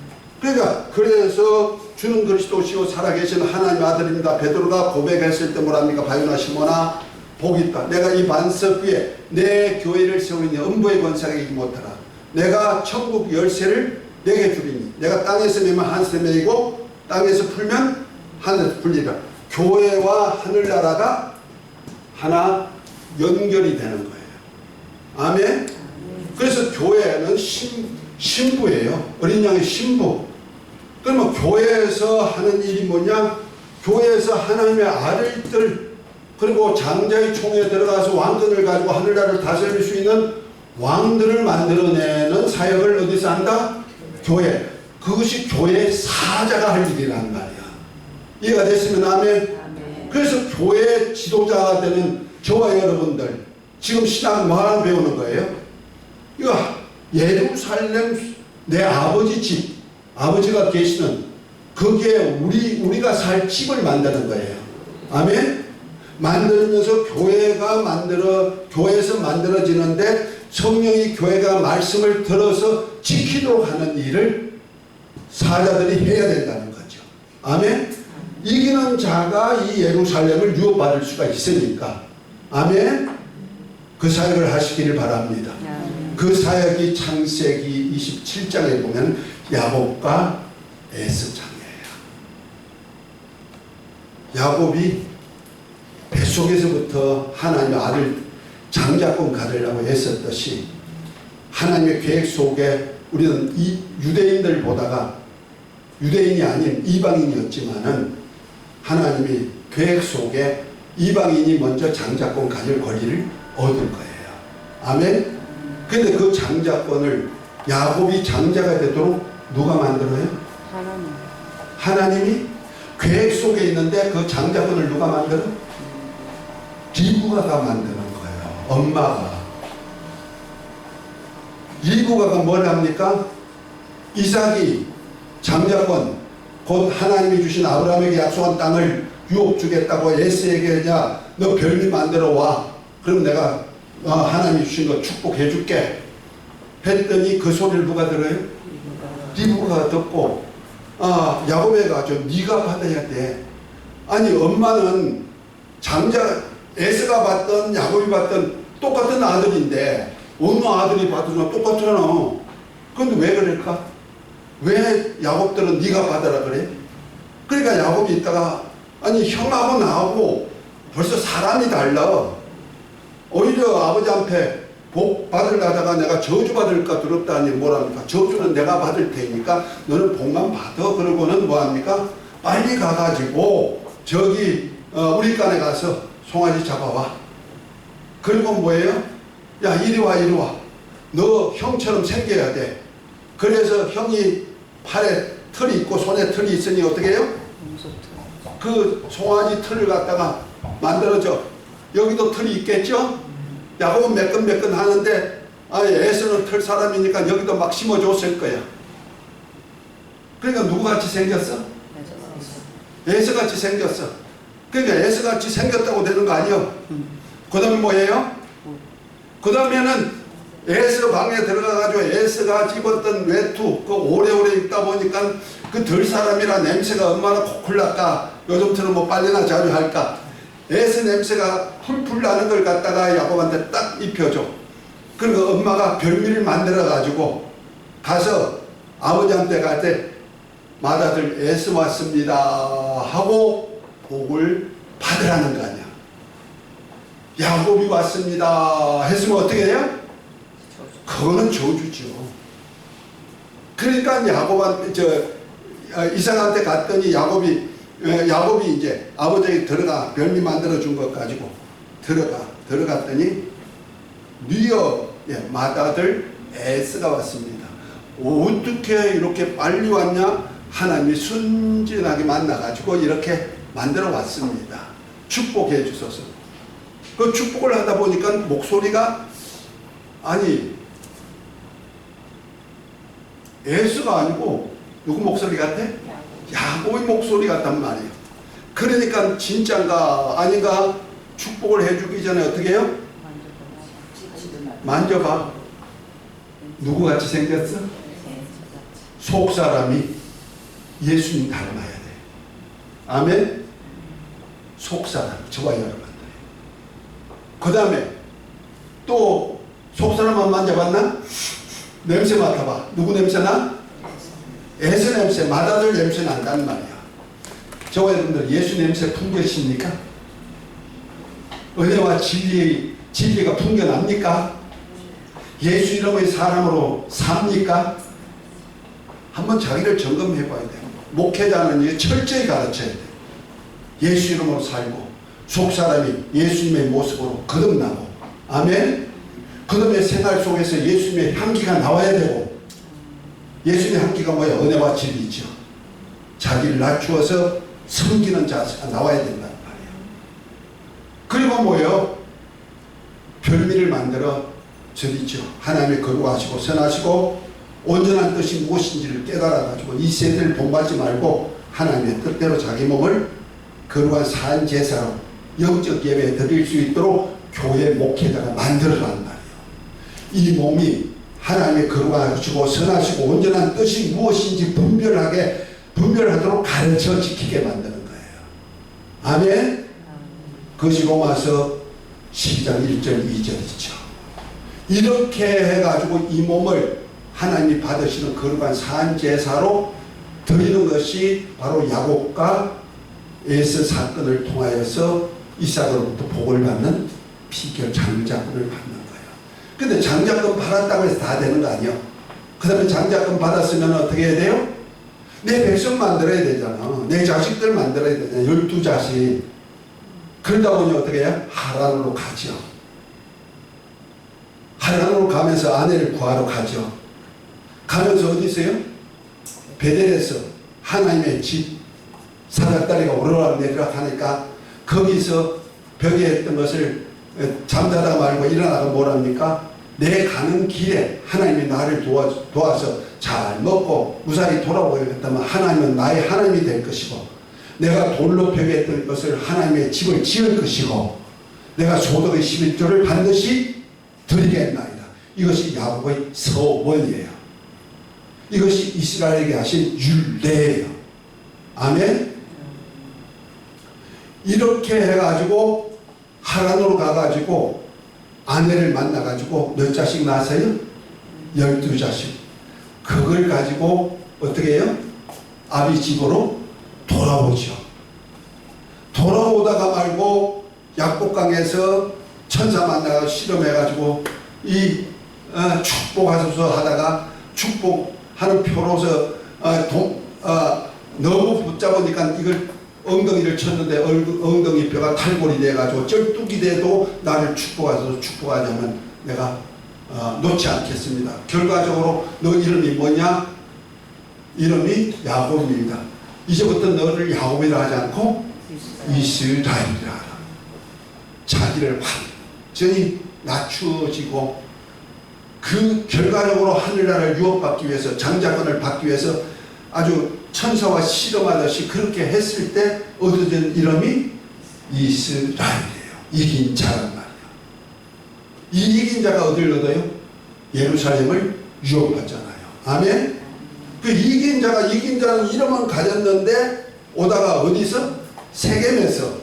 그러니까 그래서 주는 그리스도시요 살아계신 하나님 아들입니다. 베드로가 고백했을 때 뭐랍니까? 바요나 시모나 복이 있다. 내가 이 반석 위에 내 교회를 세우니 음부의 권세가 이기 못하라. 내가 천국 열쇠를 내게 주리니 내가 땅에서 매면 하늘에서 매이고 땅에서 풀면 하늘에서 풀리라. 교회와 하늘나라가 하나 연결이 되는 거예요. 아멘. 그래서 교회는 신부예요. 어린 양의 신부. 그러면 교회에서 하는 일이 뭐냐? 교회에서 하나님의 아들들, 그리고 장자의 총회에 들어가서 왕권을 가지고 하늘나라를 다스릴 수 있는 왕들을 만들어내는 사역을 어디서 한다? 교회. 그것이 교회의 사자가 할 일이란 말이야. 이해가 됐으면 아멘. 그래서 교회 지도자가 되는 저와 여러분들, 지금 신앙 뭐하나 배우는 거예요? 이거 예루살렘 내 아버지 집, 아버지가 계시는 거기에 우리가 살 집을 만드는 거예요. 아멘? 만들면서 교회에서 만들어지는데 성령이 교회가 말씀을 들어서 지키도록 하는 일을 사자들이 해야 된다는 거죠. 아멘? 이기는 자가 이 예루살렘을 유업받을 수가 있으니까. 아멘? 그 사역을 하시기를 바랍니다. 그 사역이 창세기 27장에 보면 야곱과 에서장이에요. 야곱이 뱃속에서부터 하나님의 아들 장자권 가지려고 애썼듯이 하나님의 계획 속에 우리는 이 유대인들 보다가 유대인이 아닌 이방인이었지만은 하나님이 계획 속에 이방인이 먼저 장자권 가질 권리를 얻을 거예요. 아멘? 근데 그 장자권을 야곱이 장자가 되도록 누가 만들어요? 하나님이 계획 속에 있는데 그 장자권을 누가 만들어? 리브가가 만드는 거예요. 엄마가. 리브가가 뭘 합니까? 이삭이 장자권, 곧 하나님이 주신 아브라함에게 약속한 땅을 유업 주겠다고 에스에게 야, 너 별미 만들어 와. 그럼 내가 하나님이 주신 거 축복해 줄게. 했더니 그 소리를 누가 들어요? 리브가가 듣고 야곱에게 가죠. 네가 받아야 돼. 아니 엄마는 장자 에스가 받던 야곱이 받던 똑같은 아들인데 어느 아들이 받으면 똑같잖아. 그런데 왜 그럴까? 왜 야곱들은 네가 받아라 그래? 그러니까 야곱이 있다가 아니 형하고 나하고 벌써 사람이 달라. 오히려 아버지한테 복 받으려다가 내가 저주 받을까 두렵다니 뭐랍니까? 저주는 내가 받을 테니까 너는 복만 받아. 그러고는 뭐합니까? 빨리 가가지고 저기 우리간에 가서 송아지 잡아와. 그리고 뭐예요? 야 이리 와 이리 와. 너 형처럼 생겨야 돼. 그래서 형이 팔에 털이 있고 손에 털이 있으니 어떻게 해요? 그 송아지 털을 갖다가 만들어줘. 여기도 털이 있겠죠? 야곱은 매끈매끈 하는데 에서는 털 사람이니까 여기도 막 심어줬을 거야. 그러니까 누구같이 생겼어? 에서같이 생겼어. 그러니까 에서같이 생겼다고 되는 거 아니에요? 그 다음에 뭐예요? 그 다음에는 에서 방에 들어가가지고 에서가 집었던 외투 그 오래오래 입다 보니까 그 덜 사람이라 냄새가 얼마나 콜콜 날까. 요즘처럼 뭐 빨래나 자주 할까. 에서 냄새가 풀풀 나는 걸 갖다가 야곱한테 딱 입혀줘. 그리고 엄마가 별미를 만들어 가지고 가서 아버지한테 갈 때 맏아들 에서 왔습니다 하고 복을 받으라는 거 아니야. 야곱이 왔습니다 했으면 어떻게 해요? 그거는 저주죠. 그러니까 이삭한테 갔더니 야곱이 이제 아버지에게 들어가 별미 만들어 준 것 가지고 들어갔더니 니어 맏아들 에스가 왔습니다. 어떻게 이렇게 빨리 왔냐? 하나님이 순진하게 만나가지고 이렇게 만들어 왔습니다. 축복해 주소서. 그 축복을 하다 보니까 목소리가 에스가 아니고 누구 목소리 같아? 야곱의 목소리 같단 말이에요. 그러니까 진짠가 아닌가 축복을 해주기 전에 어떻게 해요? 만져봐. 누구같이 생겼어? 속사람이 예수님 닮아야 돼. 아멘? 속사람, 저와 여러분들. 그 다음에 또 속사람만 만져봤나? 냄새 맡아봐. 누구 냄새나? 에스 냄새, 맏아들 냄새 난단 말이야. 저와 여러분들 예수 냄새 풍겨십니까? 은혜와 진리가 풍겨납니까? 예수 이름의 사람으로 삽니까? 한번 자기를 점검해 봐야 돼요. 목회자는 철저히 가르쳐야 돼요. 예수 이름으로 살고 속사람이 예수님의 모습으로 거듭나고 아멘. 그놈의 생활 속에서 예수님의 향기가 나와야 되고 예수님의 향기가 뭐야? 은혜와 진리죠. 자기를 낮추어서 섬기는 자세가 나와야 된단 말이에요. 그리고 뭐예요? 별미를 만들어 드리죠. 하나님의 거룩하시고 선하시고 온전한 뜻이 무엇인지를 깨달아가지고 이 세대를 본받지 말고 하나님의 뜻대로 자기 몸을 거룩한 산 제사로 영적 예배에 드릴 수 있도록 교회 목회자가 만들어란 말이에요. 이 몸이 하나님의 거룩하시고 선하시고 온전한 뜻이 무엇인지 분별하도록 가르쳐 지키게 만드는 거예요. 아멘. 그것이 로마서 12장 1절 2절이죠. 이렇게 해가지고 이 몸을 하나님이 받으시는 거룩한 산 제사로 드리는 것이 바로 야곱과 에서 사건을 통하여서 이삭으로부터 복을 받는 피결 장자권을 받는 거예요. 근데 장자권 받았다고 해서 다 되는 거 아니에요. 그 다음에 장자권 받았으면 어떻게 해야 돼요? 내 백성 만들어야 되잖아. 내 자식들 만들어야 되잖아. 12자식. 그러다 보니 어떻게 해요? 하란으로 가죠. 하란으로 가면서 아내를 구하러 가죠. 가면서 어디 있어요? 베델에서 하나님의 집 사닥다리가 오르락내리락 하니까 거기서 벽에 했던 것을 잠자다 말고 일어나가 뭐랍니까? 내 가는 길에 하나님이 나를 도와서 잘 먹고 무사히 돌아오겠다면 하나님은 나의 하나님이 될 것이고 내가 돌로 벽에 했던 것을 하나님의 집을 지을 것이고 내가 소득의 11조를 반드시 드리겠나이다. 이것이 야곱의 서원이에요. 이것이 이스라엘에게 하신 율례예요. 아멘. 이렇게 해가지고 하란으로 가가지고 아내를 만나가지고 몇 자식 낳았어요? 12자식. 그걸 가지고 어떻게 해요? 아비 집으로 돌아오죠. 돌아오다가 말고 약복강에서 천사 만나가 실험해가지고 이 축복하소서 하다가 축복하는 표로서 너무 붙잡으니까 이걸 엉덩이를 쳤는데 엉덩이 뼈가 탈골이 돼가지고 쩔뚝이 돼도 나를 축복하자면 내가 놓지 않겠습니다. 결과적으로 너 이름이 뭐냐? 이름이 야곱입니다. 이제부터 너를 야곱이라 하지 않고 이스라엘이라 하라. 자기를 완전히 낮추어지고 그 결과적으로 하늘나라를 유업받기 위해서 장자권을 받기 위해서 아주 천사와 실험하듯이 그렇게 했을 때 얻어진 이름이 이스라엘이에요. 이긴 자란 말이에요. 이 이긴 자가 어딜 얻어요? 예루살렘을 유업받잖아요. 아멘. 그 이긴 자는 이름은 가졌는데 오다가 어디서? 세겜에서.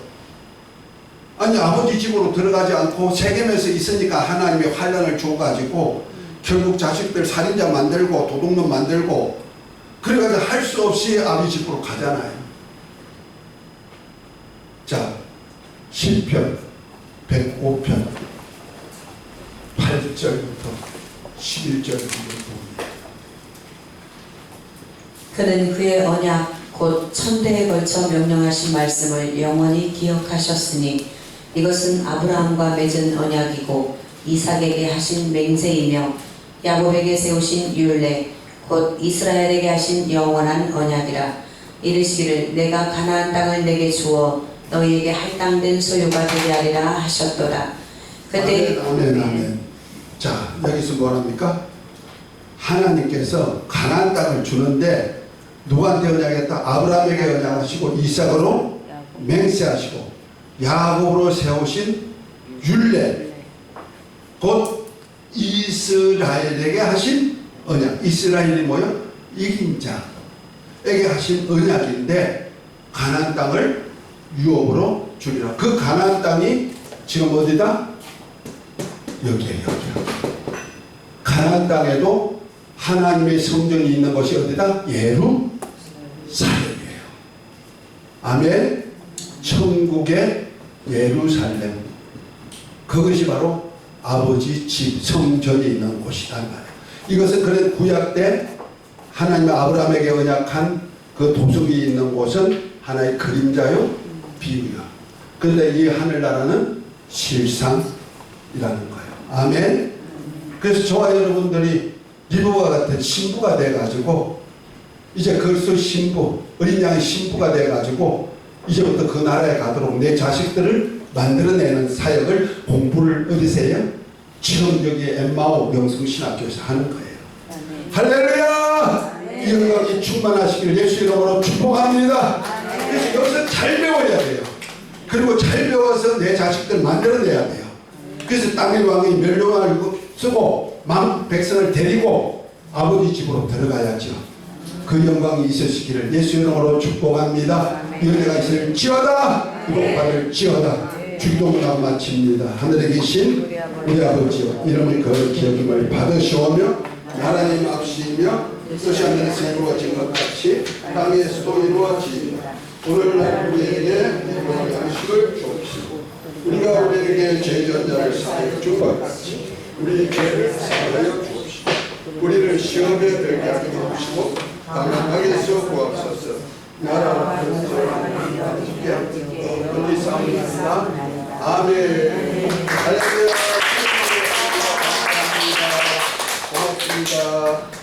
아니 아버지 집으로 들어가지 않고 세겜에서 있으니까 하나님의 환란을 줘가지고 결국 자식들 살인자 만들고 도둑놈 만들고 그래가지고 할 수 없이 아비 집으로 가잖아요. 자, 시편 105편 8절부터 11절부터 봅니다. 그는 그의 언약 곧 천대에 걸쳐 명령하신 말씀을 영원히 기억하셨으니 이것은 아브라함과 맺은 언약이고 이삭에게 하신 맹세이며 야곱에게 세우신 율례 곧 이스라엘에게 하신 영원한 언약이라. 이르시기를 내가 가나안 땅을 내게 주어 너희에게 할당된 소유가 되게 하리라 하셨도다. 그때 아멘, 아멘. 자, 여기서 뭐랍니까? 하나님께서 가나안 땅을 주는데 누구한테 언약했다? 아브라함에게 언약하시고 이삭으로 맹세하시고 야곱으로 세우신 율례 곧 이스라엘에게 하신 언약. 이스라엘이 뭐요? 이긴 자에게 하신 언약인데 가나안 땅을 유업으로 주리라. 그 가나안 땅이 지금 어디다? 여기에. 가나안 땅에도 하나님의 성전이 있는 것이 어디다? 예루살렘이에요. 아멘. 천국의 예루살렘. 그것이 바로 아버지 집 성전이 있는 곳이란 말이에요. 이것은 그런 구약 때 하나님 아브라함에게 언약한 그 도성이 있는 곳은 하나의 그림자요, 비유야. 그런데 이 하늘나라는 실상이라는 거예요. 아멘. 그래서 저와 여러분들이 리브와 같은 신부가 돼가지고 이제 그리스도 신부, 어린 양의 신부가 돼가지고 이제부터 그 나라에 가도록 내 자식들을 만들어내는 사역을 공부를 어디서 해요? 지금 여기 엠마오 명성신학교에서 하는 거예요. 할렐루야! 이 영광이 충만하시길 예수 이름으로 축복합니다. 그래서 여기서 잘 배워야 돼요. 그리고 잘 배워서 내 자식들 만들어내야 돼요. 그래서 땅의 왕이 멸령을 쓰고 만 백성을 데리고 아버지 집으로 들어가야죠. 그 영광이 있으시기를 예수 이름으로 축복합니다. 이 은혜가 있을지어다. 이복받을 지어다. 주기도문을 마칩니다. 하늘에 계신 우리 아버지여 이름을 기억임을 받으시오며 하나님 앞시며 뜻이 하늘에서 이루어진 것 같이 땅에서도 이루어지리라. 오늘날 우리에게 일용할 양식을 주옵시고 우리가 우리에게 죄지은 자를 사하여 준 것 같이 우리 죄를 사하여 주옵시고 우리를 시험에 들게 하지 마시고 다만 악에서 구하옵소서. 나라와 권세와 주께 멀리 싸움이다. 아멘. 할렐루야. 고맙습니다.